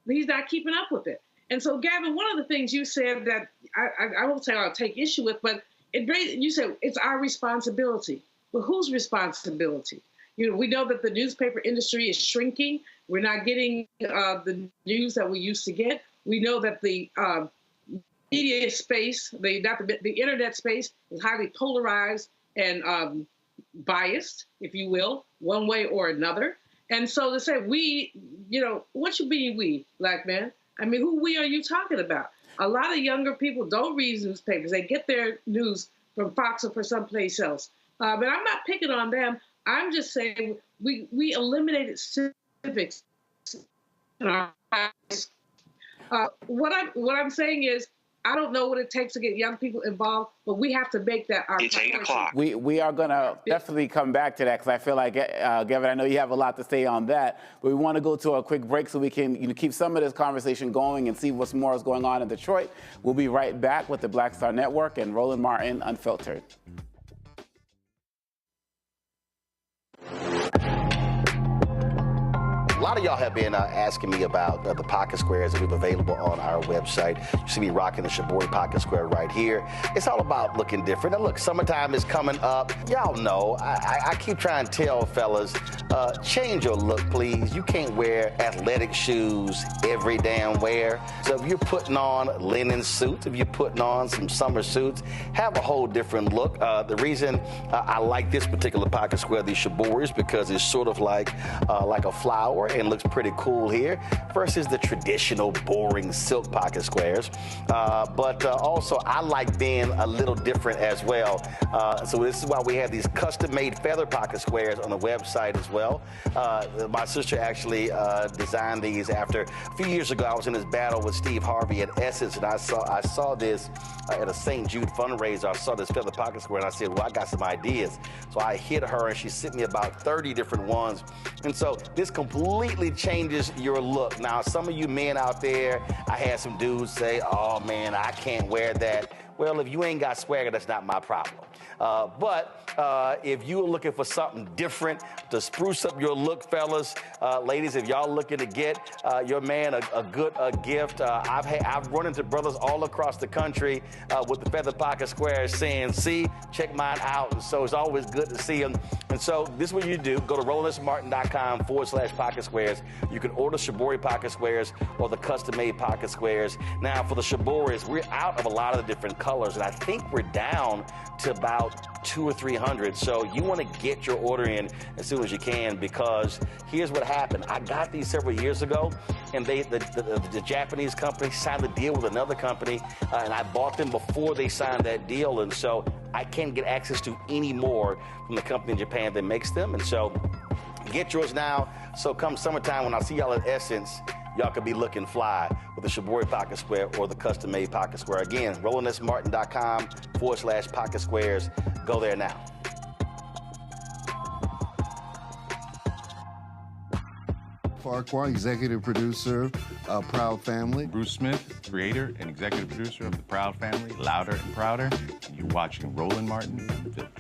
But he's not keeping up with it. And so, Gavin, one of the things you said that I won't say I'll take issue with, but you said it's our responsibility. Well, whose responsibility? We know that the newspaper industry is shrinking. We're not getting the news that we used to get. We know that the media space, the internet space, is highly polarized and biased, if you will, one way or another. And so to say what you mean we, black man? I mean, who we are you talking about? A lot of younger people don't read newspapers. They get their news from Fox or from someplace else. But I'm not picking on them. I'm just saying we eliminated civics in our lives. What I'm saying is, I don't know what it takes to get young people involved, but we have to make that our priority. It's 8 o'clock. We are going to definitely come back to that because I feel like, Gavin, I know you have a lot to say on that, but we want to go to a quick break so we can keep some of this conversation going and see what's more is going on in Detroit. We'll be right back with the Black Star Network and Roland Martin Unfiltered. A lot of y'all have been asking me about the pocket squares that we have available on our website. You see me rocking the Shabori pocket square right here. It's all about looking different. Now look, summertime is coming up. Y'all know, I keep trying to tell fellas, change your look, please. You can't wear athletic shoes every damn wear. So if you're putting on linen suits, if you're putting on some summer suits, have a whole different look. The reason I like this particular pocket square, the Shabori, is because it's sort of like a flower and looks pretty cool here versus the traditional boring silk pocket squares. But also I like being a little different as well. So this is why we have these custom-made feather pocket squares on the website as well. My sister actually designed these after a few years ago. I was in this battle with Steve Harvey at Essence, and I saw this at a St. Jude fundraiser. I saw this feather pocket square, and I said, well, I got some ideas. So I hit her, and she sent me about 30 different ones. And so this completely changes your look. Now, some of you men out there, I had some dudes say, oh, man, I can't wear that. Well, if you ain't got swagger, that's not my problem. But if you're looking for something different to spruce up your look, fellas, ladies, if y'all looking to get your man a good gift, I've run into brothers all across the country with the feather pocket squares saying, see, check mine out. And so it's always good to see them. And so this is what you do. Go to RolandSMartin.com/pocket squares. You can order Shibori pocket squares or the custom-made pocket squares. Now, for the Shiboris, we're out of a lot of the different colors, and I think we're down to about 200 or 300. So you want to get your order in as soon as you can, because here's what happened. I got these several years ago, and the Japanese company signed a deal with another company, and I bought them before they signed that deal, and so I can't get access to any more from the company in Japan that makes them. And so get yours now, so come summertime when I see y'all at Essence, y'all could be looking fly with the Shibori pocket square or the custom-made pocket square. Again, RolandSMartin.com/pocket squares. Go there now. Farquhar, executive producer of Proud Family. Bruce Smith, creator and executive producer of The Proud Family, Louder and Prouder. And you're watching Roland Martin Unfiltered.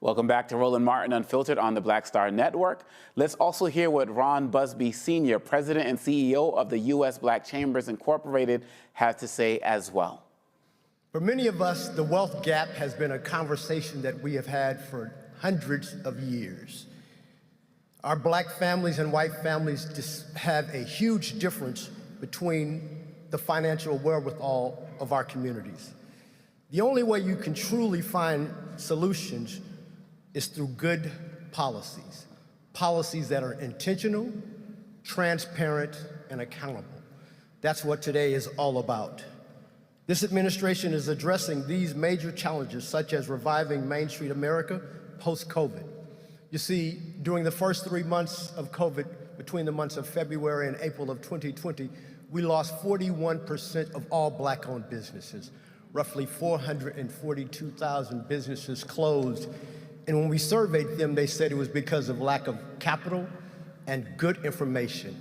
Welcome back to Roland Martin Unfiltered on the Black Star Network. Let's also hear what Ron Busby Sr., President and CEO of the U.S. Black Chambers Incorporated, has to say as well. For many of us, the wealth gap has been a conversation that we have had for hundreds of years. Our black families and white families just have a huge difference between the financial wherewithal of our communities. The only way you can truly find solutions is through good policies. Policies that are intentional, transparent, and accountable. That's what today is all about. This administration is addressing these major challenges, such as reviving Main Street America post-COVID. You see, during the first 3 months of COVID, between the months of February and April of 2020, we lost 41% of all black-owned businesses. Roughly 442,000 businesses closed. And when we surveyed them, they said it was because of lack of capital and good information.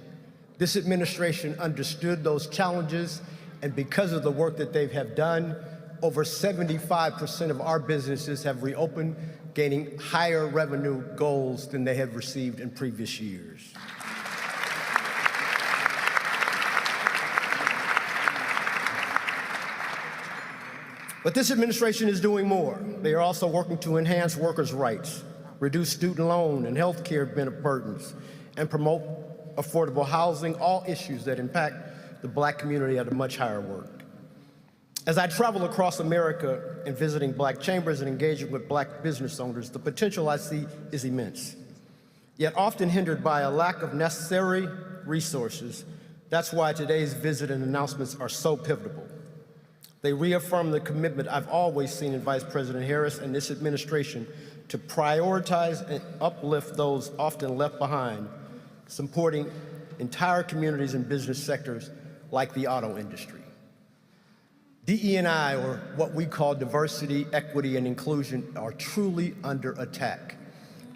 This administration understood those challenges, and because of the work that they have done, over 75% of our businesses have reopened, gaining higher revenue goals than they have received in previous years. But this administration is doing more. They are also working to enhance workers' rights, reduce student loan and health care burdens, and promote affordable housing, all issues that impact the black community at a much higher work. As I travel across America and visiting black chambers and engaging with black business owners, the potential I see is immense, yet often hindered by a lack of necessary resources. That's why today's visit and announcements are so pivotal. They reaffirm the commitment I've always seen in Vice President Harris and this administration to prioritize and uplift those often left behind, supporting entire communities and business sectors like the auto industry. DE&I, or what we call diversity, equity, and inclusion, are truly under attack.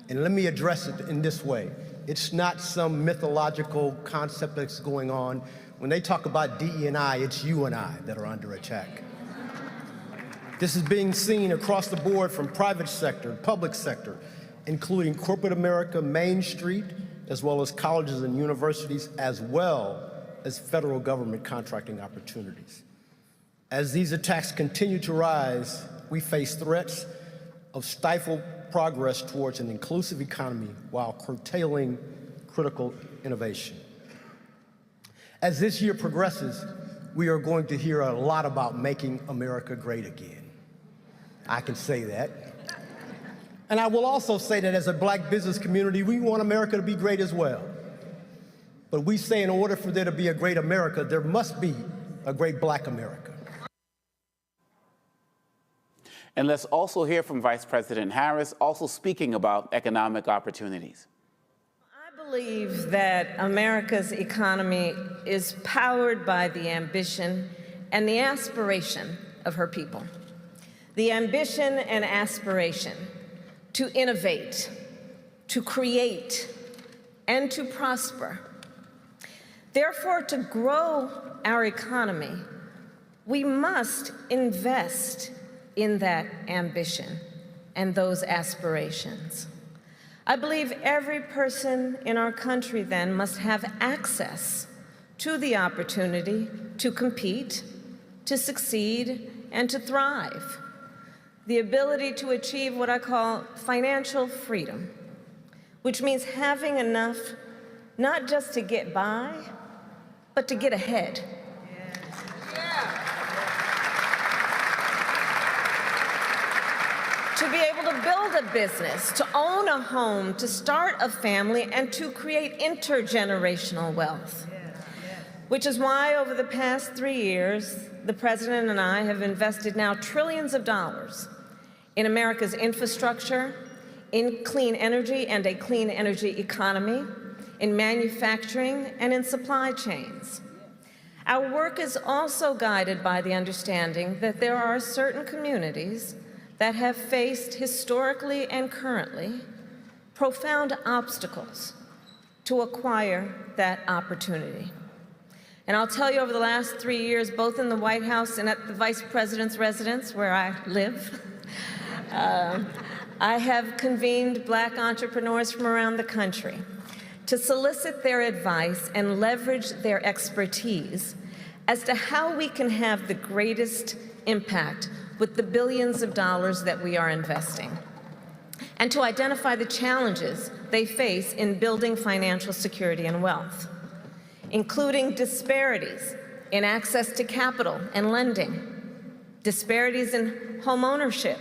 And let me address it in this way. It's not some mythological concept that's going on. When they talk about DE&I, it's you and I that are under attack. This is being seen across the board from private sector, public sector, including corporate America, Main Street, as well as colleges and universities, as well as federal government contracting opportunities. As these attacks continue to rise, we face threats of stifled progress towards an inclusive economy while curtailing critical innovation. As this year progresses, we are going to hear a lot about making America great again. I can say that. And I will also say that as a black business community, we want America to be great as well. But we say in order for there to be a great America, there must be a great black America. And let's also hear from Vice President Harris, also speaking about economic opportunities. I believe that America's economy is powered by the ambition and the aspiration of her people. The ambition and aspiration to innovate, to create, and to prosper. Therefore, to grow our economy, we must invest in that ambition and those aspirations. I believe every person in our country then must have access to the opportunity to compete, to succeed, and to thrive. The ability to achieve what I call financial freedom, which means having enough not just to get by, but to get ahead. To be able to build a business, to own a home, to start a family, and to create intergenerational wealth. Which is why over the past 3 years, the President and I have invested now trillions of dollars in America's infrastructure, in clean energy and a clean energy economy, in manufacturing, and in supply chains. Our work is also guided by the understanding that there are certain communities that have faced historically and currently profound obstacles to acquire that opportunity. And I'll tell you, over the last 3 years, both in the White House and at the Vice President's residence, where I live, I have convened Black entrepreneurs from around the country to solicit their advice and leverage their expertise as to how we can have the greatest impact with the billions of dollars that we are investing, and to identify the challenges they face in building financial security and wealth, including disparities in access to capital and lending, disparities in home ownership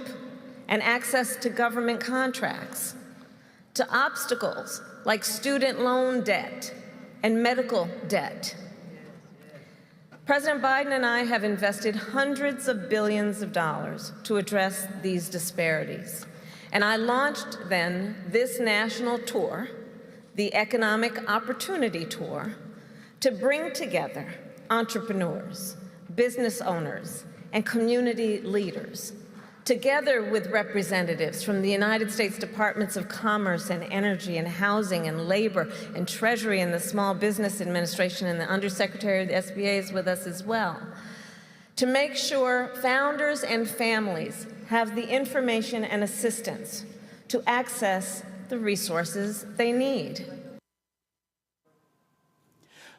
and access to government contracts, to obstacles like student loan debt and medical debt. President Biden and I have invested hundreds of billions of dollars to address these disparities. And I launched then this national tour, the Economic Opportunity Tour, to bring together entrepreneurs, business owners, and community leaders, together with representatives from the United States Departments of Commerce and Energy and Housing and Labor and Treasury and the Small Business Administration, and the Undersecretary of the SBA is with us as well, to make sure founders and families have the information and assistance to access the resources they need.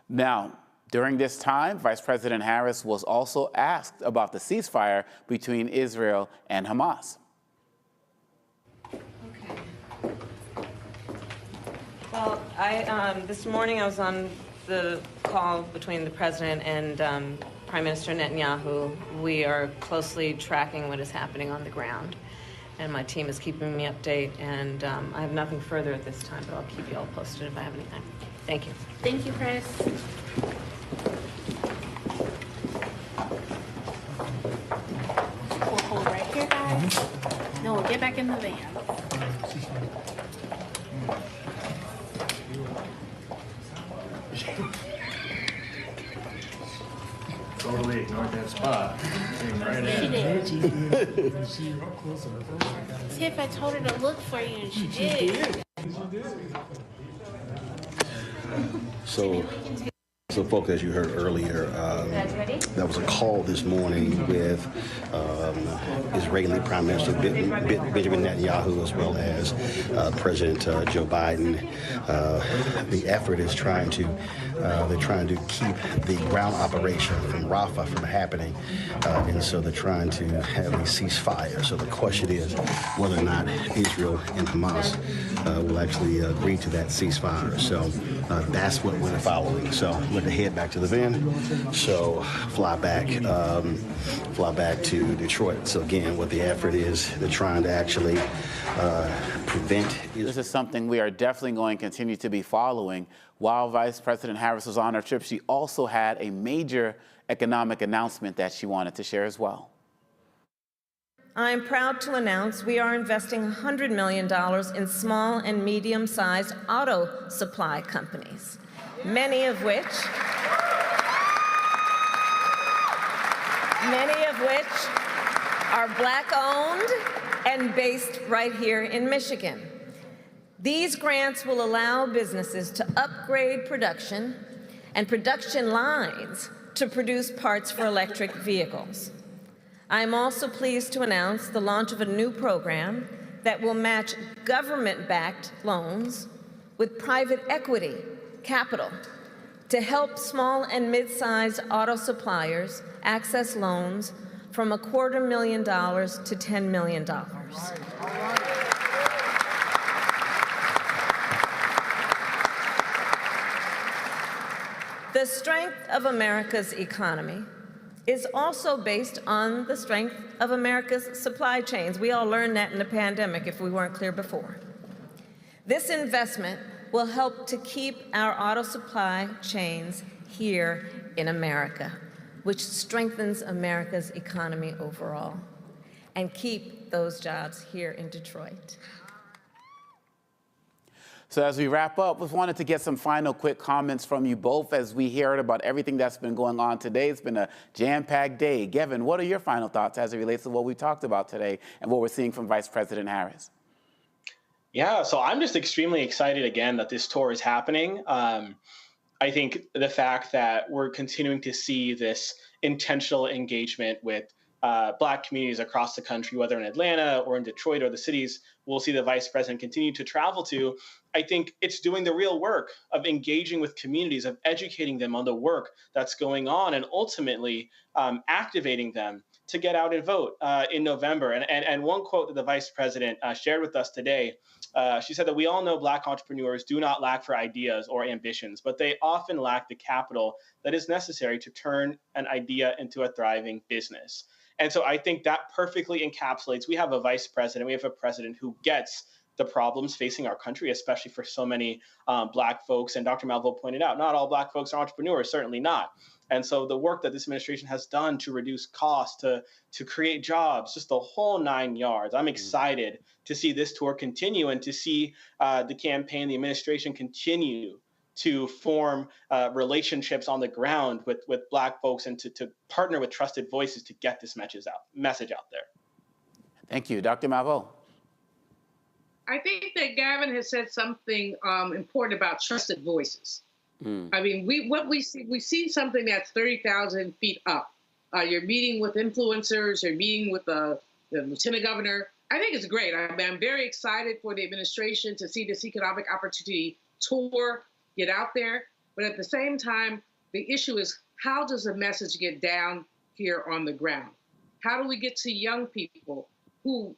Now, during this time, Vice President Harris was also asked about the ceasefire between Israel and Hamas. Well, this morning I was on the call between the President and Prime Minister Netanyahu. We are closely tracking what is happening on the ground, and my team is keeping me updated, and I have nothing further at this time, but I'll keep you all posted if I have anything. Thank you. Thank you, Chris. We'll hold right here, guys. No, we'll get back in the van. Totally ignored that spot. She did. Tiff, I told her to look for you, and she did. So folks, as you heard earlier, there was a call this morning with Israeli Prime Minister Benjamin Netanyahu, as well as President Joe Biden. The effort is they're trying to keep the ground operation from Rafah from happening, and so they're trying to have a ceasefire. So the question is whether or not Israel and Hamas will actually agree to that ceasefire. So that's what we're following. So we're to head back to the van. So fly back to Detroit. So again, what the effort is, they're trying to actually prevent. This is something we are definitely going to continue to be following. While Vice President Harris was on her trip, she also had a major economic announcement that she wanted to share as well. I am proud to announce we are investing $100 million in small and medium-sized auto supply companies, many of which are Black-owned and based right here in Michigan. These grants will allow businesses to upgrade production and production lines to produce parts for electric vehicles. I am also pleased to announce the launch of a new program that will match government-backed loans with private equity capital to help small and mid-sized auto suppliers access loans from $250,000 to $10 million. The strength of America's economy is also based on the strength of America's supply chains. We all learned that in the pandemic, if we weren't clear before. This investment will help to keep our auto supply chains here in America, which strengthens America's economy overall, and keep those jobs here in Detroit. So as we wrap up, we wanted to get some final quick comments from you both as we heard about everything that's been going on today. It's been a jam-packed day. Gavin, what are your final thoughts as it relates to what we talked about today and what we're seeing from Vice President Harris? Yeah, so I'm just extremely excited again that this tour is happening. I think the fact that we're continuing to see this intentional engagement with Black communities across the country, whether in Atlanta or in Detroit or the cities we'll see the Vice President continue to travel to, I think it's doing the real work of engaging with communities, of educating them on the work that's going on, and ultimately activating them to get out and vote in November. And one quote that the Vice President shared with us today, she said that we all know Black entrepreneurs do not lack for ideas or ambitions, but they often lack the capital that is necessary to turn an idea into a thriving business. And so I think that perfectly encapsulates, we have a Vice President, we have a president who gets the problems facing our country, especially for so many Black folks. And Dr. Malveaux pointed out, not all Black folks are entrepreneurs, certainly not. And so the work that this administration has done to reduce costs, to create jobs, just the whole 9 yards. I'm excited to see this tour continue and to see the campaign, the administration continue to form relationships on the ground with Black folks and to partner with trusted voices to get this message out there. Thank you. Dr. Malveaux. I think that Gavin has said something important about trusted voices. I mean, we see something that's 30,000 feet up. You're meeting with influencers, you're meeting with the lieutenant governor. I think it's great. I'm very excited for the administration to see this economic opportunity tour get out there. But at the same time, the issue is, how does the message get down here on the ground? How do we get to young people who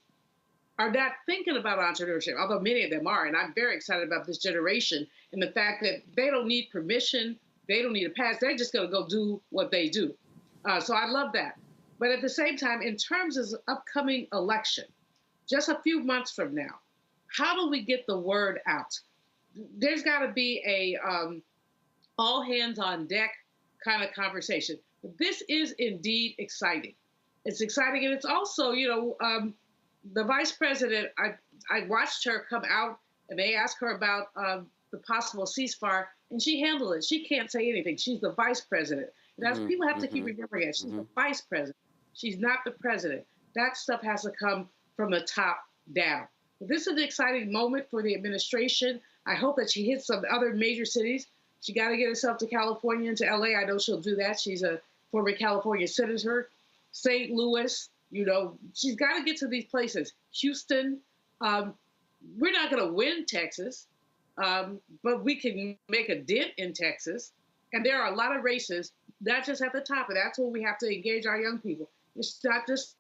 are not thinking about entrepreneurship, although many of them are, and I'm very excited about this generation and the fact that they don't need permission, they don't need a pass, they're just gonna go do what they do. So I love that. But at the same time, in terms of the upcoming election, just a few months from now, how do we get the word out? There's gotta be a all hands on deck kind of conversation. But this is indeed exciting. It's exciting, and it's also, the Vice President, I watched her come out and they asked her about the possible ceasefire, and she handled it. She can't say anything. She's the Vice President. And that's, people have to keep remembering it. She's the Vice President. She's not the President. That stuff has to come from the top down. But this is an exciting moment for the administration. I hope that she hits some other major cities. She got to get herself to California and to LA. I know she'll do that. She's a former California senator. St. Louis, she's got to get to these places. Houston, we're not going to win Texas, but we can make a dent in Texas. And there are a lot of races, not just at the top, and that's where we have to engage our young people. It's not just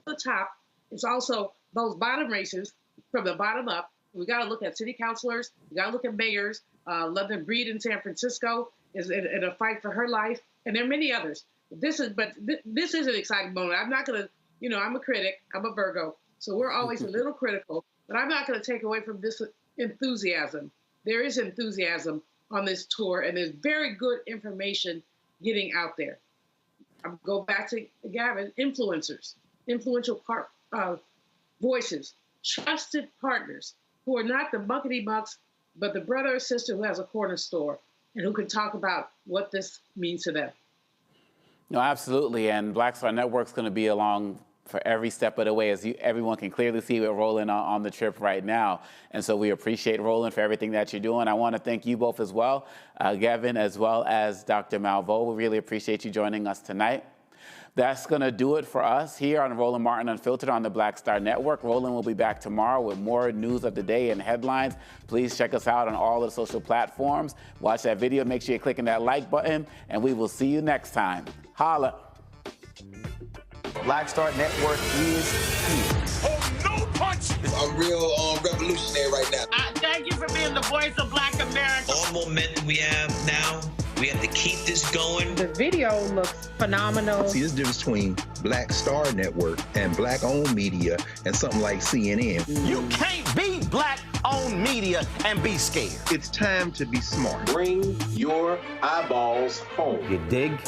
the top, it's also those bottom races from the bottom up. We got to look at city councilors, we got to look at mayors. London Breed in San Francisco is in a fight for her life, and there are many others. This is an exciting moment. I'm not going to, I'm a critic, I'm a Virgo, so we're always a little critical, but I'm not going to take away from this enthusiasm. There is enthusiasm on this tour, and there's very good information getting out there. I'll go back to Gavin, influencers, influential voices, trusted partners who are not the muckety-mucks, but the brother or sister who has a corner store and who can talk about what this means to them. No, absolutely, and Black Star Network's going to be along for every step of the way, as everyone can clearly see with Roland on the trip right now. And so we appreciate Roland for everything that you're doing. I want to thank you both as well, Gavin, as well as Dr. Malveaux. We really appreciate you joining us tonight. That's going to do it for us here on Roland Martin Unfiltered on the Black Star Network. Roland will be back tomorrow with more news of the day and headlines. Please check us out on all the social platforms. Watch that video. Make sure you're clicking that like button, and we will see you next time. Holla. Black Star Network is here. Oh, no punch! I'm real revolutionary right now. Thank you for being the voice of Black America. All momentum we have now, we have to keep this going. The video looks phenomenal. See, this difference between Black Star Network and Black-owned media and something like CNN. You can't be Black-owned media and be scared. It's time to be smart. Bring your eyeballs home. You dig?